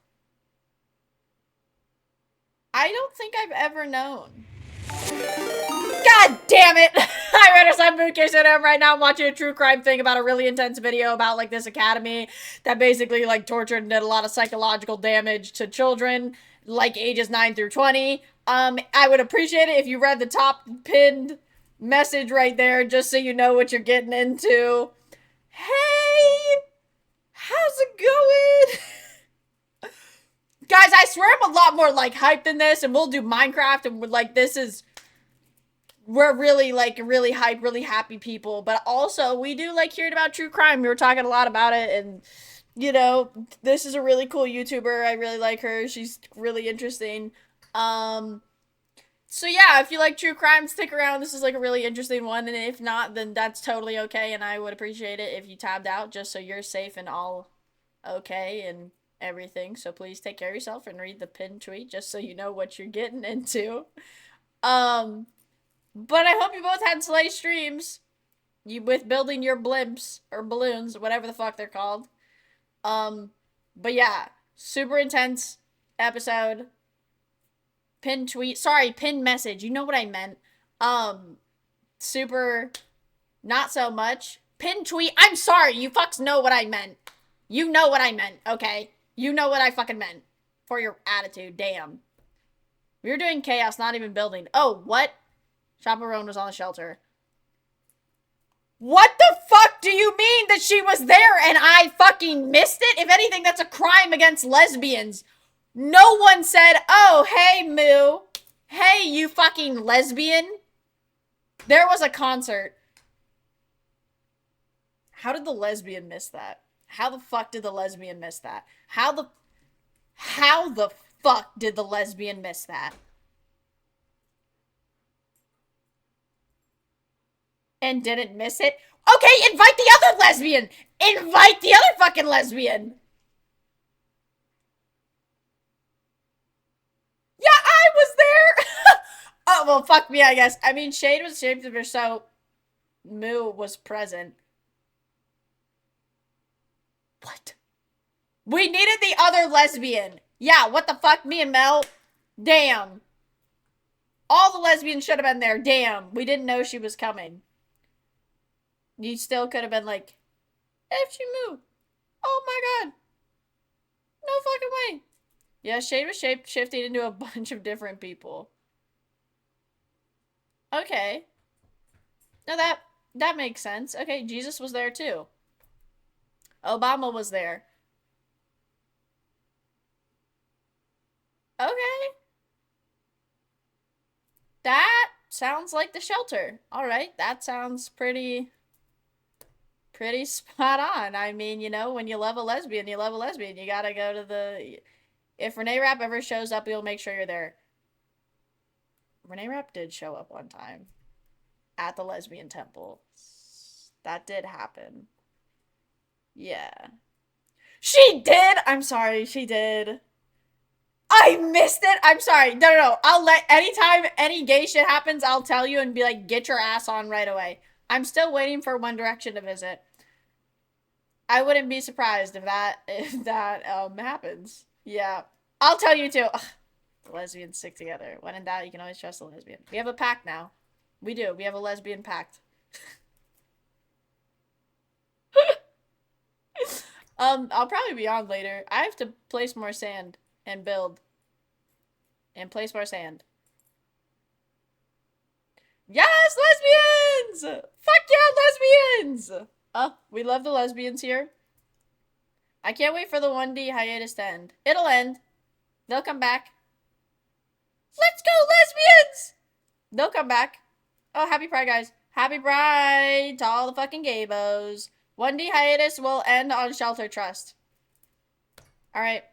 I don't think I've ever known. God damn it! I read a side bootcase at him right now. I'm watching a true crime thing about a really intense video about like this academy that basically like tortured and did a lot of psychological damage to children like ages 9 through 20. I would appreciate it if you read the top pinned message right there just so you know what you're getting into. Hey! How's it going? Guys, I swear I'm a lot more like hyped than this, and we'll do Minecraft, and we're like, we're really like really hyped, really happy people, but also we do like hearing about true crime. We were talking a lot about it, and you know, this is a really cool YouTuber. I really like her. She's really interesting. So yeah, if you like true crime, stick around. This is like a really interesting one, and if not, then that's totally okay, and I would appreciate it if you tabbed out just so you're safe and all okay and everything. So please take care of yourself and read the pinned tweet just so you know what you're getting into. But I hope you both had slay streams. You with building your blimps or balloons, whatever the fuck they're called. But yeah, super intense episode. Pinned tweet. Sorry, pinned message. You know what I meant. Super not so much. Pinned tweet. I'm sorry, you fucks know what I meant. You know what I meant, okay? You know what I fucking meant. For your attitude, damn. We were doing chaos, not even building. Oh, what? Chaperone was on the shelter. What the fuck do you mean that she was there and I fucking missed it? If anything, that's a crime against lesbians. No one said, oh, hey, Moo. Hey, you fucking lesbian. There was a concert. How did the lesbian miss that? How the fuck did the lesbian miss that? How the fuck did the lesbian miss that? And didn't miss it? Okay, invite the other lesbian! Invite the other fucking lesbian! Yeah, I was there! Oh, well, fuck me, I guess. I mean, Shade was shapeshifter, so Moo was present. What? We needed the other lesbian. Yeah, what the fuck? Me and Mel? Damn. All the lesbians should have been there. Damn. We didn't know she was coming. You still could have been like, if she moved. Oh my god. No fucking way. Yeah, Shade was shape-shifting into a bunch of different people. Okay. No, that makes sense. Okay, Jesus was there too. Obama was there. Okay. That sounds like the shelter. Alright, that sounds pretty spot on. I mean, you know, when you love a lesbian, you love a lesbian. You gotta go to the... If Renee Rapp ever shows up, we'll make sure you're there. Renee Rapp did show up one time. At the lesbian temple. That did happen. Yeah. She did! I'm sorry, she did. I missed it! I'm sorry. No. I'll let... Anytime any gay shit happens, I'll tell you and be like, get your ass on right away. I'm still waiting for One Direction to visit. I wouldn't be surprised if that happens. Yeah. I'll tell you too. Ugh, the lesbians stick together. When in doubt, you can always trust a lesbian. We have a pact now. We do. We have a lesbian pact. I'll probably be on later. I have to place more sand and build. And place more sand. Yes, lesbians! Fuck yeah, lesbians! We love the lesbians here. I can't wait for the 1D hiatus to end. It'll end. They'll come back. Let's go, lesbians! They'll come back. Oh, happy Pride, guys. Happy Pride to all the fucking gaybos. 1D hiatus will end on Shelter Trust. Alright.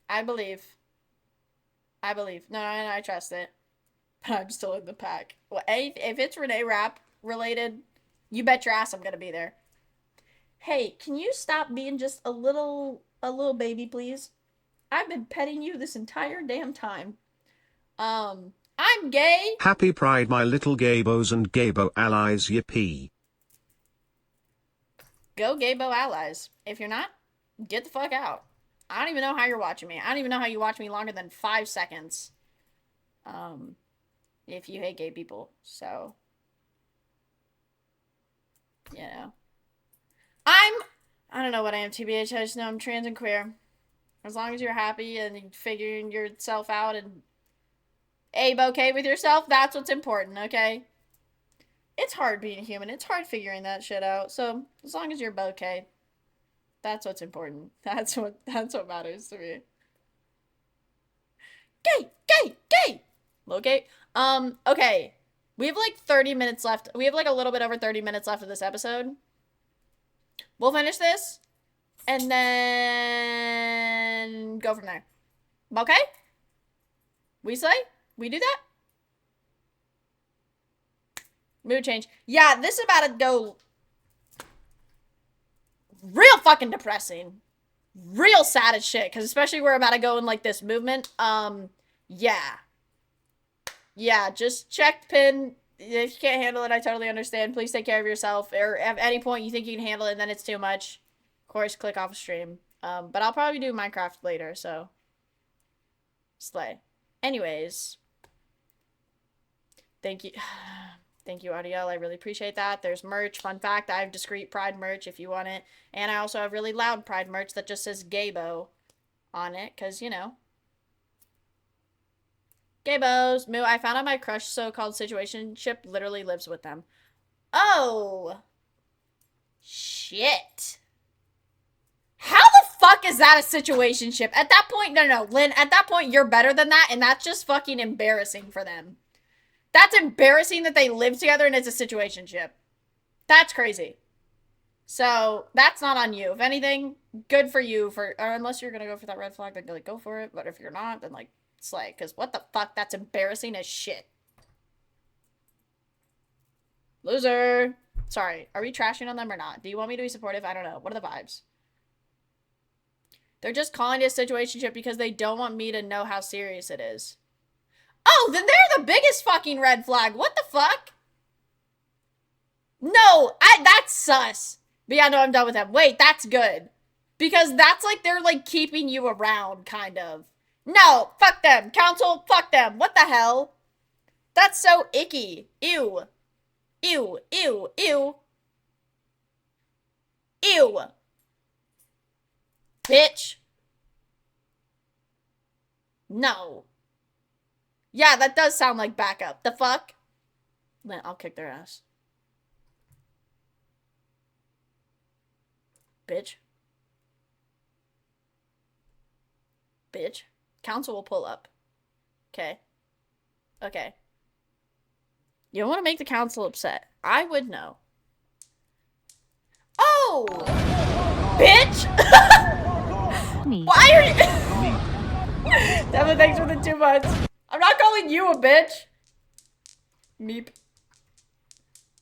I believe. No, I trust it. But I'm still in the pack. Well, if it's Renee Rapp related, you bet your ass I'm gonna be there. Hey, can you stop being just a little baby, please? I've been petting you this entire damn time. I'm gay. Happy Pride, my little gaybos and gaybo allies, yippee. Go gaybo allies. If you're not, get the fuck out. I don't even know how you're watching me. I don't even know how you watch me longer than 5 seconds. If you hate gay people. So, you know. I don't know what I am, TBH. I just know I'm trans and queer. As long as you're happy and figuring yourself out and okay with yourself, that's what's important, okay? It's hard being a human. It's hard figuring that shit out. So, as long as you're okay, that's what's important. That's what matters to me. Gay! Okay. Okay. We have like 30 minutes left. We have like a little bit over 30 minutes left of this episode. We'll finish this and then go from there. Okay? We say? We do that? Mood change. Yeah, this is about to go real fucking depressing. Real sad as shit. Because especially we're about to go in like this movement. Yeah. Yeah, just check pin. If you can't handle it, I totally understand. Please take care of yourself. Or at any point you think you can handle it and then it's too much, of course, click off stream. But I'll probably do Minecraft later, so. Slay. Anyways. Thank you. Thank you, Audiel. I really appreciate that. There's merch. Fun fact, I have discreet Pride merch if you want it. And I also have really loud Pride merch that just says Gaybo on it, because, you know. Gaybos. Moo, I found out my crush so-called situationship literally lives with them. Oh. Shit. How the fuck is that a situationship? At that point, no, Lynn, at that point, you're better than that, and that's just fucking embarrassing for them. That's embarrassing that they live together and it's a situationship. That's crazy. So, that's not on you. If anything, good for you or unless you're gonna go for that red flag, then like, go for it. But if you're not, then like, slay. Because what the fuck? That's embarrassing as shit. Loser. Sorry, are we trashing on them or not? Do you want me to be supportive? I don't know. What are the vibes? They're just calling it a situationship because they don't want me to know how serious it is. Oh, then they're the biggest fucking red flag. What the fuck? No, that's sus. But yeah, no, I'm done with them. Wait, that's good. Because that's like, they're like keeping you around, kind of. No, fuck them. Council, fuck them. What the hell? That's so icky. Ew. Ew, ew, ew. Ew. Bitch. No. Yeah, that does sound like backup. The fuck? Then I'll kick their ass. Bitch. Bitch. Council will pull up. Okay. Okay. You don't want to make the council upset. I would know. Oh! Bitch! Why are you... Devin, thanks for the 2 months. I'm not calling you a bitch. Meep.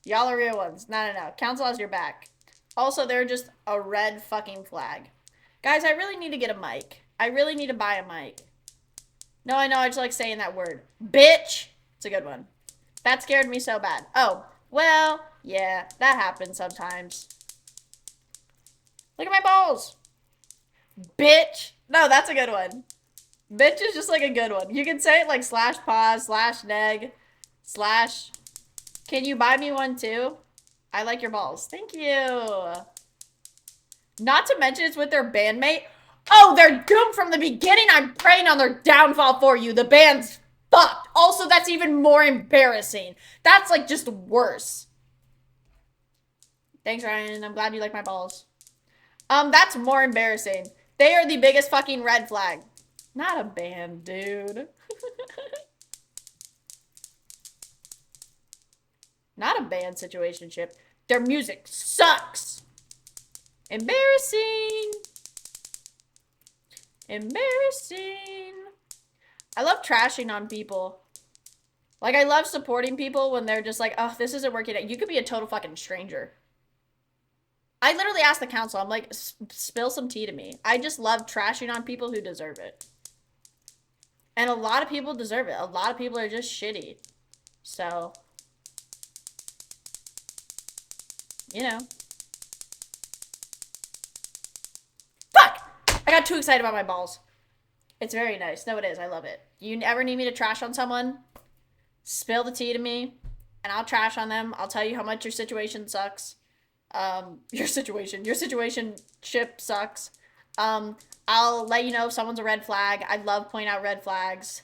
Y'all are real ones. No. Council has your back. Also, they're just a red fucking flag. Guys, I really need to get a mic. I really need to buy a mic. No, I know, I just like saying that word. Bitch! It's a good one. That scared me so bad. Oh, well, yeah, that happens sometimes. Look at my balls. Bitch. No, that's a good one. Bitch is just like a good one. You can say it like /pause, /neg, / can you buy me one too? I like your balls. Thank you. Not to mention it's with their bandmate. Oh, they're doomed from the beginning. I'm praying on their downfall for you. The band's fucked. Also, that's even more embarrassing. That's like just worse. Thanks, Ryan. I'm glad you like my balls. That's more embarrassing. They are the biggest fucking red flag. Not a band, dude. Not a band situationship. Their music sucks. Embarrassing. Embarrassing. I love trashing on people. Like, I love supporting people when they're just like, oh, this isn't working out. You could be a total fucking stranger. I literally asked the council, I'm like, spill some tea to me. I just love trashing on people who deserve it. And a lot of people deserve it. A lot of people are just shitty. So, you know. Fuck! I got too excited about my balls. It's very nice. No, it is. I love it. You ever need me to trash on someone? Spill the tea to me, and I'll trash on them. I'll tell you how much your situation sucks. Your situationship sucks. I'll let you know if someone's a red flag. I love pointing out red flags.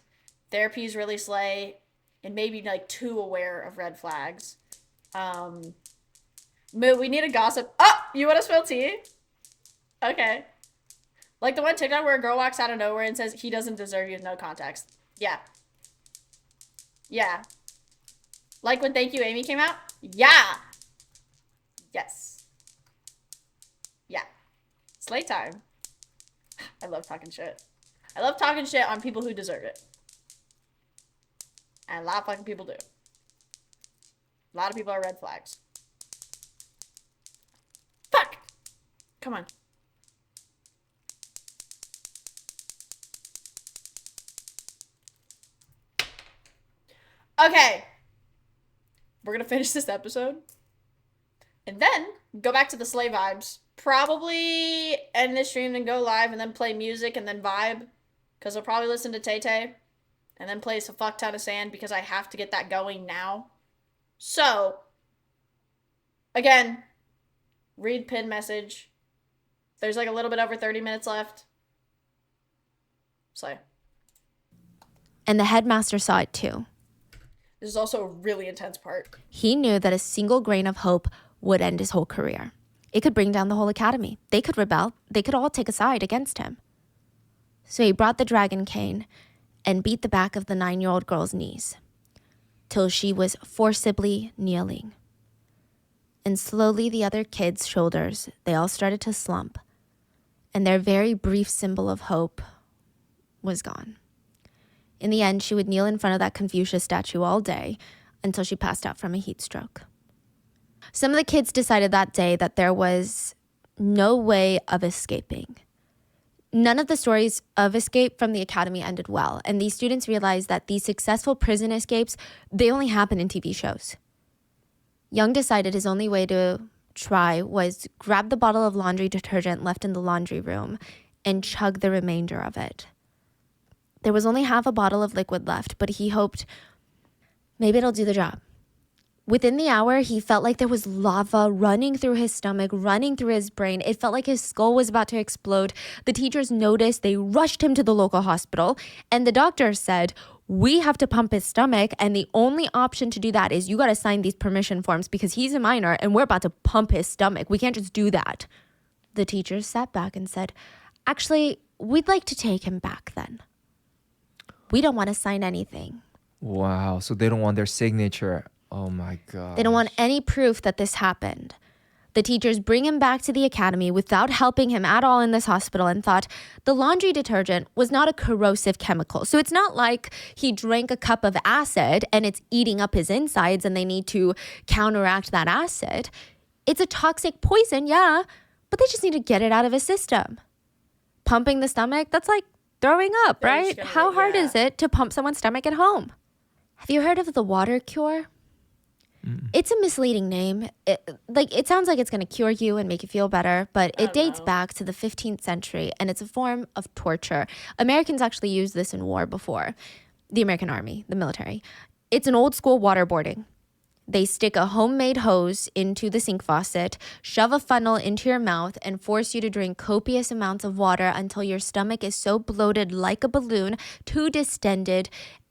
Therapy's really slay, and maybe like too aware of red flags. We need a gossip. Oh, you want to spill tea? Okay. Like the one TikTok where a girl walks out of nowhere and says he doesn't deserve you with no context. Yeah. Yeah. Like when Thank You Amy came out? Yeah. Yes. Yeah. Slay time. I love talking shit. I love talking shit on people who deserve it. And a lot of fucking people do. A lot of people are red flags. Fuck! Come on. Okay. We're gonna finish this episode. And then go back to the Slay vibes. Probably end this stream and go live and then play music and then vibe. Because I'll probably listen to Tay Tay. And then play some fuck ton of sand because I have to get that going now. So, again, read pin message. There's like a little bit over 30 minutes left. Slay. And the headmaster saw it too. This is also a really intense part. He knew that a single grain of hope would end his whole career. It could bring down the whole academy. They could rebel. They could all take a side against him. So he brought the dragon cane and beat the back of the 9-year-old girl's knees till she was forcibly kneeling. And slowly the other kids' shoulders, they all started to slump. And their very brief symbol of hope was gone. In the end, she would kneel in front of that Confucius statue all day until she passed out from a heat stroke. Some of the kids decided that day that there was no way of escaping. None of the stories of escape from the academy ended well, and these students realized that these successful prison escapes, they only happen in TV shows. Young decided his only way to try was grab the bottle of laundry detergent left in the laundry room and chug the remainder of it. There was only half a bottle of liquid left, but he hoped maybe it'll do the job. Within the hour, he felt like there was lava running through his stomach, running through his brain. It felt like his skull was about to explode. The teachers noticed. They rushed him to the local hospital, and the doctor said, we have to pump his stomach, and the only option to do that is you got to sign these permission forms because he's a minor, and we're about to pump his stomach. We can't just do that. The teachers sat back and said, actually, we'd like to take him back then. We don't want to sign anything. Wow. So they don't want their signature. Oh my God. They don't want any proof that this happened. The teachers bring him back to the academy without helping him at all in this hospital and thought the laundry detergent was not a corrosive chemical. So it's not like he drank a cup of acid and it's eating up his insides and they need to counteract that acid. It's a toxic poison, yeah, but they just need to get it out of his system. Pumping the stomach, that's like throwing up, right? How hard is it to pump someone's stomach at home? Have you heard of the water cure? It's a misleading name. It sounds like it's going to cure you and make you feel better, but it dates back to the 15th century, and it's a form of torture. Americans actually used this in war before. The American Army, the military. It's an old school waterboarding. They stick a homemade hose into the sink faucet, shove a funnel into your mouth, and force you to drink copious amounts of water until your stomach is so bloated like a balloon, too distended,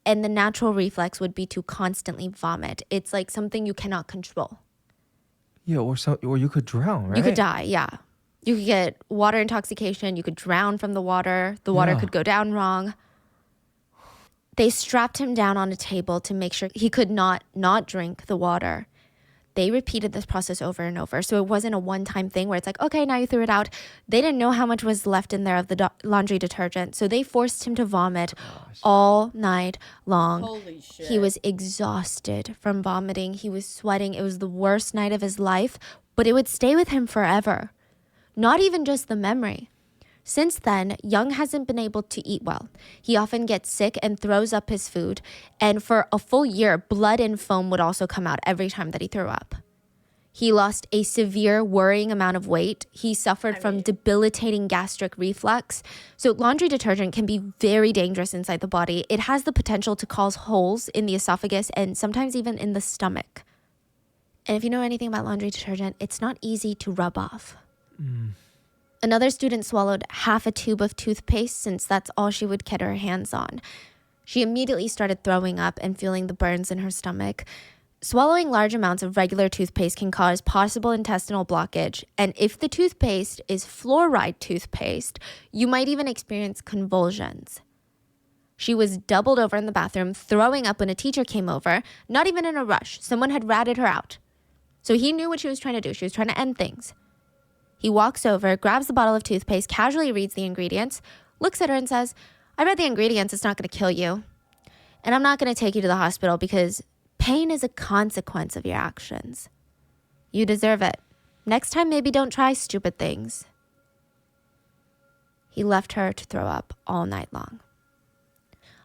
and the natural reflex would be to constantly vomit. It's like something you cannot control. Yeah, or you could drown, right? You could die, yeah. You could get water intoxication. You could drown from the water. The water could go down wrong. They strapped him down on a table to make sure he could not drink the water. They repeated this process over and over. So it wasn't a one-time thing where it's like, okay, now you threw it out. They didn't know how much was left in there of the laundry detergent. So they forced him to vomit all night long. Holy shit. He was exhausted from vomiting. He was sweating. It was the worst night of his life, but it would stay with him forever. Not even just the memory. Since then, Young hasn't been able to eat well. He often gets sick and throws up his food. And for a full year, blood and foam would also come out every time that he threw up. He lost a severe, worrying amount of weight. He suffered from debilitating gastric reflux. So laundry detergent can be very dangerous inside the body. It has the potential to cause holes in the esophagus and sometimes even in the stomach. And if you know anything about laundry detergent, it's not easy to rub off. Another student swallowed half a tube of toothpaste since that's all she would get her hands on. She immediately started throwing up and feeling the burns in her stomach. Swallowing large amounts of regular toothpaste can cause possible intestinal blockage, and if the toothpaste is fluoride toothpaste, you might even experience convulsions. She was doubled over in the bathroom, throwing up when a teacher came over, not even in a rush. Someone had ratted her out. So he knew what she was trying to do. She was trying to end things. He walks over, grabs the bottle of toothpaste, casually reads the ingredients, looks at her and says, I read the ingredients, it's not going to kill you. And I'm not going to take you to the hospital because pain is a consequence of your actions. You deserve it. Next time, maybe don't try stupid things. He left her to throw up all night long.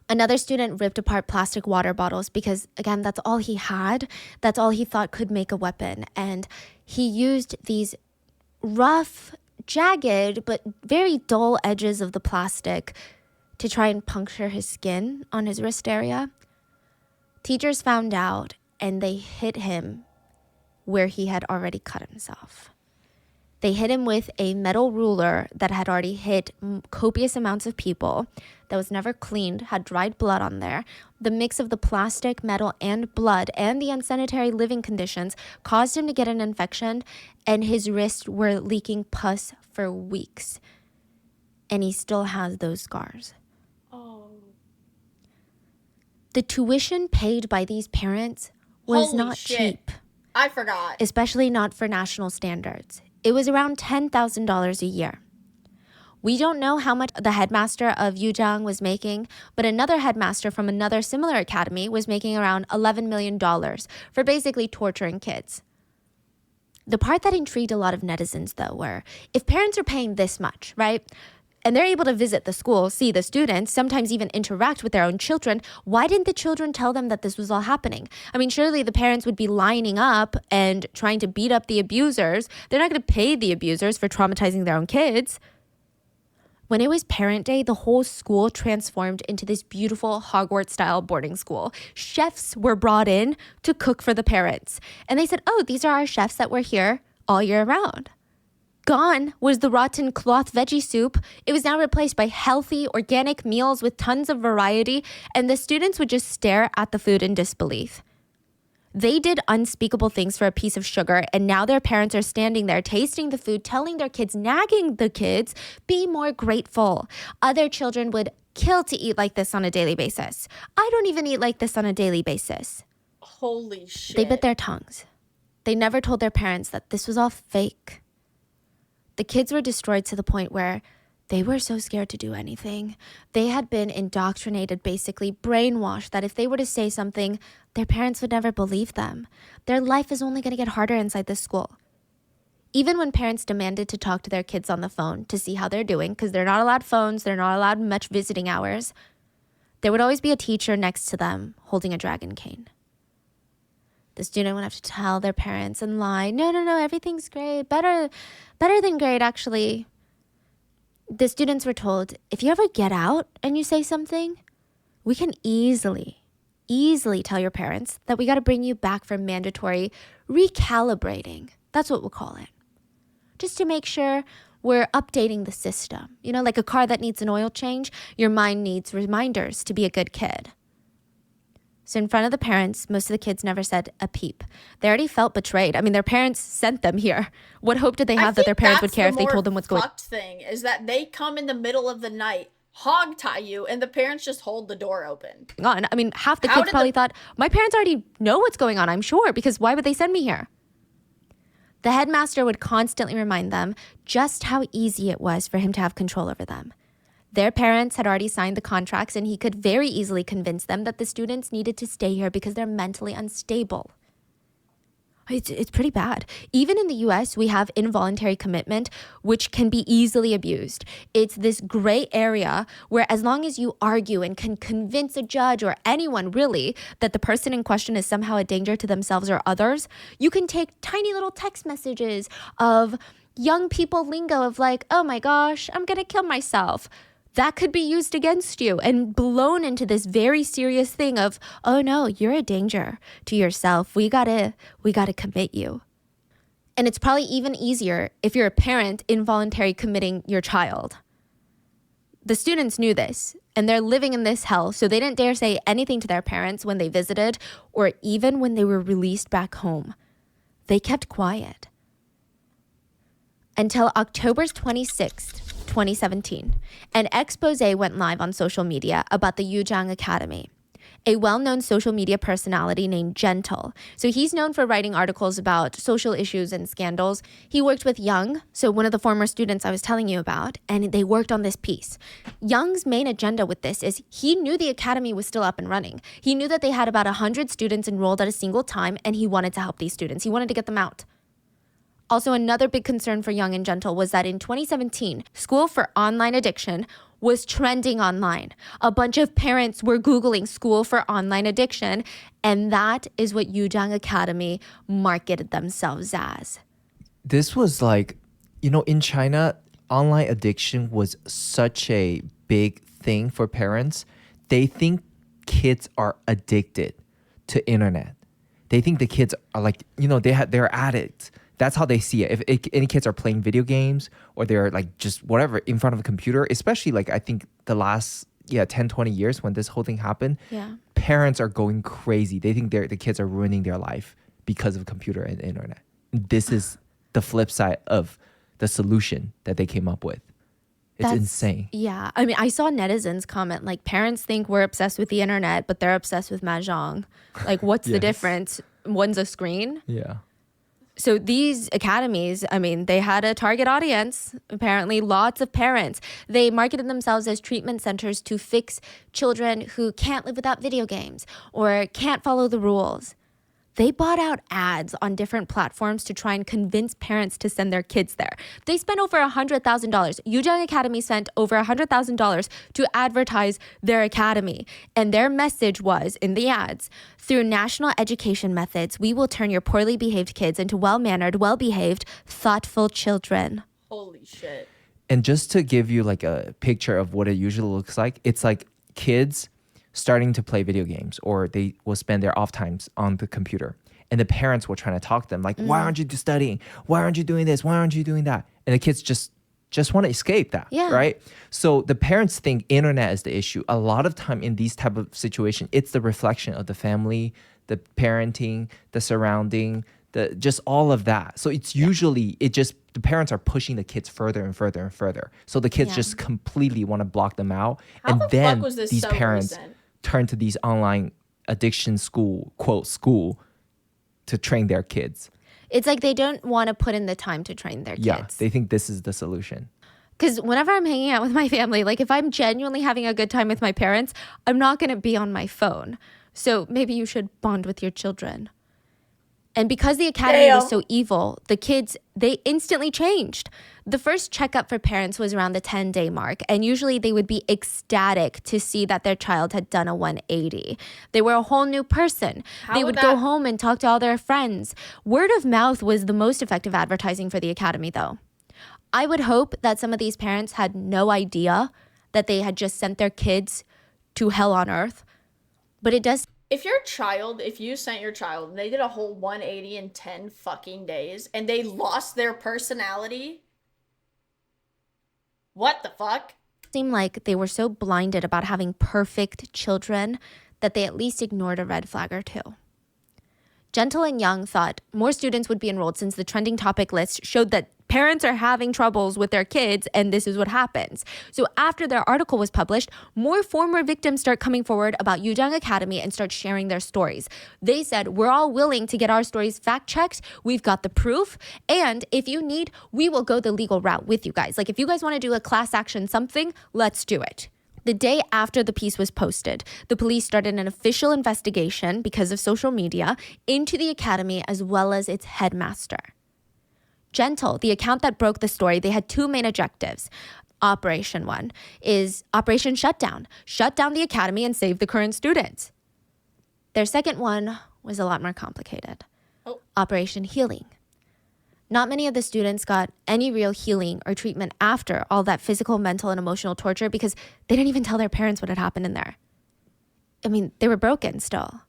Another student ripped apart plastic water bottles because, again, that's all he had. That's all he thought could make a weapon. And he used these rough, jagged, but very dull edges of the plastic to try and puncture his skin on his wrist area. Teachers found out and they hit him where he had already cut himself. They hit him with a metal ruler that had already hit copious amounts of people, that was never cleaned, had dried blood on there. The mix of the plastic, metal, and blood and the unsanitary living conditions caused him to get an infection, and his wrists were leaking pus for weeks. And he still has those scars. The tuition paid by these parents was Holy not shit. cheap. I forgot. Especially not for national standards. It was around $10,000 a year. We don't know how much the headmaster of Yujiang was making, but another headmaster from another similar academy was making around $11 million for basically torturing kids. The part that intrigued a lot of netizens, though, were if parents are paying this much, right? And they're able to visit the school, see the students, sometimes even interact with their own children, why didn't the children tell them that this was all happening? I mean, surely the parents would be lining up and trying to beat up the abusers. They're not going to pay the abusers for traumatizing their own kids. When it was Parent Day, the whole school transformed into this beautiful Hogwarts-style boarding school. Chefs were brought in to cook for the parents. And they said, oh, these are our chefs that were here all year round. Gone was the rotten cloth veggie soup. It was now replaced by healthy, organic meals with tons of variety, and the students would just stare at the food in disbelief. They did unspeakable things for a piece of sugar, and now their parents are standing there tasting the food, telling their kids, nagging the kids, be more grateful. Other children would kill to eat like this on a daily basis. I don't even eat like this on a daily basis. Holy shit. They bit their tongues. They never told their parents that this was all fake. The kids were destroyed to the point where they were so scared to do anything. They had been indoctrinated, basically brainwashed, that if they were to say something, their parents would never believe them. Their life is only going to get harder inside this school. Even when parents demanded to talk to their kids on the phone to see how they're doing, because they're not allowed phones, they're not allowed much visiting hours, there would always be a teacher next to them holding a dragon cane. The student would have to tell their parents and lie, no, everything's great, better than great, actually. The students were told, if you ever get out and you say something, we can easily tell your parents that we got to bring you back for mandatory recalibrating. That's what we'll call it. Just to make sure we're updating the system. You know, like a car that needs an oil change, your mind needs reminders to be a good kid. So in front of the parents, most of the kids never said a peep. They already felt betrayed. I mean, their parents sent them here. What hope did they have that their parents would care if they told them what's going on? The fucked thing is that they come in the middle of the night, hog tie you, and the parents just hold the door open. I mean, half the kids probably thought, my parents already know what's going on, I'm sure, because why would they send me here? The headmaster would constantly remind them just how easy it was for him to have control over them. Their parents had already signed the contracts, and he could very easily convince them that the students needed to stay here because they're mentally unstable. It's pretty bad. Even in the US, we have involuntary commitment, which can be easily abused. It's this gray area where as long as you argue and can convince a judge or anyone really that the person in question is somehow a danger to themselves or others, you can take tiny little text messages of young people lingo of like, oh my gosh, I'm gonna kill myself. That could be used against you and blown into this very serious thing of, oh no, you're a danger to yourself. We gotta commit you. And it's probably even easier if you're a parent involuntary committing your child. The students knew this, and they're living in this hell, so they didn't dare say anything to their parents when they visited or even when they were released back home. They kept quiet. Until October 26th, 2017, an expose went live on social media about the Yuzhang Academy. A well-known social media personality named Gentle. So he's known for writing articles about social issues and scandals. He worked with Young, so one of the former students I was telling you about, and they worked on this piece. Young's main agenda with this is he knew the academy was still up and running. He knew that they had about 100 students enrolled at a single time, and he wanted to help these students. He wanted to get them out. Also, another big concern for Young and Gentle was that in 2017, School for Online Addiction was trending online. A bunch of parents were Googling School for Online Addiction, and that is what Yuzhang Academy marketed themselves as. This was like, in China, online addiction was such a big thing for parents. They think kids are addicted to internet. They think the kids are like, they're addicts. That's how they see it. If any kids are playing video games or they're like just whatever in front of a computer, especially like I think the last 10, 20 years when this whole thing happened, parents are going crazy. They think the kids are ruining their life because of computer and internet. This is the flip side of the solution that they came up with. It's insane. Yeah. I mean, I saw netizens comment like parents think we're obsessed with the internet, but they're obsessed with Mahjong. Like what's the difference? One's a screen. Yeah. So these academies, I mean, they had a target audience, apparently lots of parents. They marketed themselves as treatment centers to fix children who can't live without video games or can't follow the rules. they bought out ads on different platforms to try and convince parents to send their kids there. They spent over $100,000. Yujang Academy spent over $100,000 to advertise their academy. And their message was, in the ads, through national education methods, we will turn your poorly behaved kids into well-mannered, well-behaved, thoughtful children. Holy shit. And just to give you like a picture of what it usually looks like, it's like kids starting to play video games, or they will spend their off times on the computer. And the parents will try to talk to them like, why aren't you studying? Why aren't you doing this? Why aren't you doing that? And the kids just want to escape that, right? So the parents think internet is the issue. A lot of time in these type of situations, it's the reflection of the family, the parenting, the surrounding, just all of that. So it's usually, the parents are pushing the kids further and further and further. So the kids just completely want to block them out. How and the then fuck was this these so parents recent? turn to these online addiction school, quote, school, to train their kids. It's like they don't want to put in the time to train their kids. Yeah, they think this is the solution. Because whenever I'm hanging out with my family, like if I'm genuinely having a good time with my parents, I'm not going to be on my phone. So maybe you should bond with your children. And because the academy was so evil, the kids, they instantly changed. The first checkup for parents was around the 10-day mark, and usually they would be ecstatic to see that their child had done a 180. They were a whole new person. They would go home and talk to all their friends. Word of mouth was the most effective advertising for the academy, though. I would hope that some of these parents had no idea that they had just sent their kids to hell on earth, but it does. If you sent your child and they did a whole 180 in 10 fucking days and they lost their personality, what the fuck? Seemed like they were so blinded about having perfect children that they at least ignored a red flag or two. Gentle and Young thought more students would be enrolled since the trending topic list showed that parents are having troubles with their kids, and this is what happens. So after their article was published, more former victims start coming forward about Yujang Academy and start sharing their stories. They said, we're all willing to get our stories fact-checked. We've got the proof. And if you need, we will go the legal route with you guys. Like if you guys want to do a class action something, let's do it. The day after the piece was posted, the police started an official investigation because of social media into the academy as well as its headmaster. Gentle, the account that broke the story, they had two main objectives. Operation 1 is Operation Shutdown. Shut down the academy and save the current students. Their second one was a lot more complicated. Operation Healing. Not many of the students got any real healing or treatment after all that physical, mental, and emotional torture because they didn't even tell their parents what had happened in there. I mean, they were broken still.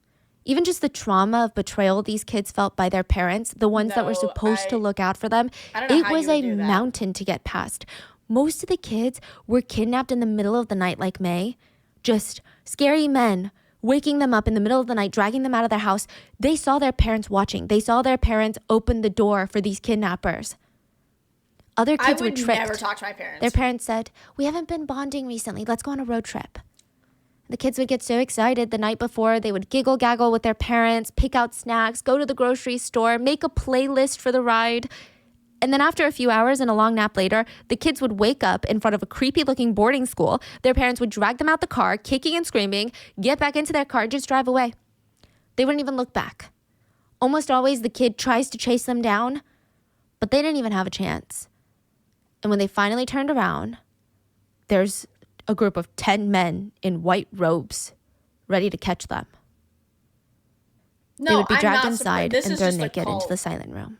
Even just the trauma of betrayal these kids felt by their parents, the ones that were supposed to look out for them, it was a mountain to get past. Most of the kids were kidnapped in the middle of the night like May. Just scary men waking them up in the middle of the night, dragging them out of their house. They saw their parents watching. They saw their parents open the door for these kidnappers. Other kids were tricked. I would never talk to my parents. Their parents said, we haven't been bonding recently. Let's go on a road trip. The kids would get so excited the night before. They would giggle gaggle with their parents, pick out snacks, go to the grocery store, make a playlist for the ride. And then after a few hours and a long nap later, the kids would wake up in front of a creepy-looking boarding school. Their parents would drag them out the car, kicking and screaming, get back into their car, just drive away. They wouldn't even look back. Almost always the kid tries to chase them down, but they didn't even have a chance. And when they finally turned around, there's a group of 10 men in white robes ready to catch them. They would be dragged inside and thrown naked into the silent room.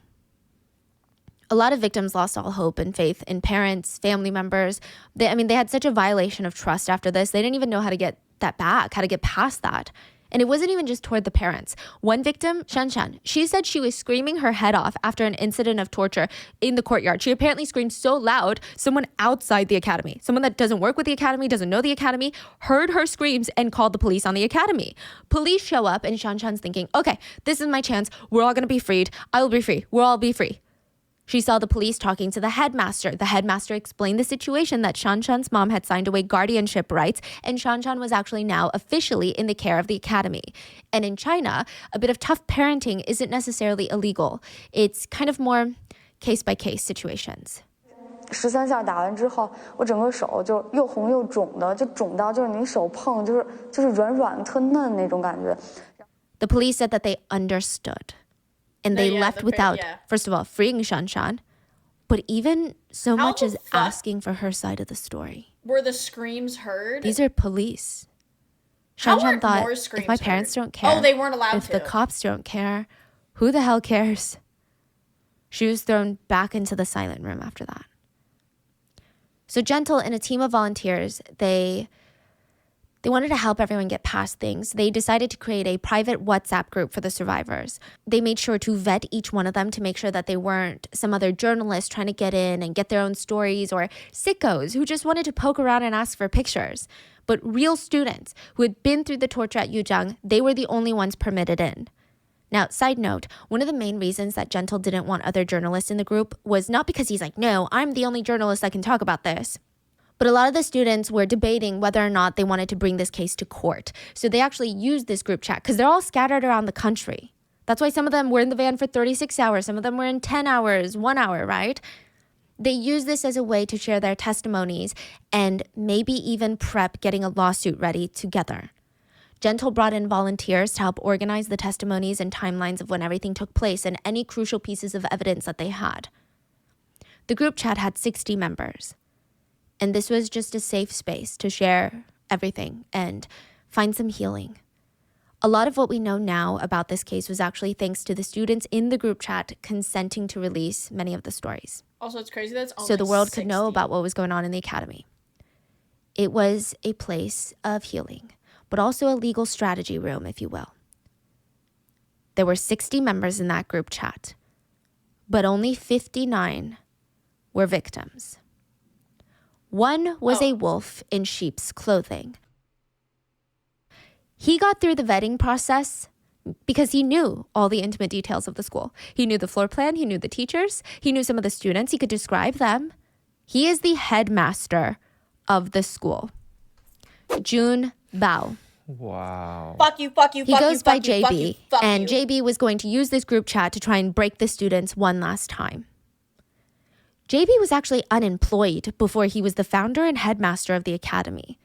A lot of victims lost all hope and faith in parents, family members. They had such a violation of trust after this. They didn't even know how to get that back, how to get past that. And it wasn't even just toward the parents. One victim, Shanshan, she said she was screaming her head off after an incident of torture in the courtyard. She apparently screamed so loud, someone outside the academy, someone that doesn't work with the academy, doesn't know the academy, heard her screams and called the police on the academy. Police show up and Shanshan's thinking, okay, this is my chance. We're all going to be freed. I will be free. We'll all be free. She saw the police talking to the headmaster. The headmaster explained the situation that Shanshan's mom had signed away guardianship rights, and Shanshan was actually now officially in the care of the academy. And in China, a bit of tough parenting isn't necessarily illegal. It's kind of more case-by-case situations. 13下打完之后，我整个手就又红又肿的，就肿到就是你手碰就是软软特嫩那种感觉。The police said that they understood. And they left without, first of all, freeing Shanshan, but even so much as asking for her side of the story. Were the screams heard? These are police. Shanshan thought, if my parents don't care, they weren't allowed if the cops don't care, who the hell cares? She was thrown back into the silent room after that. So Gentle and a team of volunteers, they wanted to help everyone get past things. They decided to create a private WhatsApp group for the survivors. They made sure to vet each one of them to make sure that they weren't some other journalists trying to get in and get their own stories, or sickos who just wanted to poke around and ask for pictures. But real students who had been through the torture at Yujiang, they were the only ones permitted in. Now, side note, one of the main reasons that Gentle didn't want other journalists in the group was not because he's like, no, I'm the only journalist that can talk about this. But a lot of the students were debating whether or not they wanted to bring this case to court. So they actually used this group chat because they're all scattered around the country. That's why some of them were in the van for 36 hours. Some of them were in 10 hours, 1 hour, right? They use this as a way to share their testimonies and maybe even prep getting a lawsuit ready together. Gentle brought in volunteers to help organize the testimonies and timelines of when everything took place and any crucial pieces of evidence that they had. The group chat had 60 members, and this was just a safe space to share everything and find some healing. A lot of what we know now about this case was actually thanks to the students in the group chat consenting to release many of the stories. Also, it's crazy that it's only so the world 60. could know about what was going on in the academy. It was a place of healing, but also a legal strategy room, if you will. There were 60 members in that group chat, but only 59 were victims. One was a wolf in sheep's clothing. He got through the vetting process because he knew all the intimate details of the school. He knew the floor plan, he knew the teachers, he knew some of the students, he could describe them. He is the headmaster of the school. Jun Bao. Wow. Fuck you, fuck you, He fuck you, goes by fuck you, fuck you, JB, fuck and you. JB was going to use this group chat to try and break the students one last time. JB was actually unemployed before he was the founder and headmaster of the academy.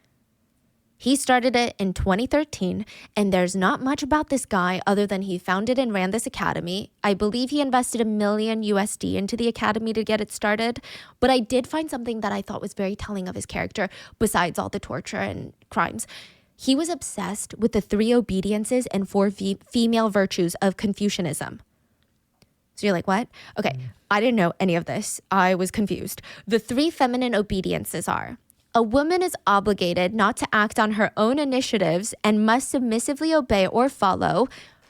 He started it in 2013, and there's not much about this guy other than he founded and ran this academy. I believe he invested $1 million USD into the academy to get it started, but I did find something that I thought was very telling of his character, besides all the torture and crimes. He was obsessed with the 3 obediences and 4 female virtues of Confucianism. So you're like, what? Okay, I didn't know any of this. I was confused. The 3 feminine obediences are: a woman is obligated not to act on her own initiatives and must submissively obey or follow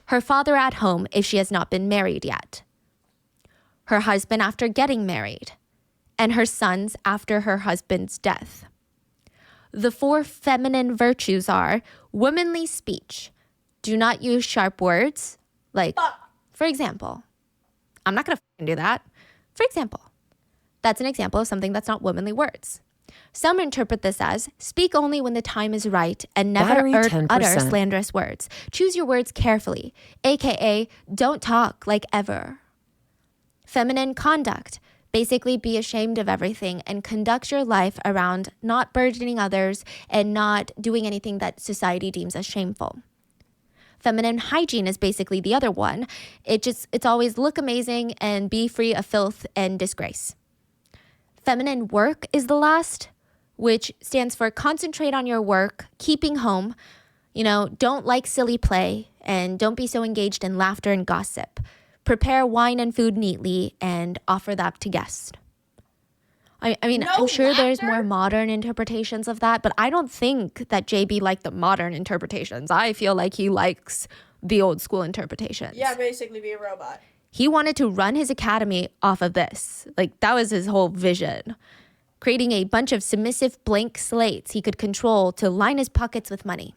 her father at home if she has not been married yet, her husband after getting married, and her sons after her husband's death. The 4 feminine virtues are womanly speech. Do not use sharp words. Like, for example, I'm not going to do that. For example, that's an example of something that's not womanly words. Some interpret this as speak only when the time is right and never utter slanderous words. Choose your words carefully, aka don't talk like ever. Feminine conduct. Basically, be ashamed of everything and conduct your life around not burdening others and not doing anything that society deems as shameful. Feminine hygiene is basically the other one. It's always look amazing and be free of filth and disgrace. Feminine work is the last, which stands for concentrate on your work, keeping home, don't like silly play, and don't be so engaged in laughter and gossip. Prepare wine and food neatly and offer that to guests. I'm sure there's more modern interpretations of that, but I don't think that JB liked the modern interpretations. I feel like he likes the old school interpretations. Yeah, basically be a robot. He wanted to run his academy off of this. Like, that was his whole vision. Creating a bunch of submissive blank slates he could control to line his pockets with money.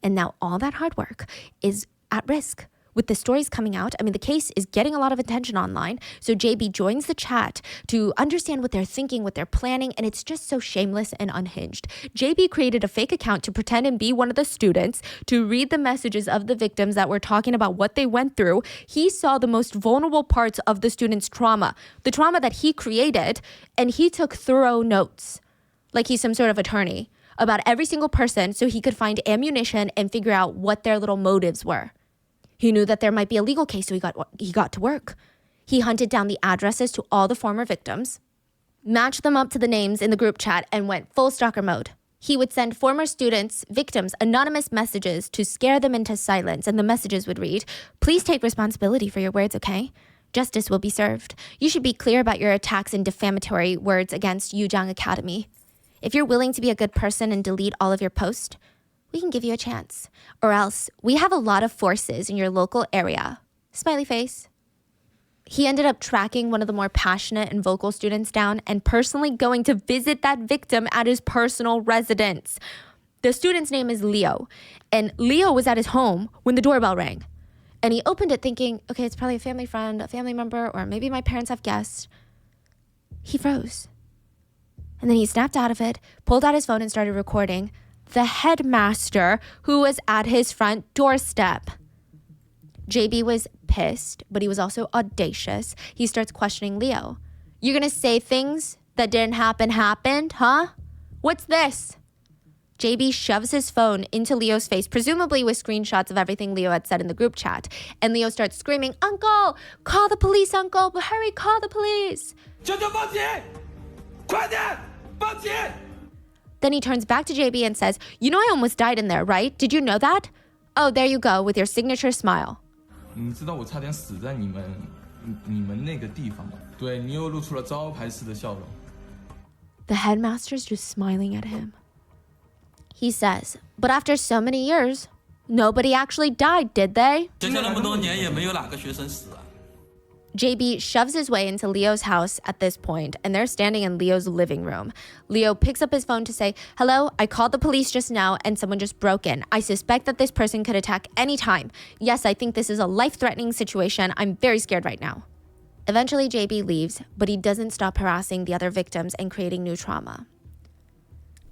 And now all that hard work is at risk. With the stories coming out, the case is getting a lot of attention online. So JB joins the chat to understand what they're thinking, what they're planning, and it's just so shameless and unhinged. JB created a fake account to pretend and be one of the students, to read the messages of the victims that were talking about what they went through. He saw the most vulnerable parts of the students' trauma, the trauma that he created, and he took thorough notes, like he's some sort of attorney, about every single person so he could find ammunition and figure out what their little motives were. He knew that there might be a legal case, so he got to work. He hunted down the addresses to all the former victims, matched them up to the names in the group chat, and went full stalker mode. He would send former students, victims, anonymous messages to scare them into silence, and the messages would read, "Please take responsibility for your words, okay? Justice will be served. You should be clear about your attacks and defamatory words against Yujiang Academy. If you're willing to be a good person and delete all of your posts, we can give you a chance. Or else, we have a lot of forces in your local area." Smiley face. He ended up tracking one of the more passionate and vocal students down and personally going to visit that victim at his personal residence. The student's name is Leo, and Leo was at his home when the doorbell rang. And he opened it thinking, okay, it's probably a family friend, a family member, or maybe my parents have guests. He froze. And then he snapped out of it, pulled out his phone and started recording the headmaster who was at his front doorstep. JB was pissed, but he was also audacious. He starts questioning Leo. "You're gonna say things that didn't happened, huh? What's this?" JB shoves his phone into Leo's face, presumably with screenshots of everything Leo had said in the group chat. And Leo starts screaming, "Uncle, call the police, uncle, but hurry, call the police." Then he turns back to JB and says, "You know I almost died in there, right? Did you know that? Oh, there you go, with your signature smile." 你知道我差点死在你们那个地方吗？对，你又露出了招牌式的笑容。 The headmaster's just smiling at him. He says, "But after so many years, nobody actually died, did they?" 学校那么多年也没有哪个学生死啊。 JB shoves his way into Leo's house at this point, and they're standing in Leo's living room. Leo picks up his phone to say, "Hello, I called the police just now and someone just broke in. I suspect that this person could attack any time. Yes, I think this is a life-threatening situation. I'm very scared right now." Eventually, JB leaves, but he doesn't stop harassing the other victims and creating new trauma.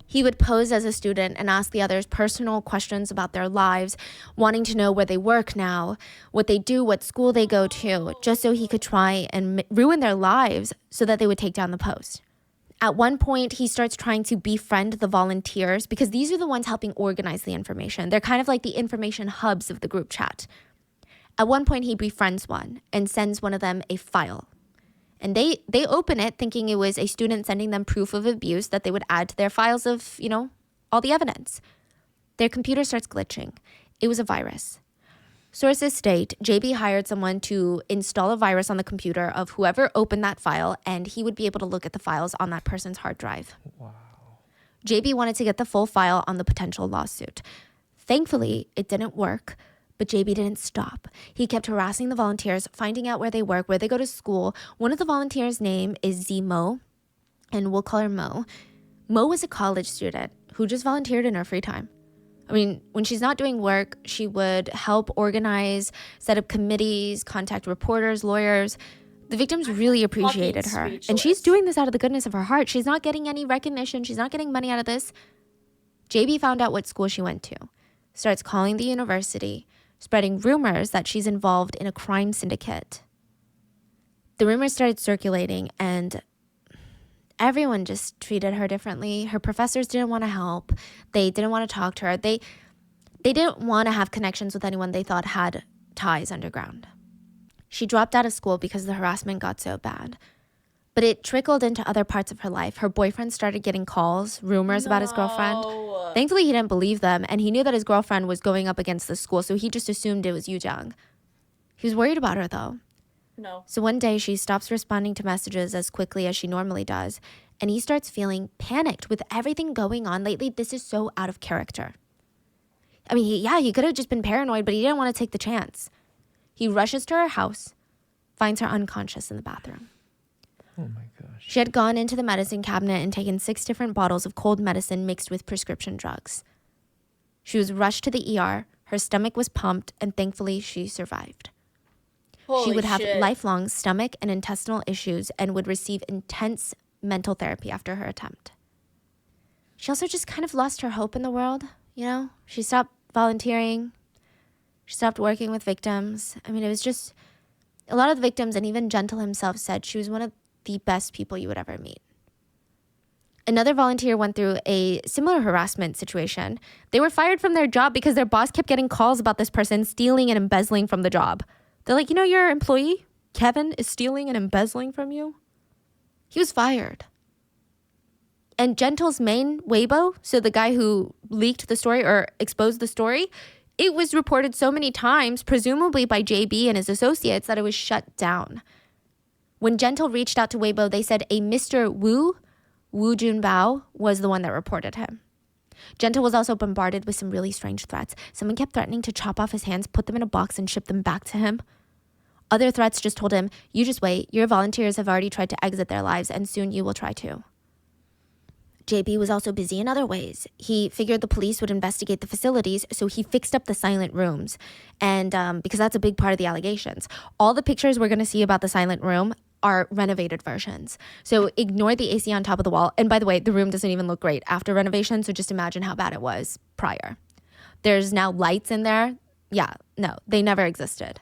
He would pose as a student and ask the others personal questions about their lives, wanting to know where they work now, what they do, what school they go to, just so he could try and ruin their lives so that they would take down the post. At one point, he starts trying to befriend the volunteers because these are the ones helping organize the information. They're kind of like the information hubs of the group chat. At one point, he befriends one and sends one of them a file. And they open it thinking it was a student sending them proof of abuse that they would add to their files of, all the evidence. Their computer starts glitching. It was a virus. Sources state JB hired someone to install a virus on the computer of whoever opened that file, and he would be able to look at the files on that person's hard drive. Wow. JB wanted to get the full file on the potential lawsuit. Thankfully, it didn't work. But JB didn't stop. He kept harassing the volunteers, finding out where they work, where they go to school. One of the volunteers' name is Zemo, and we'll call her Mo. Mo was a college student who just volunteered in her free time. I mean, when she's not doing work, she would help organize, set up committees, contact reporters, lawyers. The victims really appreciated her. And she's doing this out of the goodness of her heart. She's not getting any recognition. She's not getting money out of this. JB found out what school she went to, starts calling the university, spreading rumors that she's involved in a crime syndicate. The rumors started circulating, and everyone just treated her differently. Her professors didn't want to help. They didn't want to talk to her. They didn't want to have connections with anyone they thought had ties underground. She dropped out of school because the harassment got so bad. But it trickled into other parts of her life. Her boyfriend started getting calls, rumors about his girlfriend. Thankfully, he didn't believe them, and he knew that his girlfriend was going up against the school, so he just assumed it was Yujiang. He was worried about her, though. No. So one day, she stops responding to messages as quickly as she normally does, and he starts feeling panicked with everything going on lately. This is so out of character. I mean, he could have just been paranoid, but he didn't want to take the chance. He rushes to her house, finds her unconscious in the bathroom. Oh my gosh. She had gone into the medicine cabinet and taken 6 different bottles of cold medicine mixed with prescription drugs. She was rushed to the ER, her stomach was pumped, and thankfully she survived. Holy she would have shit. lifelong stomach and intestinal issues and would receive intense mental therapy after her attempt. She also just kind of lost her hope in the world, She stopped volunteering. She stopped working with victims. I mean, it was just a lot of the victims, and even Gentle himself said she was one of the best people you would ever meet. Another volunteer went through a similar harassment situation. They were fired from their job because their boss kept getting calls about this person stealing and embezzling from the job. They're like, your employee, Kevin, is stealing and embezzling from you? He was fired. And Gentle's main Weibo, so the guy who leaked the story or exposed the story, it was reported so many times, presumably by JB and his associates, that it was shut down. When Gentle reached out to Weibo, they said a Mr. Wu Junbao, was the one that reported him. Gentle was also bombarded with some really strange threats. Someone kept threatening to chop off his hands, put them in a box, and ship them back to him. Other threats just told him, you just wait, your volunteers have already tried to exit their lives, and soon you will try to. JB was also busy in other ways. He figured the police would investigate the facilities, so he fixed up the silent rooms. And because that's a big part of the allegations. All the pictures we're going to see about the silent room are renovated versions. So ignore the AC on top of the wall. And by the way, the room doesn't even look great after renovation, so just imagine how bad it was prior. There's now lights in there. Yeah, no, they never existed.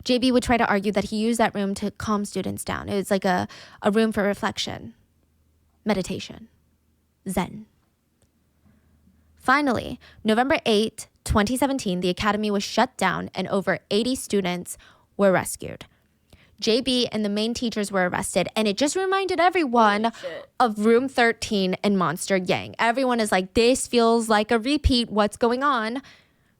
JB would try to argue that he used that room to calm students down. It was like a room for reflection, meditation, Zen. Finally, November 8, 2017, the academy was shut down and over 80 students were rescued. JB and the main teachers were arrested, and it just reminded everyone of Room 13 and Monster Yang. Everyone is like, this feels like a repeat. What's going on?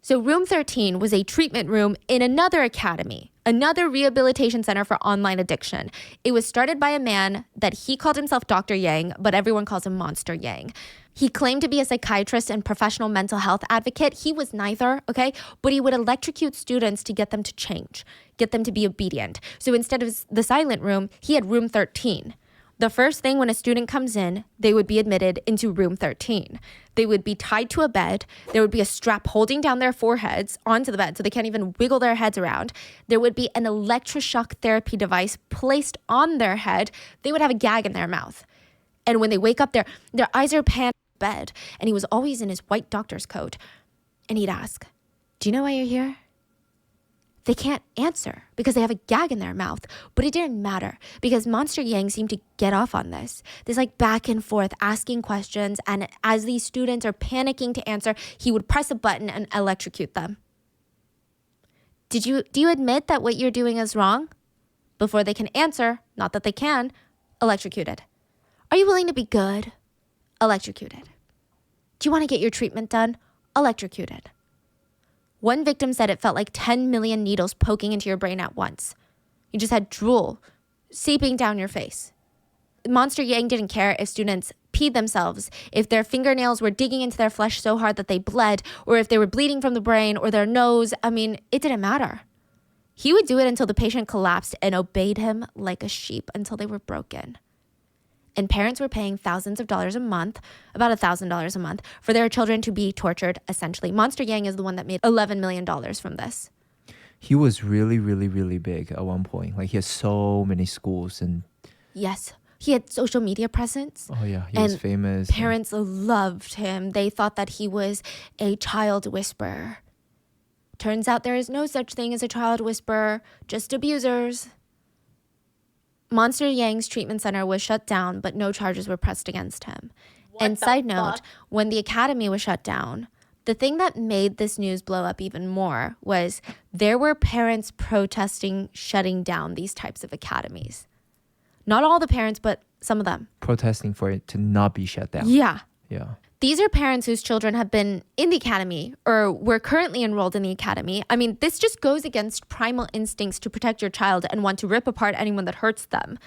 So Room 13 was a treatment room in another academy, another rehabilitation center for online addiction. It was started by a man that he called himself Dr. Yang, but everyone calls him Monster Yang. He claimed to be a psychiatrist and professional mental health advocate. He was neither, okay? But he would electrocute students to get them to change, get them to be obedient. So instead of the silent room, he had Room 13. The first thing when a student comes in, they would be admitted into Room 13. They would be tied to a bed. There would be a strap holding down their foreheads onto the bed so they can't even wiggle their heads around. There would be an electroshock therapy device placed on their head. They would have a gag in their mouth. And when they wake up, their eyes are pan bed. And he was always in his white doctor's coat. And he'd ask, do you know why you're here? They can't answer because they have a gag in their mouth. But it didn't matter because Monster Yang seemed to get off on this. This like back and forth asking questions. And as these students are panicking to answer, he would press a button and electrocute them. Do you admit that what you're doing is wrong? Before they can answer, not that they can, electrocuted. Are you willing to be good? Electrocuted. Do you want to get your treatment done? Electrocuted. One victim said it felt like 10 million needles poking into your brain at once. You just had drool seeping down your face. Monster Yang didn't care if students peed themselves, if their fingernails were digging into their flesh so hard that they bled, or if they were bleeding from the brain or their nose. I mean, it didn't matter. He would do it until the patient collapsed and obeyed him like a sheep until they were broken. And parents were paying thousands of dollars a month, about $1,000 a month, for their children to be tortured, essentially. Monster Yang is the one that made $11 million from this. He was really, really, really big at one point. Like, he had so many schools and... Yes. He had social media presence. Oh, yeah. He was famous. Parents loved him. They thought that he was a child whisperer. Turns out there is no such thing as a child whisperer, just abusers. Monster Yang's treatment center was shut down, but no charges were pressed against him. And side note, when the academy was shut down, the thing that made this news blow up even more was there were parents protesting shutting down these types of academies. Not all the parents, but some of them. Protesting for it to not be shut down. Yeah. Yeah. These are parents whose children have been in the academy or were currently enrolled in the academy. I mean, this just goes against primal instincts to protect your child and want to rip apart anyone that hurts them.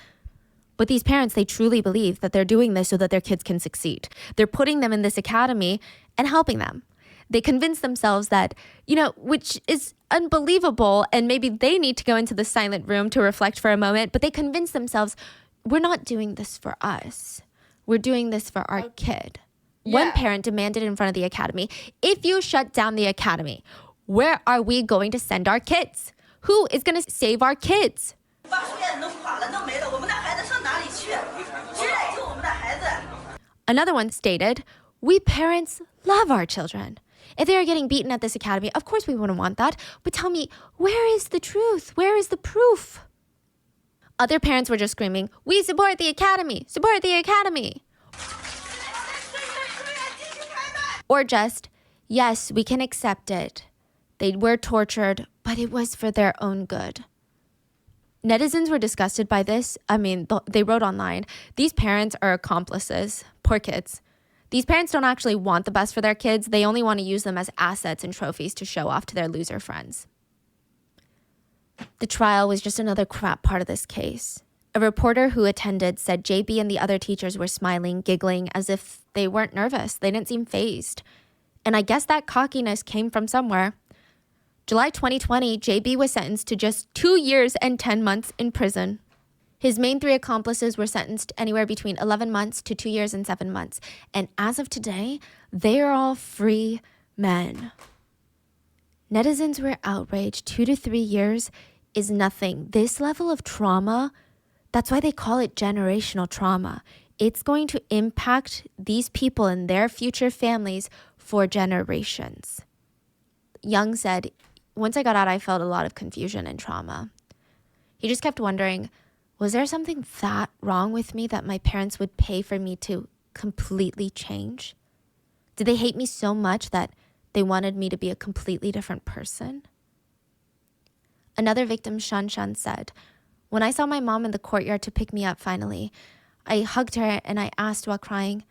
But these parents, they truly believe that they're doing this so that their kids can succeed. They're putting them in this academy and helping them. They convince themselves that, which is unbelievable, and maybe they need to go into the silent room to reflect for a moment, but they convince themselves, we're not doing this for us. We're doing this for our kid. Yeah. One parent demanded in front of the academy, if you shut down the academy, where are we going to send our kids? Who is going to save our kids? Another one stated, we parents love our children. If they are getting beaten at this academy, of course we wouldn't want that. But tell me, where is the truth? Where is the proof? Other parents were just screaming, we support the academy, support the academy. Or just, yes, we can accept it. They were tortured, but it was for their own good. Netizens were disgusted by this. I mean, they wrote online, these parents are accomplices. Poor kids. These parents don't actually want the best for their kids. They only want to use them as assets and trophies to show off to their loser friends. The trial was just another crap part of this case. A reporter who attended said JB and the other teachers were smiling, giggling, as if they weren't nervous. They didn't seem fazed. And I guess that cockiness came from somewhere. July 2020, JB was sentenced to just 2 years and 10 months in prison. His main 3 accomplices were sentenced anywhere between 11 months to 2 years and 7 months. And as of today, they are all free men. Netizens were outraged. 2 to 3 years is nothing. This level of trauma, that's why they call it generational trauma. It's going to impact these people and their future families for generations. Young said, once I got out, I felt a lot of confusion and trauma. He just kept wondering, was there something that wrong with me that my parents would pay for me to completely change? Did they hate me so much that they wanted me to be a completely different person? Another victim, Shan Shan, said, when I saw my mom in the courtyard to pick me up finally, I hugged her and I asked while crying,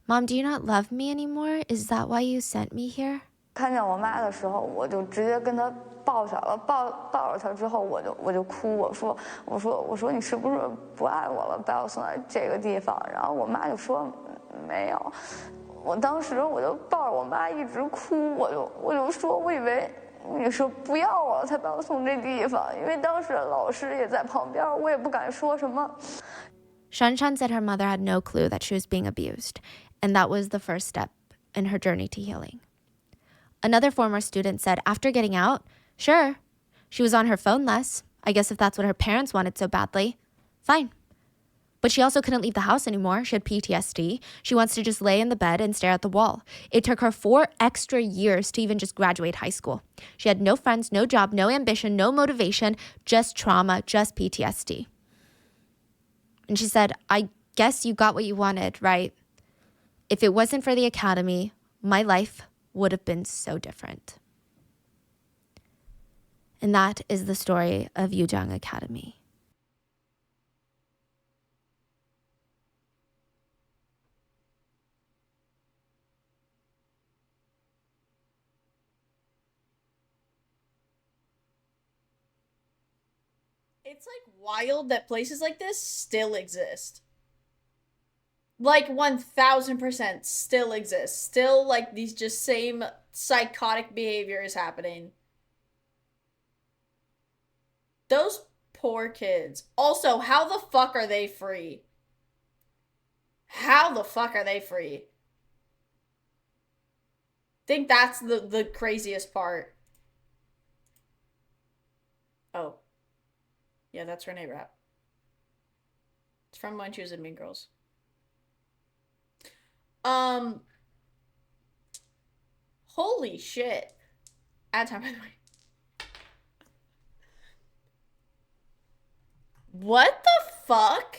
Mom, do you not love me anymore? Is that why you sent me here? 看见我妈的时候，我就直接跟她抱上了，抱着她之后，我就哭，我说你是不是不爱我了，把我送来这个地方？然后我妈就说没有，我当时我就抱着我妈一直哭，我就说我以为你是不要我才把我送这地方，因为当时老师也在旁边，我也不敢说什么。Shanshan said her mother had no clue that she was being abused, and that was the first step in her journey to healing. Another former student said after getting out, sure, she was on her phone less. I guess if that's what her parents wanted so badly, fine. But she also couldn't leave the house anymore. She had PTSD. She wants to just lay in the bed and stare at the wall. It took her 4 extra years to even just graduate high school. She had no friends, no job, no ambition, no motivation, just trauma, just PTSD. And she said, I guess you got what you wanted, right? If it wasn't for the academy, my life would have been so different. And that is the story of Yujang Academy. It's like wild that places like this still exist. Like 1000% still exist. Still like these just same psychotic behavior is happening. Those poor kids. Also, how the fuck are they free? How the fuck are they free? I think that's the craziest part. Oh. Yeah, that's Renee Rapp. It's from When She Was in Mean Girls. Holy shit. Ad time, by the way. What the fuck?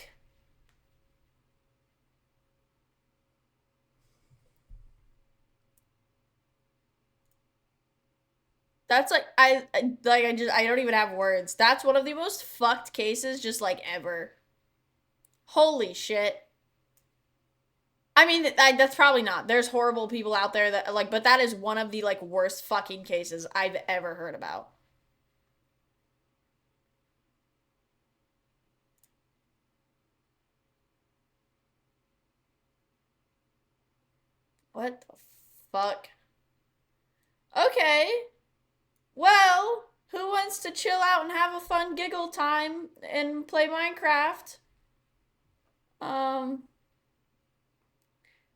That's like, I don't even have words. That's one of the most fucked cases just like ever. Holy shit. I mean, that's probably not. There's horrible people out there that like, but that is one of the like worst fucking cases I've ever heard about. What the fuck? Okay. Well, who wants to chill out and have a fun giggle time and play Minecraft?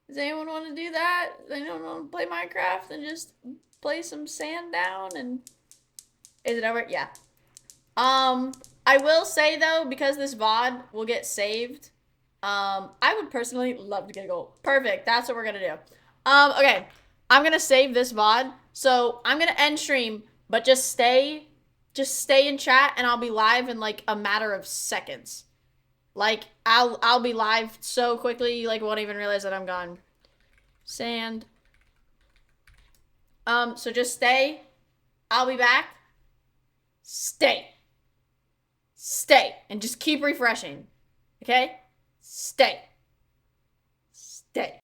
Does anyone want to do that? Does anyone want to play Minecraft and just play some sand down and... Is it over? Yeah. I will say though, because this VOD will get saved, I would personally love to giggle. Perfect. That's what we're gonna do. Okay. I'm gonna save this VOD. So I'm gonna end stream, but just stay in chat and I'll be live in like a matter of seconds. Like I'll be live so quickly you like won't even realize that I'm gone. Sand. So just stay. I'll be back. Stay. Stay. And just keep refreshing. Okay? Stay. Stay.